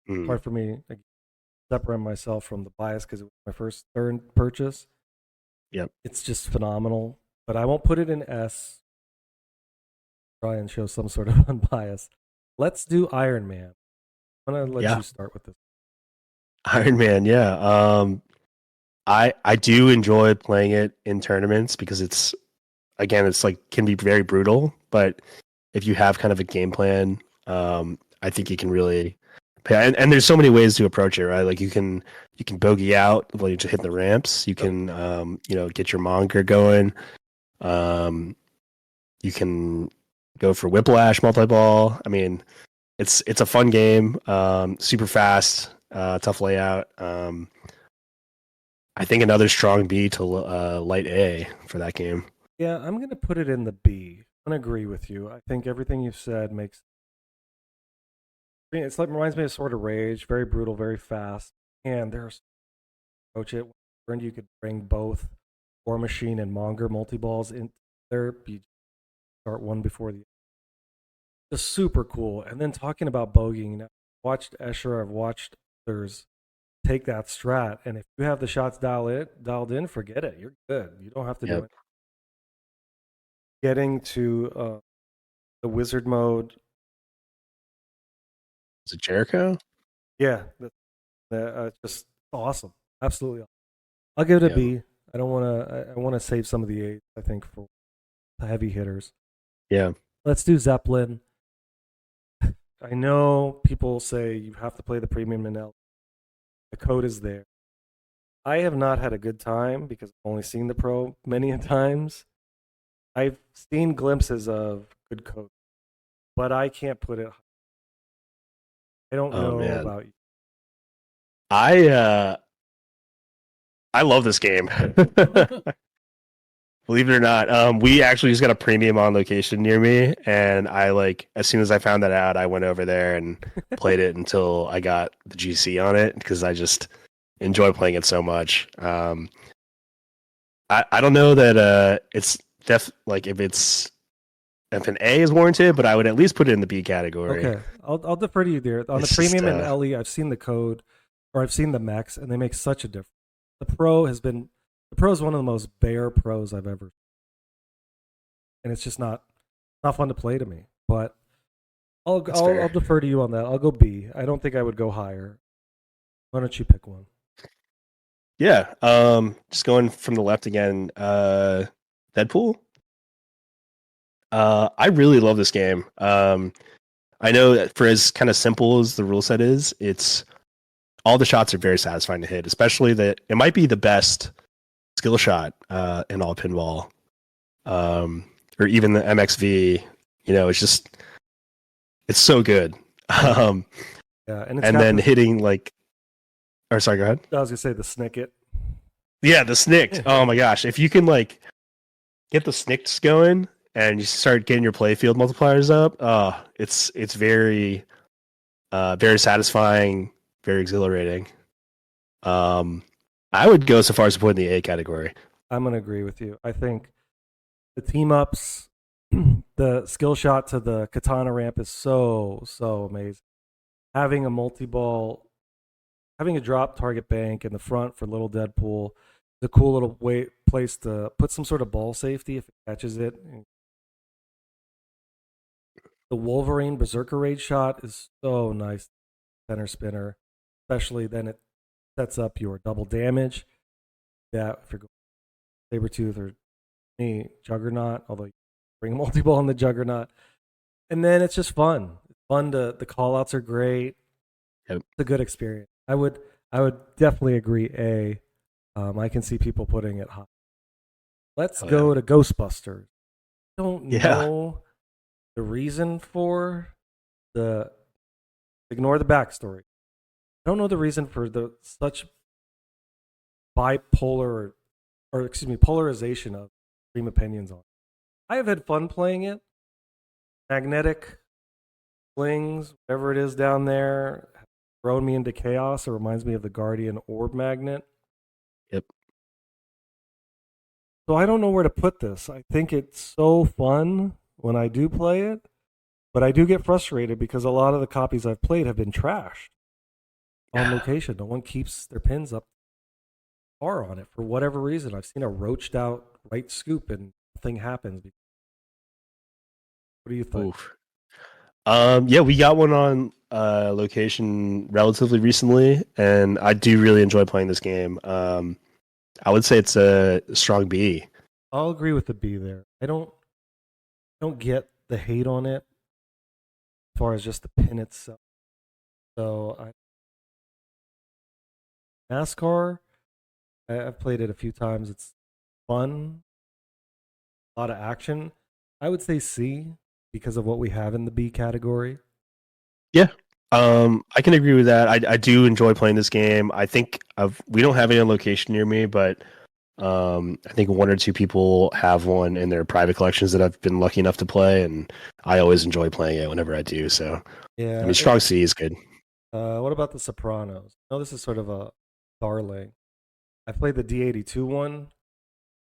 It's hard for me to separate myself from the bias because it was my first third purchase.
Yep.
It's just phenomenal, but I won't put it in S. Try and show some sort of unbias. Let's do Iron Man. I'm going to let you start with this.
Iron Man, yeah. I do enjoy playing it in tournaments because it's like can be very brutal, but if you have kind of a game plan, I think you can really pay. And there's so many ways to approach it, right? Like you can bogey out while you're just hitting the ramps. You can get your monger going. You can go for whiplash multi-ball. I mean, it's a fun game. Super fast, tough layout. I think another strong B to light A for that game.
Yeah, I'm going to put it in the B. I'm going to agree with you. I think everything you've said makes. It's like reminds me of Sword of Rage. Very brutal, very fast, and there's approach it. And you could bring both War Machine and Monger multi-balls in there. You start one before the. Just super cool. And then talking about bogeying, watched Escher, I've watched others take that strat, and if you have the shots dialed in, forget it. You're good. You don't have to do it. Getting to the wizard mode,
Is it Jericho?
yeah, just awesome. Absolutely awesome. I'll give it a
Yeah.
B. I don't want to. I want to save some of the A's, I think, for the heavy hitters.
Yeah.
Let's do Zeppelin. I know people say you have to play the premium in L. The code is there. I have not had a good time because I've only seen the pro many a times. I've seen glimpses of good code, but I can't put it. I don't know
man.
about you.
I love this game. Believe it or not, we actually just got a premium on location near me, and I as soon as I found that out, I went over there and played it until I got the GC on it because I just enjoy playing it so much. I don't know that it's if an A is warranted, but I would at least put it in the B category.
Okay, I'll defer to you there. On
It's
the premium
just,
and LE, I've seen the code, or I've seen the mechs, and they make such a difference. The pro is one of the most bare pros I've ever, and it's just not fun to play to me. But I'll defer to you on that. I'll go B. I don't think I would go higher. Why don't you pick one?
Yeah. Just going from the left again. Deadpool. I really love this game. I know that for as kind of simple as the rule set is, it's all the shots are very satisfying to hit, especially that it might be the best skill shot in all pinball, or even the MXV. It's so good.
Yeah, and
then hitting or sorry, go ahead.
I was gonna say the snicket.
Yeah, the snicked. Oh my gosh, if you can get the snicks going and you start getting your playfield multipliers up, it's very very satisfying, very exhilarating. I would go so far as to put in the A category.
I'm gonna agree with you. I think the team ups, the skill shot to the katana ramp is so amazing. Having a multi-ball, having a drop target bank in the front for little Deadpool is a cool little place to put some sort of ball safety if it catches it. The Wolverine Berserker Rage shot is so nice, center spinner, especially then it sets up your double damage. That if you're going Sabertooth or me, Juggernaut, although you bring a multi-ball in the Juggernaut. And then it's just fun. It's fun the call outs are great.
Yep.
It's a good experience. I would definitely agree A. I can see people putting it high. Let's go to Ghostbusters. Don't know the reason for ignore the backstory. I don't know the reason for such bipolar polarization of extreme opinions on it. I have had fun playing it. Magnetic flings, whatever it is down there, have thrown me into chaos. It reminds me of the Guardian Orb Magnet.
Yep.
So I don't know where to put this. I think it's so fun when I do play it, but I do get frustrated because a lot of the copies I've played have been trashed on location. No one keeps their pins up far on it for whatever reason. I've seen a roached out right scoop and nothing happens. What do you think?
Oof. Yeah, we got one on location relatively recently, and I do really enjoy playing this game. I would say it's a strong B.
I'll agree with the B there. I don't get the hate on it as far as just the pin itself. So NASCAR, I've played it a few times. It's fun, a lot of action. I would say C because of what we have in the B category.
Yeah, I can agree with that. I do enjoy playing this game. I think we don't have any on location near me, but I think one or two people have one in their private collections that I've been lucky enough to play, and I always enjoy playing it whenever I do. So
yeah,
I mean, strong C is good.
What about the Sopranos? No, this is sort of a darling. I played the D82 one.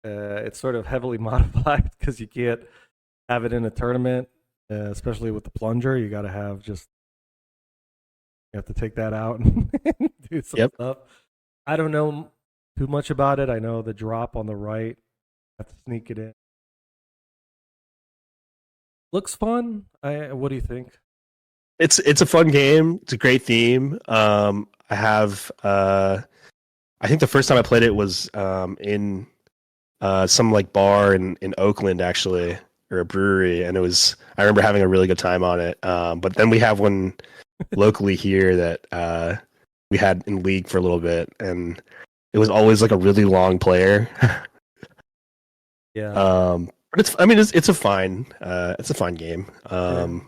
It's sort of heavily modified because you can't have it in a tournament, especially with the plunger. You got to have just You have to take that out and do some
Yep.
stuff. I don't know too much about it. I know the drop on the right. Have to sneak it in. Looks fun. What do you think?
It's a fun game. It's a great theme. I have I think the first time I played it was in some like bar in Oakland actually, or a brewery, and I remember having a really good time on it. But then we have one locally here that we had in league for a little bit, and it was always like a really long player.
Yeah.
But it's a fine game.
I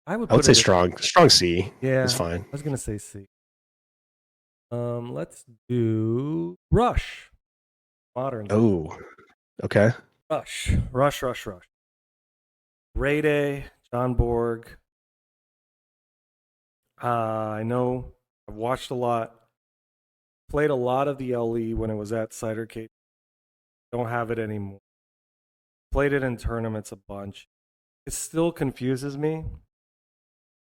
I would say strong C.
Yeah,
is fine.
I was gonna say C. Let's do Rush. Modern.
Oh, okay.
Rush. Ray Day, John Borg. I know I've watched a lot. Played a lot of the LE when it was at Cidercade. Don't have it anymore. Played it in tournaments a bunch. It still confuses me,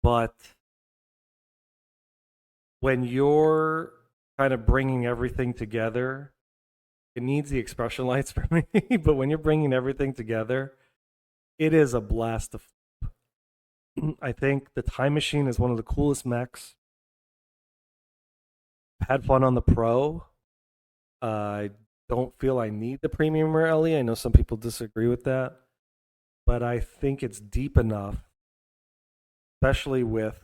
but when you're kind of bringing everything together, it needs the expression lights for me, but when you're bringing everything together, it is a blast to flip. I think the Time Machine is one of the coolest mechs. Had fun on the Pro. I don't feel I need the Premium or LE. I know some people disagree with that, but I think it's deep enough, especially with,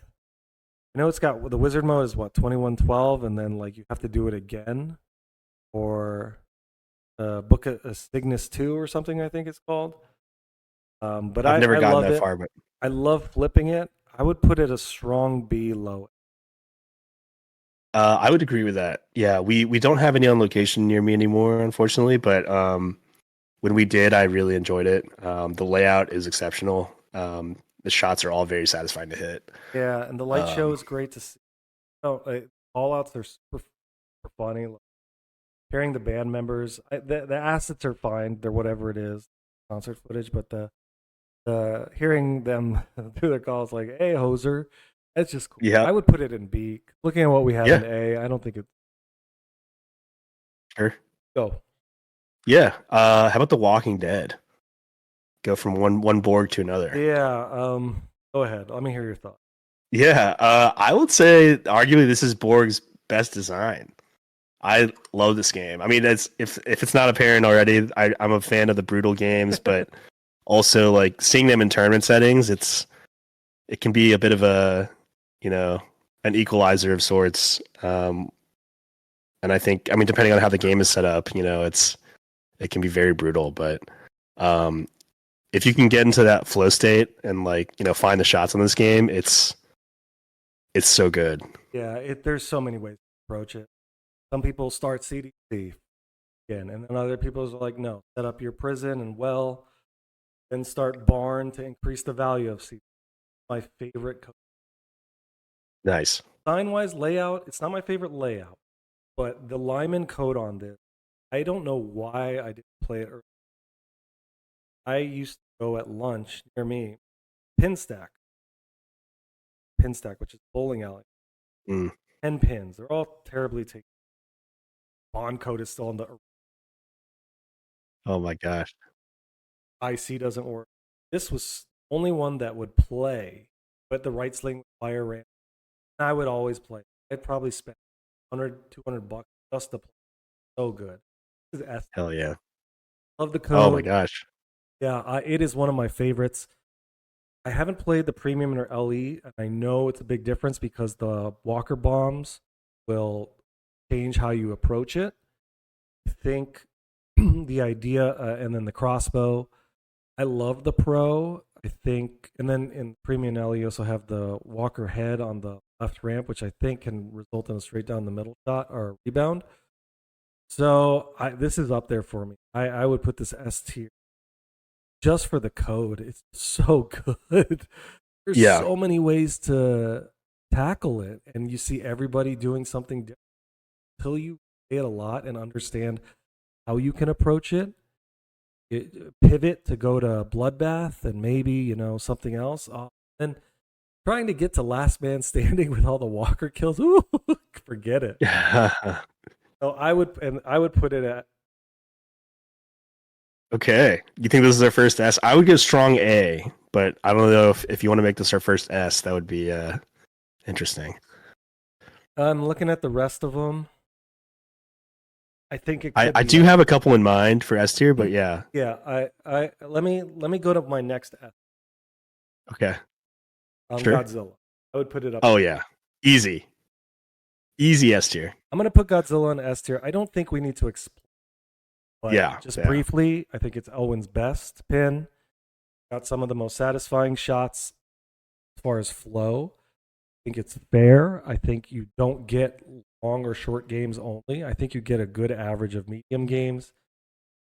I know it's got, the Wizard mode is what, 2112, and then like you have to do it again, or Book a Cygnus 2 or something, I think it's called. But
I've never
I
gotten
love
that
it.
far, but
I love flipping it. I would put it a strong B low.
I would agree with that. Yeah, we don't have any on location near me anymore, unfortunately. But when we did, I really enjoyed it. The layout is exceptional. The shots are all very satisfying to hit.
Yeah, and the light show is great to see. All-outs are super funny. Hearing the band members, the assets are fine. They're whatever it is, concert footage. But the hearing them through their calls, like, "Hey, hoser," it's just cool.
Yeah.
I would put it in B. Looking at what we have in A, I don't think it's
Sure.
go.
Yeah. How about The Walking Dead? Go from one Borg to another.
Yeah. Go ahead. Let me hear your thoughts.
Yeah. I would say arguably this is Borg's best design. I love this game. I mean, if it's not apparent already, I'm a fan of the brutal games, but also like seeing them in tournament settings, it can be a bit of a, an equalizer of sorts. And I think, depending on how the game is set up, it can be very brutal, but if you can get into that flow state and find the shots on this game, it's so good.
Yeah, there's so many ways to approach it. Some people start CDC again, and then other people are like, no, set up your prison and well, then start barn to increase the value of CDC. My favorite code.
Nice.
Sign-wise layout, it's not my favorite layout, but the Lyman code on this, I don't know why I didn't play it earlier. I used to go at lunch near me, Pinstack, which is bowling alley. 10 pins. They're all terribly taken. Bond code is still on the.
Oh my gosh.
IC doesn't work. This was the only one that would play, but the right sling with fire ram. I would always play. I'd probably spend $100-$200 just to play. So good. This is S.
Hell yeah.
Love the code.
Oh my gosh.
Yeah, it is one of my favorites. I haven't played the Premium or LE, and I know it's a big difference because the Walker bombs will change how you approach it. I think the idea, and then the crossbow. I love the Pro. I think, and then in Premium LE, you also have the Walker head on the left ramp, which I think can result in a straight down the middle shot or rebound. So this is up there for me. I would put this S tier. Just for the code, it's so good. There's so many ways to tackle it, and you see everybody doing something different. Until you play it a lot and understand how you can approach it, pivot to go to Bloodbath and maybe something else. Then trying to get to last man standing with all the walker kills. Ooh, forget it. So I would put it at.
Okay. You think this is our first S? I would go strong A, but I don't know if you want to make this our first S, that would be interesting.
I'm looking at the rest of them. I think it.
I do have a couple in mind for S tier, but yeah.
Yeah, I let me go to my next S.
Okay. Sure.
Godzilla. I would put it up.
Oh yeah, easy S tier.
I'm gonna put Godzilla in S tier. I don't think we need to explain. But
Yeah,
just
yeah.
briefly, I think it's Owen's best pin. Got some of the most satisfying shots as far as flow. I think it's fair. I think you don't get long or short games only. I think you get a good average of medium games.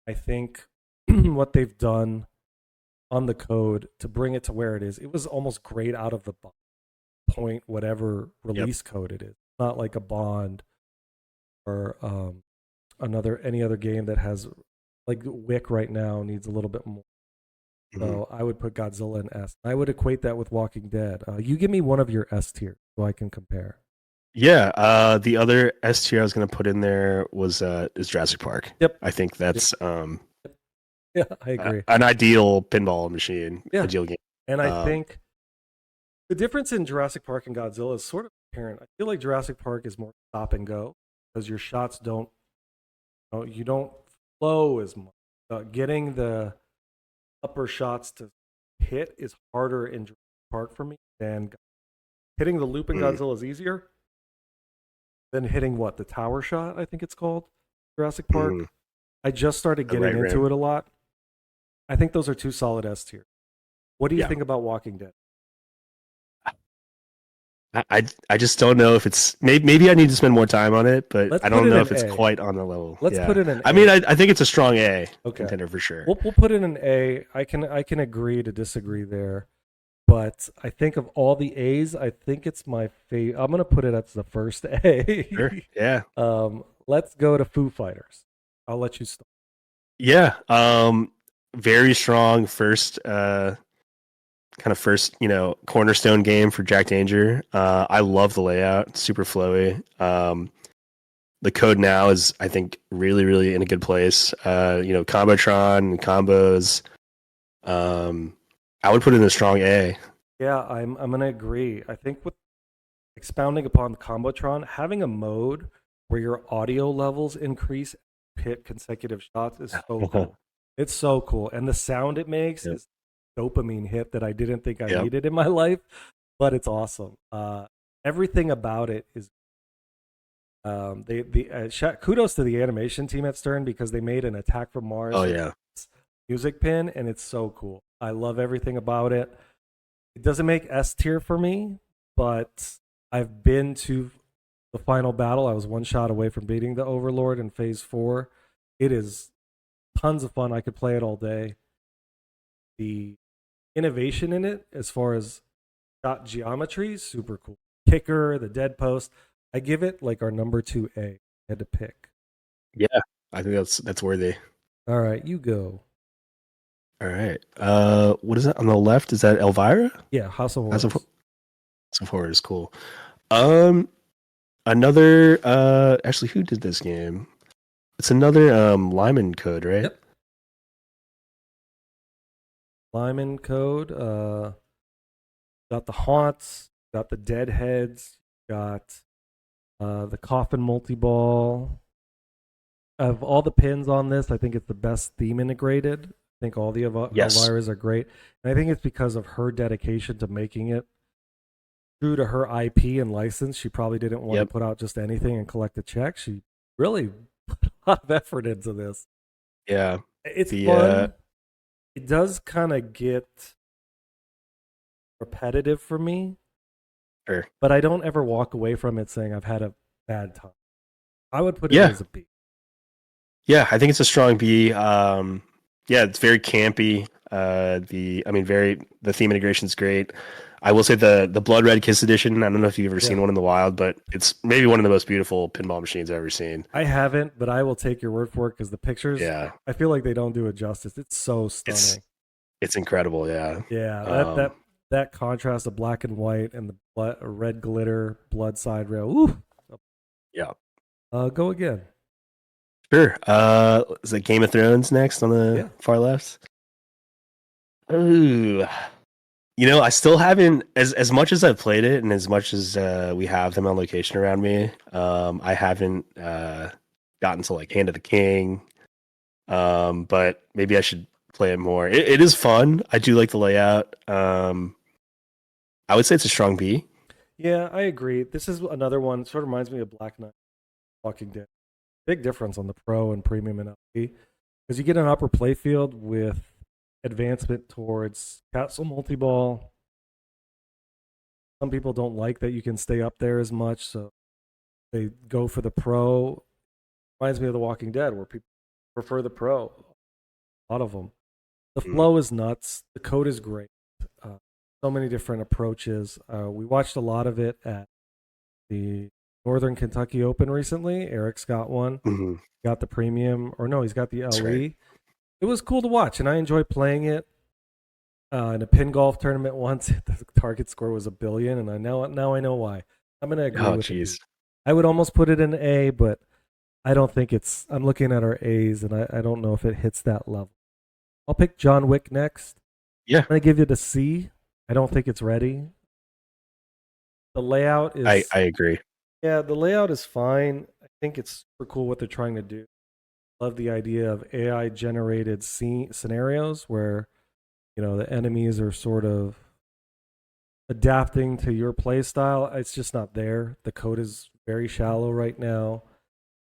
I think what they've done on the code to bring it to where it is, it was almost great out of the point, whatever release code it is. Not like a Bond or any other game that has, like Wick right now needs a little bit more. So I would put Godzilla in S. I would equate that with Walking Dead. You give me one of your S tier so I can compare.
Yeah, the other S tier I was going to put in there is Jurassic Park.
Yep.
I think that's
Yeah, I agree.
an ideal pinball machine,
Yeah.
ideal game.
And I think the difference in Jurassic Park and Godzilla is sort of apparent. I feel like Jurassic Park is more stop and go because your shots you don't flow as much. Getting the upper shots to hit is harder in Jurassic Park for me than hitting the loop in Godzilla is easier than hitting the tower shot, I think it's called, Jurassic Park. I just started getting into it a lot. I think those are two solid S tier. What do you think about Walking Dead?
I just don't know if it's maybe I need to spend more time on it, but I don't know if it's
A.
quite on the level.
Let's put it in
I
A.
mean, I think it's a strong A
Okay.
contender for sure.
We'll put it in A. I can agree to disagree there, but I think of all the A's, I think it's my favorite. I'm gonna put it as the first A.
Sure. Yeah.
Let's go to Foo Fighters. I'll let you start.
Yeah. Very strong first cornerstone game for Jack Danger. I love the layout, it's super flowy. The code now is, I think, really, really in a good place. Combotron and combos. I would put it in a strong A.
Yeah, I'm gonna agree. I think with expounding upon the Combotron, having a mode where your audio levels increase, hit consecutive shots is so cool. It's so cool, and the sound it makes is dopamine hit that I didn't think I needed in my life, but it's awesome. Everything about it is. Kudos to the animation team at Stern because they made an Attack from Mars. Music pin, and it's so cool. I love everything about it. It doesn't make S tier for me, but I've been to the final battle. I was one shot away from beating the Overlord in Phase 4. It is tons of fun. I could play it all day. The innovation in it, as far as shot geometry, super cool. Kicker, the dead post. I give it like our number 2A. I had to pick.
Yeah, I think that's worthy.
All right, you go.
All right. What is that on the left? Is that Elvira?
Yeah, House of Horrors.
House of Horrors, cool. Another actually, who did this game? It's another Lyman code, right?
Yep. Lyman code. Got the haunts, got the deadheads, got the coffin multi-ball. Of all the pins on this, I think it's the best theme integrated. I think all the Elvira's are great. And I think it's because of her dedication to making it true to her IP and license. She probably didn't want to put out just anything and collect a check. She really put a lot of effort into this.
Yeah.
It's fun. It does kind of get repetitive for me.
Sure.
But I don't ever walk away from it saying I've had a bad time. I would put it as a B.
Yeah, I think it's a strong B. It's very campy. The theme integration is great. I will say the Blood Red Kiss edition. I don't know if you've ever seen one in the wild, but it's maybe one of the most beautiful pinball machines I've ever seen.
I haven't, but I will take your word for it because the pictures.
Yeah.
I feel like they don't do it justice. It's so stunning.
It's incredible. Yeah.
Yeah. that contrast of black and white and the red glitter blood side rail. Ooh.
Yeah.
Go again.
Sure. Is it Game of Thrones next on the far left? Ooh. I still haven't, as much as I've played it and as much as we have them on location around me, I haven't gotten to like Hand of the King. But maybe I should play it more. It is fun. I do like the layout. I would say it's a strong B.
Yeah, I agree. This is another one. Sort of reminds me of Black Knight, Walking Dead. Big difference on the Pro and Premium and LP, because you get an upper playfield with advancement towards castle multi-ball. Some people don't like that you can stay up there as much, so they go for the Pro. Reminds me of The Walking Dead, where people prefer the Pro. A lot of them. The flow is nuts. The code is great. So many different approaches. We watched a lot of it at the Northern Kentucky Open recently. Eric's got one.
Mm-hmm.
Got the premium, or no, he's got the LE.
That's right.
It was cool to watch, and I enjoyed playing it. In a pin golf tournament once, the target score was 1 billion, and now I know why. I'm gonna agree with you. I would almost put it in A, but I don't think it's. I'm looking at our A's, and I don't know if it hits that level. I'll pick John Wick next.
Yeah,
I'm gonna give you the C. I don't think it's ready. The layout is.
I agree.
Yeah, the layout is fine. I think it's super cool what they're trying to do. Love the idea of AI generated scenarios where, the enemies are sort of adapting to your play style. It's just not there. The code is very shallow right now.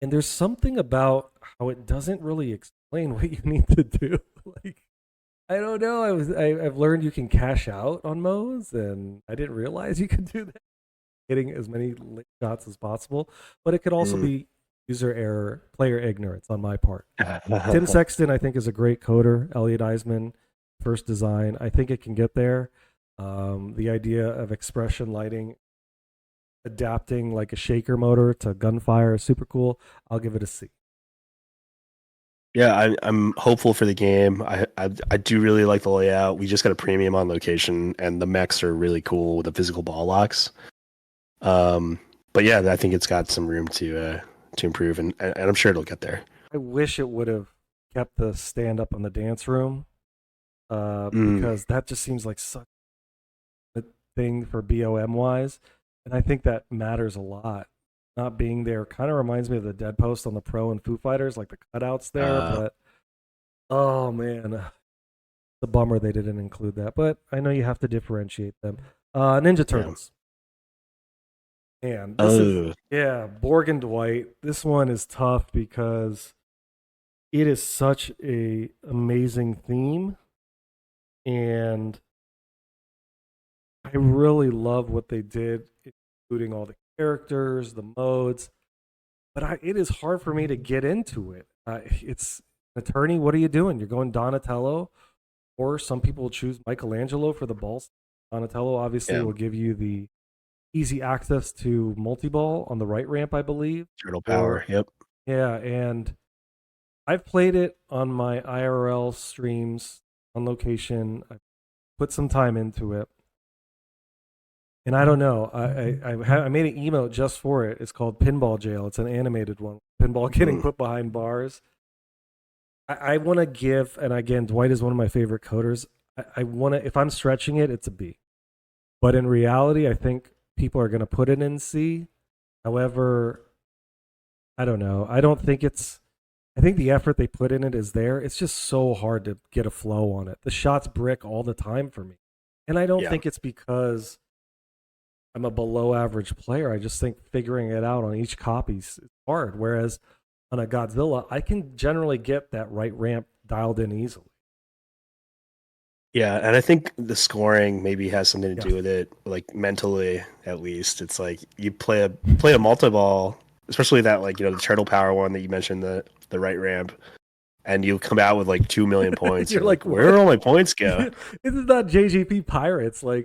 And there's something about how it doesn't really explain what you need to do. I don't know. I've learned you can cash out on modes, and I didn't realize you could do that. Getting as many shots as possible, but it could also be user error, player ignorance on my part. Tim Sexton, I think, is a great coder. Elliot Eisman, first design. I think it can get there. The idea of expression lighting, adapting like a shaker motor to gunfire is super cool. I'll give it a C.
Yeah, I'm hopeful for the game. I do really like the layout. We just got a premium on location, and the mechs are really cool with the physical ball locks. But yeah, I think it's got some room to improve, and I'm sure it'll get there.
I wish it would have kept the stand up on the dance room, because that just seems like such a thing for BOM wise, and I think that matters a lot. Not being there kind of reminds me of the dead post on the Pro and Foo Fighters, like the cutouts there. But oh man, it's a bummer they didn't include that. But I know you have to differentiate them. Ninja Turtles. Man, Borg and Dwight. This one is tough because it is such a amazing theme, and I really love what they did, including all the characters, the modes. But it is hard for me to get into it. It's attorney. What are you doing? You're going Donatello, or some people will choose Michelangelo for the balls. Donatello obviously will give you the easy access to multi-ball on the right ramp, I believe.
Turtle power, yep.
Yeah, and I've played it on my IRL streams on location. I put some time into it. And I don't know. I made an emote just for it. It's called Pinball Jail. It's an animated one. Pinball getting put behind bars. I want to give, and again, Dwight is one of my favorite coders. I want to, if I'm stretching it, it's a B. But in reality, I think people are going to put it in C. However, I don't know. I think the effort they put in it is there. It's just so hard to get a flow on it. The shots brick all the time for me. And I don't think it's because I'm a below average player. I just think figuring it out on each copy is hard. Whereas on a Godzilla, I can generally get that right ramp dialed in easily.
Yeah, and I think the scoring maybe has something to do with it, like mentally at least. It's like you play a multi-ball, especially that the turtle power one that you mentioned, the right ramp, and you come out with like 2 million points.
You're like,
where did all my points go?
This is not JGP Pirates. I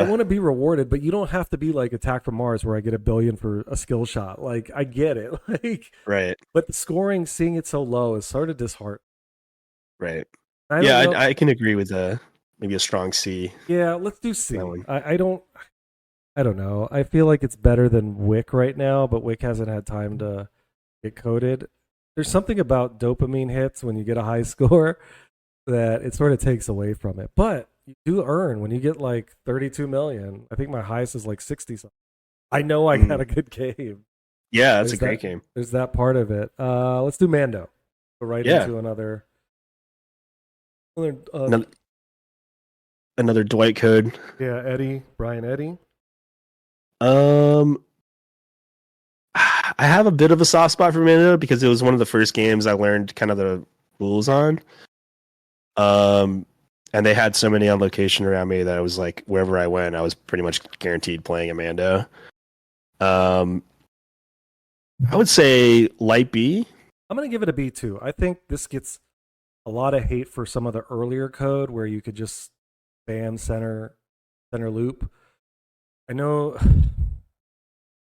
want to be rewarded, but you don't have to be like Attack from Mars where I get 1 billion for a skill shot. I get it.
Right.
But the scoring, seeing it so low is sort of disheartening.
Right.
I
can agree with maybe a strong C.
Yeah, let's do C.
That one.
I don't know. I feel like it's better than Wick right now, but Wick hasn't had time to get coded. There's something about dopamine hits when you get a high score that it sort of takes away from it. But you do earn when you get like 32 million. I think my highest is like 60 something. I know I got a good game.
Yeah, that's a great game.
There's that part of it. Let's do Mando. Go right into another
Dwight code.
Yeah, Brian Eddy.
I have a bit of a soft spot for Mando because it was one of the first games I learned kind of the rules on. And they had so many on location around me that I was like, wherever I went, I was pretty much guaranteed playing a Mando. I would say light B.
I'm going to give it a B too. I think this gets a lot of hate for some of the earlier code where you could just spam center loop. I know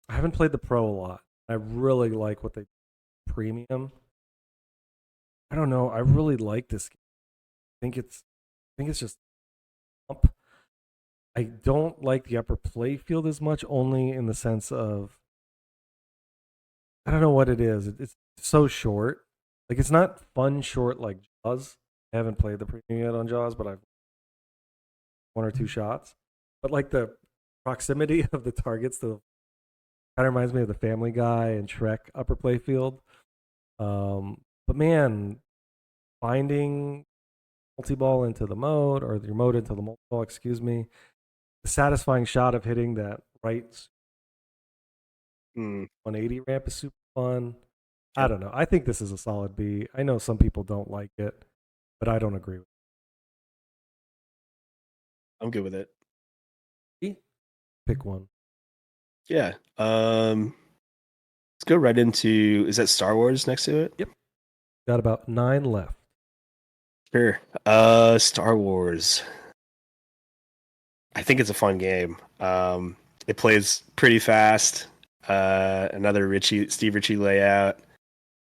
I haven't played the Pro a lot. I really like what they premium. I don't know. I really like this game. I think it's just up. I don't like the upper play field as much, only in the sense of I don't know what it is. It's so short. Like it's not fun short like Jaws. I haven't played the premium yet on Jaws, but I've one or two shots. But like the proximity of the targets to kind of reminds me of the Family Guy and Shrek upper play field. But man, finding multi-ball into the mode or your mode into the multi-ball, excuse me, the satisfying shot of hitting that right 180 ramp is super fun. I don't know. I think this is a solid B. I know some people don't like it, but I don't agree with it.
I'm good with it.
B? Pick one.
Yeah. Let's go right into, is that Star Wars next to it?
Yep. Got about 9 left.
Sure. Star Wars. I think it's a fun game. It plays pretty fast. Another Steve Ritchie layout.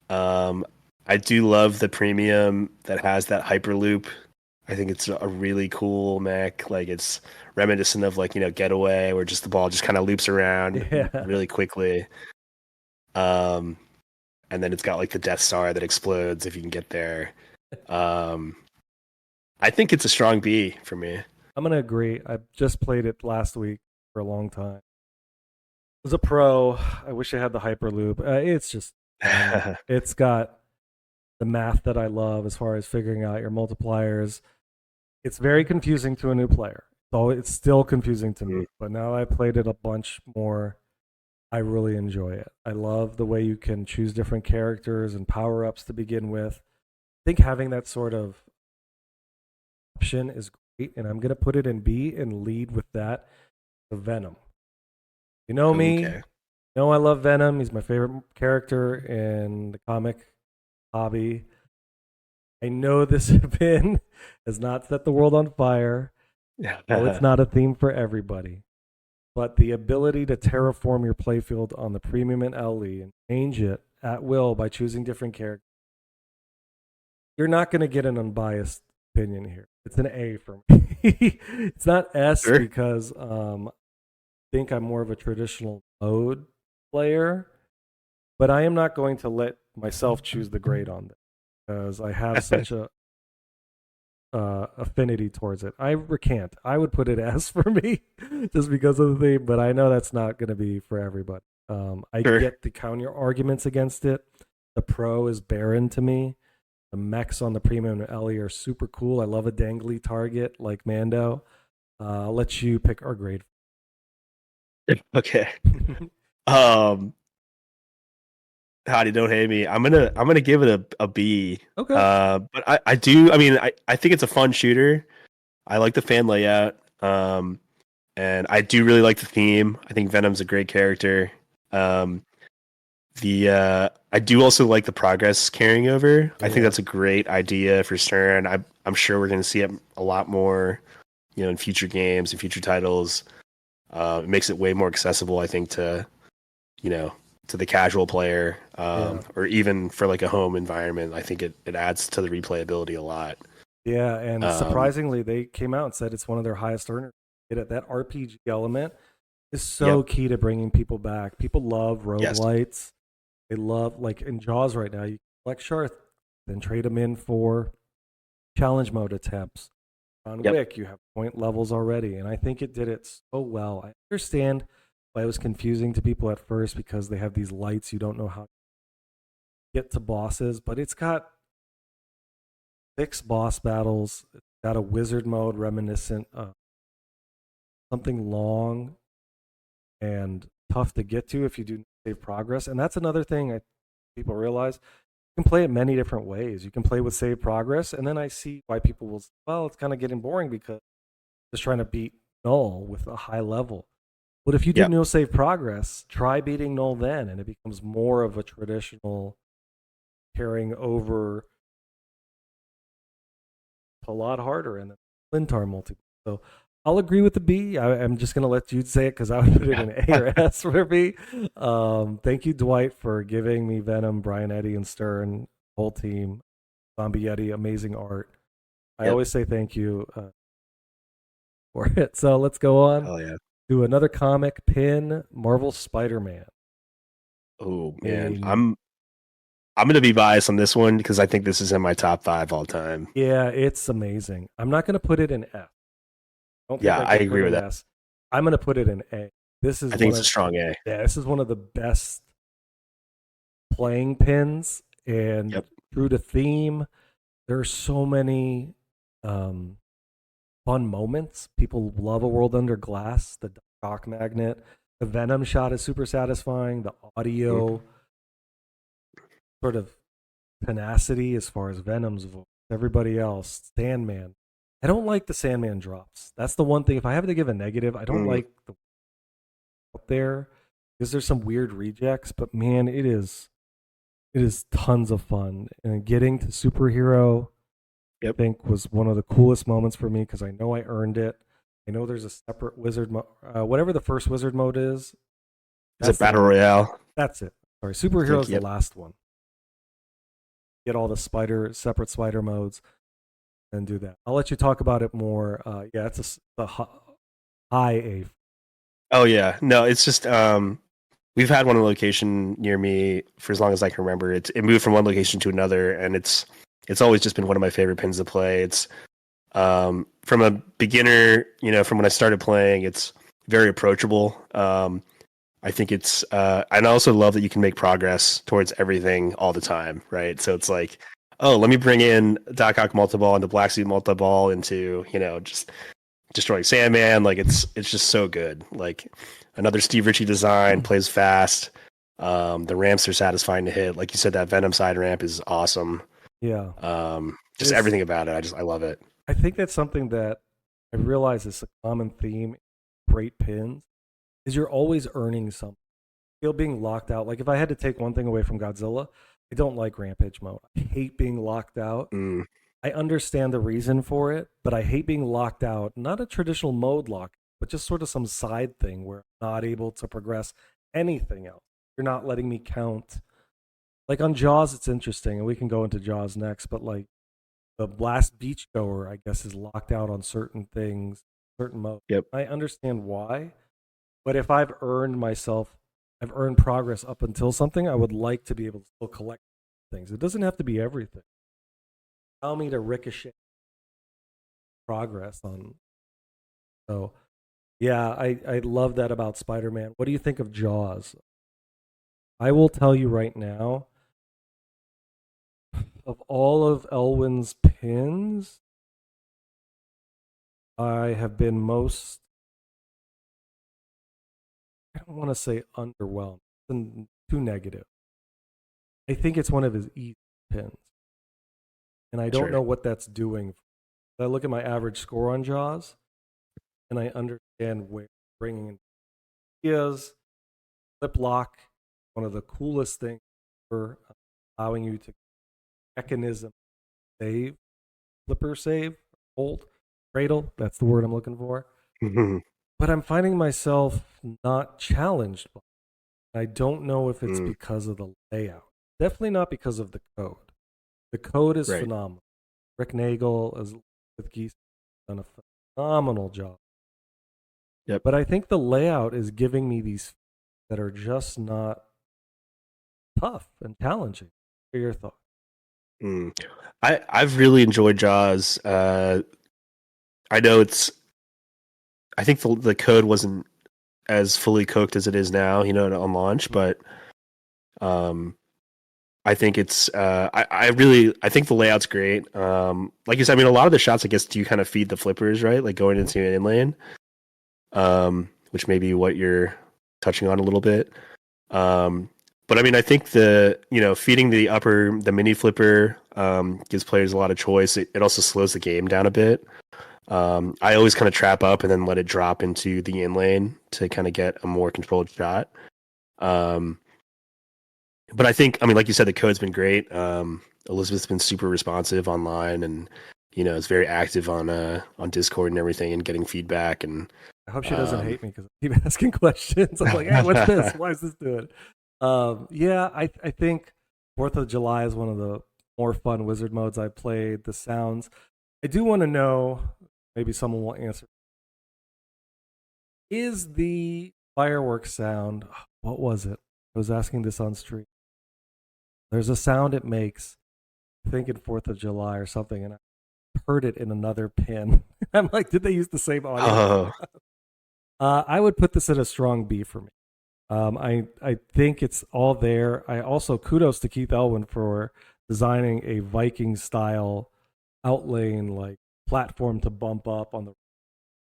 I do love the premium that has that Hyperloop. I think it's a really cool mech. Like it's reminiscent of like, Getaway, where just the ball just kind of loops around really quickly. And then it's got like the Death Star that explodes if you can get there. I think it's a strong B for me.
I'm going to agree. I just played it last week for a long time. It was a Pro. I wish I had the Hyperloop. It's just, it's got the math that I love as far as figuring out your multipliers. It's very confusing to a new player. So it's still confusing to me. But now I played it a bunch more. I really enjoy it. I love the way you can choose different characters and power-ups to begin with. I think having that sort of option is great, and I'm going to put it in B and lead with that. The Venom. You know me.
Okay.
You know I love Venom. He's my favorite character in the comic hobby. I know this pin has not set the world on fire. No, it's not a theme for everybody. But the ability to terraform your playfield on the premium and LE and change it at will by choosing different characters, you're not going to get an unbiased opinion here. It's an A for me. It's not S because I think I'm more of a traditional mode player, but I am not going to let myself choose the grade on this because I have such a affinity towards it. I recant. I would put it S for me just because of the theme, but I know that's not going to be for everybody. I get the counter arguments against it. The Pro is barren to me. The mechs on the premium and LE are super cool. I love a dangly target like Mando. I'll let you pick our grade.
Okay. Howdy, don't hate me. I'm gonna give it a B.
Okay.
But I do. I mean, I think it's a fun shooter. I like the fan layout. And I do really like the theme. I think Venom's a great character. I do also like the progress carrying over. Yeah. I think that's a great idea for Stern. I'm sure we're going to see it a lot more, in future games and future titles. It makes it way more accessible, I think, to the casual player, or even for like a home environment. I think it adds to the replayability a lot.
Yeah, and
Um,
surprisingly, they came out and said it's one of their highest earners. That RPG element is so key to bringing people back. People love
Yes.
roguelites. They love, like in Jaws right now, you collect Sharth, then trade them in for challenge mode attempts. On
Yep.
Wick, you have point levels already, and I think it did it so well. I understand why it was confusing to people at first because they have these lights, you don't know how to get to bosses, but it's got 6 boss battles. It's got a wizard mode reminiscent of something long and tough to get to if you do save progress. And that's another thing people realize. You can play it many different ways. You can play with save progress, and then I see why people will say, well, it's kind of getting boring because just trying to beat null with a high level. But if you do no save progress, try beating null then, and it becomes more of a traditional carrying over a lot harder in the Lintar multi. So I'll agree with the B. I'm just going to let Jude say it because I would put it in A or S for B. Thank you, Dwight, for giving me Venom, Brian, Eddie, and Stern, whole team. Zombie Yeti, amazing art. I always say thank you for it. So let's go on to another comic, Pin, Marvel Spider-Man.
Oh, man. I'm going to be biased on this one because I think this is in my top 5 all time.
Yeah, it's amazing. I'm not going to put it in F.
I agree with that.
S. I'm going to put it in A. I think
it's a strong A.
Yeah, this is one of the best playing pins, and true to theme. There are so many fun moments. People love A World Under Glass, the shock magnet. The Venom shot is super satisfying. The audio sort of tenacity as far as Venom's voice. Everybody else, Sandman. I don't like the Sandman drops. That's the one thing. If I have to give a negative, I don't like the out there because there's some weird rejects. But man, it is tons of fun. And getting to superhero, I think, was one of the coolest moments for me because I know I earned it. I know there's a separate wizard mode. Whatever the first wizard mode is.
Is it Battle Royale?
That's it. Sorry, superhero is the last one. Get all the separate spider modes. And do that. I'll let you talk about it more. It's a high A.
Oh yeah, no, it's just we've had one location near me for as long as I can remember. It moved from one location to another, and it's always just been one of my favorite pins to play. It's from a beginner, from when I started playing, it's very approachable. I think it's and I also love that you can make progress towards everything all the time, right? So it's like, oh, let me bring in Doc Ock multi-ball into Black Suit multi-ball into, just destroying Sandman. Like it's just so good. Like another Steve Ritchie design, plays fast. The ramps are satisfying to hit. Like you said, that Venom side ramp is awesome.
Yeah.
Just everything about it. I love it.
I think that's something that I realize is a common theme in great pins is you're always earning something. Feel being locked out. Like if I had to take one thing away from Godzilla, I don't like Rampage mode. I hate being locked out. I understand the reason for it, but I hate being locked out. Not a traditional mode lock, but just sort of some side thing where I'm not able to progress anything else. You're not letting me count. Like on Jaws, it's interesting, and we can go into Jaws next, but like the last beachgoer, I guess, is locked out on certain things, certain modes.
Yep.
I understand why, but if I've earned progress up until something, I would like to be able to still collect things. It doesn't have to be everything. Allow me to ricochet progress on. So, yeah, I love that about Spider-Man. What do you think of Jaws? I will tell you right now, of all of Elwyn's pins, I have been most, I don't want to say underwhelmed, too negative. I think it's one of his easy pins. And I don't know what that's doing. I look at my average score on Jaws, and I understand where bringing in ideas. Flip lock, one of the coolest things for allowing you to mechanism save, flipper save, hold, cradle. That's the word I'm looking for. But I'm finding myself not challenged by it. I don't know if it's because of the layout. Definitely not because of the code. The code is phenomenal. Rick Nagel as with Geese done a phenomenal job.
Yep.
But I think the layout is giving me these that are just not tough and challenging. What are your thoughts?
I've really enjoyed Jaws. I know I think the code wasn't as fully cooked as it is now, on launch, but I think I think the layout's great. Like you said, I mean, a lot of the shots, I guess, do you kind of feed the flippers, right? Like going into an in lane, which may be what you're touching on a little bit. But I mean, I think feeding the mini flipper gives players a lot of choice. It also slows the game down a bit. I always kind of trap up and then let it drop into the in lane to kind of get a more controlled shot. But I think, I mean, like you said, the code's been great. Elizabeth's been super responsive online, and is very active on Discord and everything, and getting feedback. And
I hope she doesn't hate me because I keep asking questions. I'm like, hey, what's this? Why is this doing? Yeah, I think 4th of July is one of the more fun Wizard modes I played. The sounds. I do want to know, maybe someone will answer. Is the fireworks sound, what was it? I was asking this on stream. There's a sound it makes, I think in 4th of July or something, and I heard it in another pin. I'm like, did they use the same audio? I would put this at a strong B for me. I think it's all there. I also kudos to Keith Elwin for designing a Viking style outlane like platform to bump up on the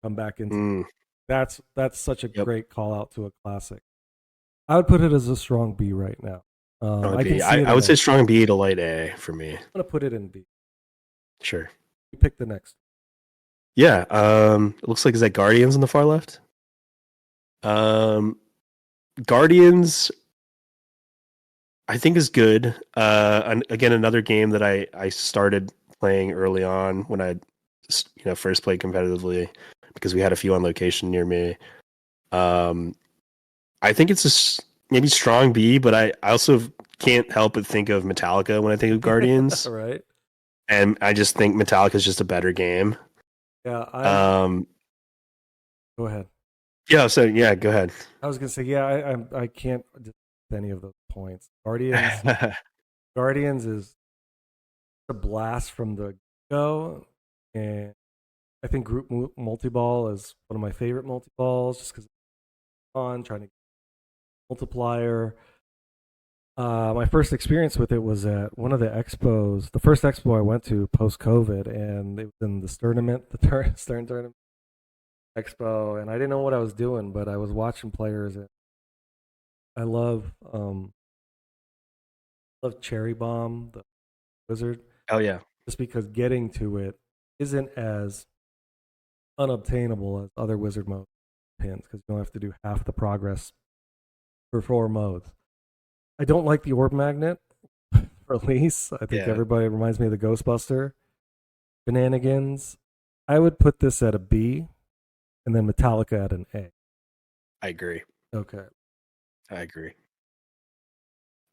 come back into. That's such a great call out to a classic. I would put it as a strong B right now.
I would say strong B to light A for me.
I'm gonna put it in B.
Sure.
You pick the next.
Yeah. It looks like, is that Guardians on the far left? Guardians, I think, is good. And again, another game that I started playing early on when I first played competitively, because we had a few on location near me. I think it's maybe strong B, but I also can't help but think of Metallica when I think of Guardians.
Right.
And I just think Metallica is just a better game.
Yeah. Go ahead.
Yeah. So yeah, go ahead.
I was gonna say, yeah, I can't dispute any of those points. Guardians is a blast from the go, and I think group multi-ball is one of my favorite multi-balls, just because it's fun trying to get multiplier. My first experience with it was at one of the expos, the first expo I went to post-COVID, and it was in the Stern Tournament expo, and I didn't know what I was doing, but I was watching players. And I love Cherry Bomb, the wizard.
Oh yeah.
Just because getting to it isn't as unobtainable as other wizard mode pins, because you don't have to do half the progress for 4 modes. I don't like the orb magnet release. I think everybody reminds me of the Ghostbuster shenanigans. I would put this at a B, and then Metallica at an A.
I agree.
Okay.
I agree.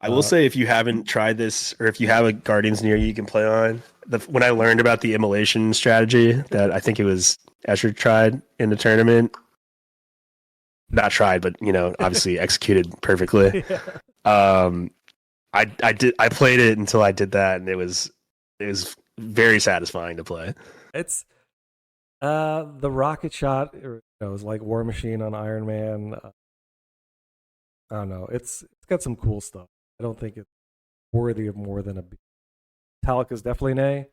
I will say, if you haven't tried this, or if you have a Guardians near you can play on, when I learned about the immolation strategy that I think it was Escher tried in the tournament, not tried, but obviously executed perfectly. I played it until I did that, and it was very satisfying to play.
It's the rocket shot. It was like War Machine on Iron Man. I don't know. It's got some cool stuff. I don't think it's worthy of more than a B. Metallica's definitely an A.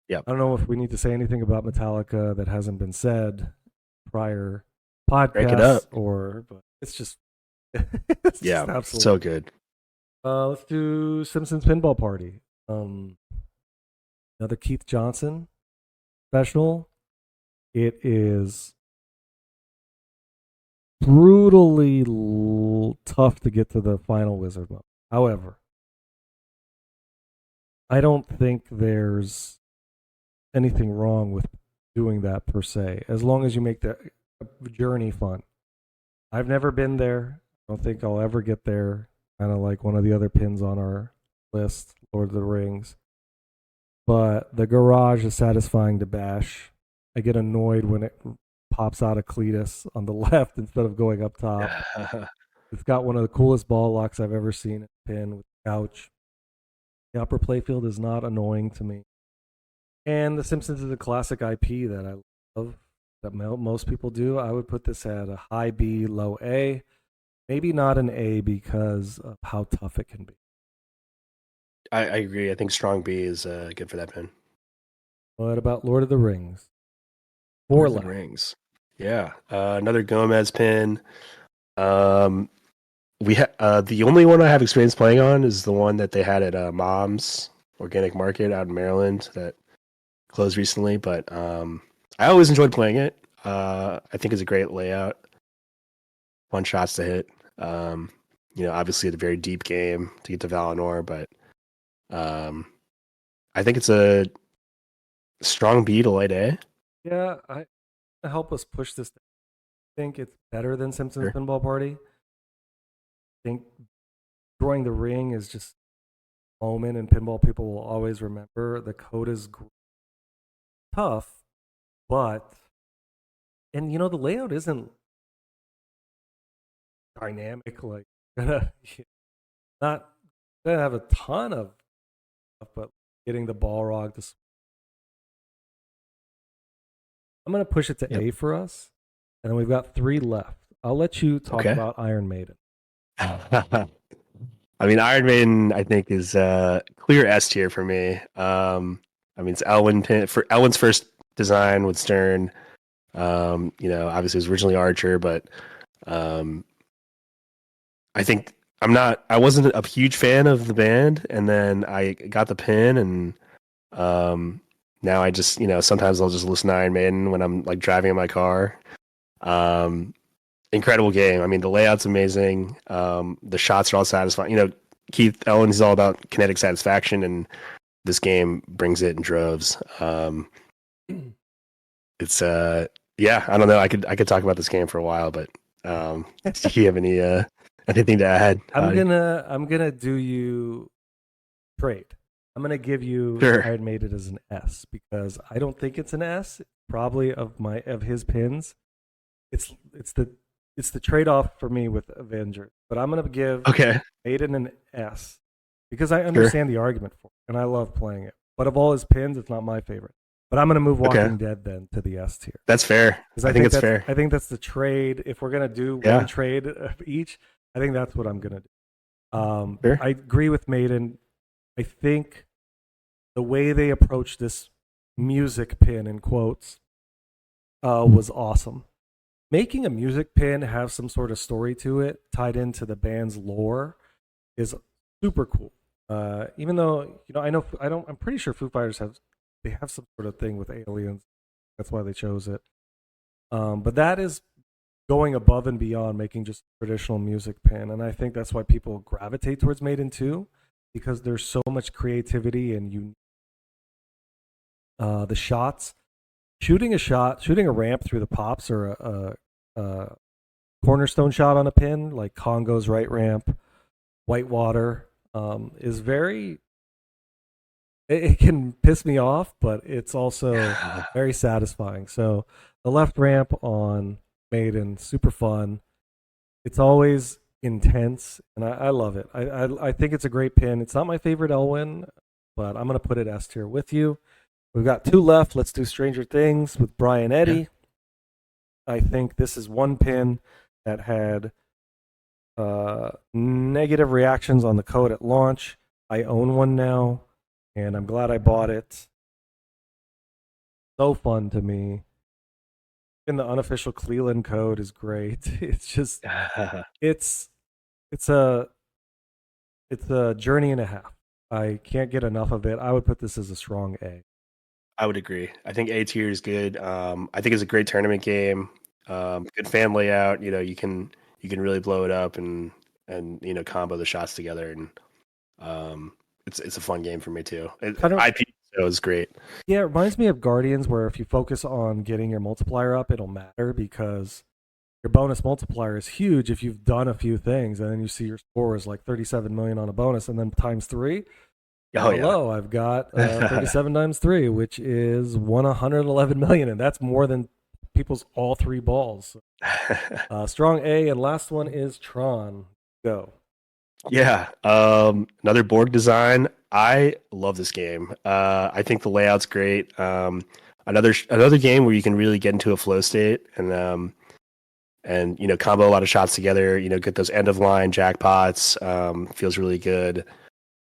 Yeah.
I don't know if we need to say anything about Metallica that hasn't been said prior podcasts.
Break it up.
But it's just
yeah,
absolutely
so good.
Let's do Simpsons Pinball Party. Another Keith Johnson special. It is brutally tough to get to the final wizard mode. However, I don't think there's anything wrong with doing that per se, as long as you make the journey fun. I've never been there. I don't think I'll ever get there. Kind of like one of the other pins on our list, Lord of the Rings. but the garage is satisfying to bash. I get annoyed when it pops out of Cletus on the left instead of going up top. It's got one of the coolest ball locks I've ever seen. Pin with couch. The upper playfield is not annoying to me. And The Simpsons is a classic IP that I love, that most people do. I would put this at a high B, low A. Maybe not an A because of how tough it can be.
I agree. I think strong B is good for that pin.
What about Lord of the Rings? 4
Lord of
left.
the Rings. Yeah. Another Gomez pin. The only one I have experience playing on is the one that they had at Mom's Organic Market out in Maryland that closed recently. But I always enjoyed playing it. I think it's a great layout. Fun shots to hit. Obviously a very deep game to get to Valinor, but I think it's a strong B to light A.
Yeah, I help us push this. I think it's better than Simpsons
Sure.
Pinball Party. I think Drawing the Ring is just a moment, and pinball people will always remember. The code is tough, but the layout isn't dynamic. Like not gonna have a ton of stuff, but getting the ball rog to. I'm gonna push it to A for us, and then we've got 3 left. I'll let you talk about Iron Maiden.
I mean, Iron Maiden, I think, is clear S tier for me. It's Elwin pin for Elwin's first design with Stern. Obviously it was originally Archer, but I think I wasn't a huge fan of the band, and then I got the pin, and now I just, sometimes I'll just listen to Iron Maiden when I'm like driving in my car. Incredible game. I mean, the layout's amazing. The shots are all satisfying. Keith Ellen's all about kinetic satisfaction, and this game brings it in droves. It's I don't know. I could talk about this game for a while, but do you have anything to add?
I'm gonna do you trade. I'm gonna give you
Sure.
Iron Maiden as an S because I don't think it's an S. Probably of his pins. It's the trade off for me with Avengers, but I'm gonna give Maiden an S because I understand the argument for it and I love playing it. But of all his pins, it's not my favorite. But I'm gonna move Walking Dead then to the S tier.
That's fair. I think it's fair.
I think that's the trade. If we're gonna do one trade of each, I think that's what I'm gonna do.
Sure.
I agree with Maiden. I think the way they approached this music pin in quotes was awesome. Making a music pin have some sort of story to it, tied into the band's lore, is super cool. Even though I'm pretty sure Foo Fighters have some sort of thing with aliens. That's why they chose it. But that is going above and beyond making just a traditional music pin, and I think that's why people gravitate towards Maiden too, because there's so much creativity and the shots. Shooting a ramp through the pops or a cornerstone shot on a pin, like Congo's right ramp, Whitewater, is very. It can piss me off, but it's also very satisfying. So the left ramp on Maiden, super fun. It's always intense, and I love it. I think it's a great pin. It's not my favorite Elwin, but I'm going to put it S tier with you. We've got 2 left. Let's do Stranger Things with Brian Eddy. I think this is one pin that had negative reactions on the code at launch. I own one now, and I'm glad I bought it. So fun to me. And the unofficial Cleveland code is great. It's just it's a journey and a half. I can't get enough of it. I would put this as a strong A.
I would agree. I think A tier is good. I think it's a great tournament game. Good fan layout. You can really blow it up and combo the shots together, and it's a fun game for me too. IP is great.
Yeah, it reminds me of Guardians, where if you focus on getting your multiplier up, it'll matter because your bonus multiplier is huge if you've done a few things, and then you see your score is like 37 million on a bonus, and then times 3.
Oh yeah.
Below, I've got 37 times 3, which is 111 million, and that's more than people's all 3 balls. Strong A, and last one is Tron. Go.
Yeah. Another board design. I love this game. I think the layout's great. Another game where you can really get into a flow state and combo a lot of shots together. Get those end of line jackpots. Feels really good.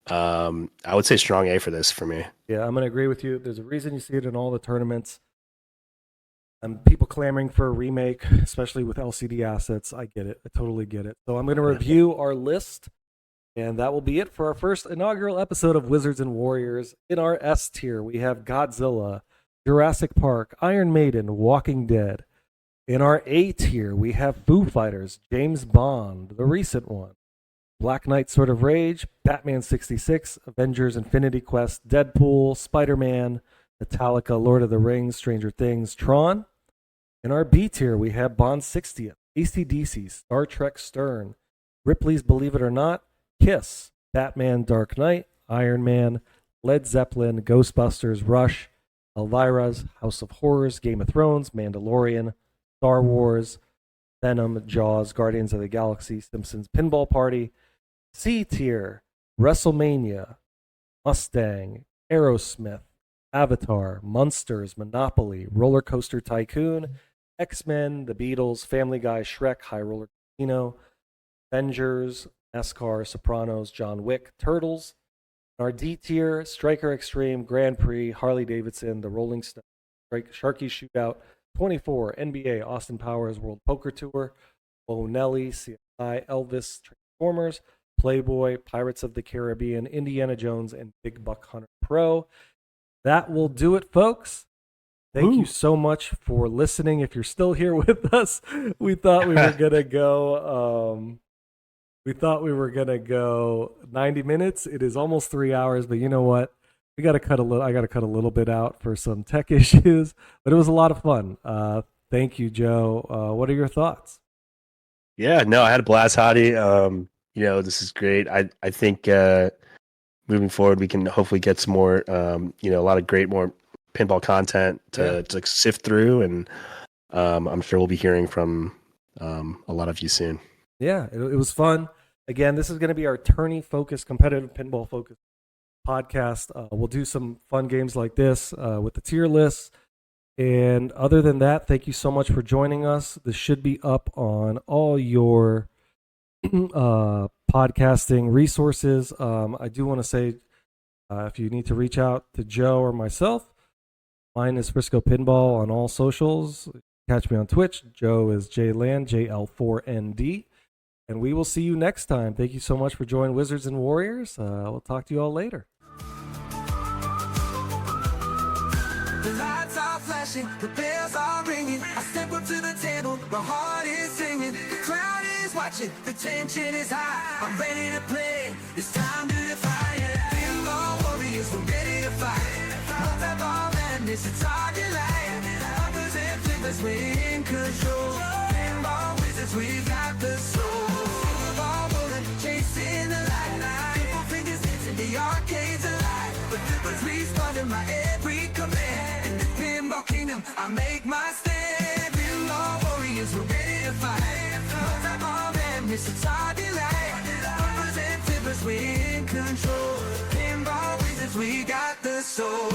I would say strong A for this for me.
Yeah, I'm going to agree with you. There's a reason you see it in all the tournaments. And people clamoring for a remake, especially with LCD assets. I get it. I totally get it. So I'm going to review our list, and that will be it for our first inaugural episode of Wizards and Warriors. In our S tier, we have Godzilla, Jurassic Park, Iron Maiden, Walking Dead. In our A tier, we have Foo Fighters, James Bond, the recent one, Black Knight Sword of Rage, Batman 66, Avengers Infinity Quest, Deadpool, Spider-Man, Metallica, Lord of the Rings, Stranger Things, Tron. In our B tier, we have Bond 60th, AC/DC, Star Trek Stern, Ripley's Believe It or Not, Kiss, Batman Dark Knight, Iron Man, Led Zeppelin, Ghostbusters, Rush, Elvira's, House of Horrors, Game of Thrones, Mandalorian, Star Wars, Venom, Jaws, Guardians of the Galaxy, Simpsons Pinball Party. C tier, WrestleMania, Mustang, Aerosmith, Avatar, Munsters, Monopoly, Roller Coaster Tycoon, X-Men, The Beatles, Family Guy, Shrek, High Roller Casino, Avengers, NASCAR, Sopranos, John Wick, Turtles. Our D tier, Striker Extreme, Grand Prix, Harley Davidson, The Rolling Stones, Sharky Shootout, 24, NBA, Austin Powers, World Poker Tour, Bonelli, CSI, Elvis, Transformers, Playboy, Pirates of the Caribbean, Indiana Jones, and Big Buck Hunter Pro. That will do it, folks. Thank you so much for listening. If you're still here with us, we thought we were gonna go. We thought we were gonna go 90 minutes. It is almost 3 hours, but you know what? We got to cut a little. I got to cut a little bit out for some tech issues, but it was a lot of fun. Thank you, Joe. What are your thoughts?
Yeah, no, I had a blast, Hottie. This is great. I think moving forward, we can hopefully get some more, a lot of great more pinball content to sift through, and I'm sure we'll be hearing from a lot of you soon.
Yeah, it was fun. Again, this is going to be our tourney-focused, competitive pinball-focused podcast. We'll do some fun games like this with the tier lists. And other than that, thank you so much for joining us. This should be up on all your podcasting resources. I do want to say if you need to reach out to Joe or myself, mine is Friscopinball on all socials. Catch me on Twitch. Joe is JLand, JL4ND. And we will see you next time. Thank you so much for joining Wizards and Warriors. We'll talk to you all later.
The lights are flashing, the bells are ringing. I step up to the table, my heart is singing. The crowd is watching, the tension is high. I'm ready to play, it's time to defy it. Pinball warriors, we're ready to fight. Multi-ball madness, it's target light. Uppers and flippers, we're in control. Pinball wizards, we've got the soul. Ball rolling, chasing the light. People fingers dancing, the arcades alive. But flippers respond to my every command. In the pinball kingdom, I make my stand. Pinball warriors, we're ready to fight. Multi-ball madness, it's target light. Uppers and flippers, we're in control. Pinball wizards, we got the soul.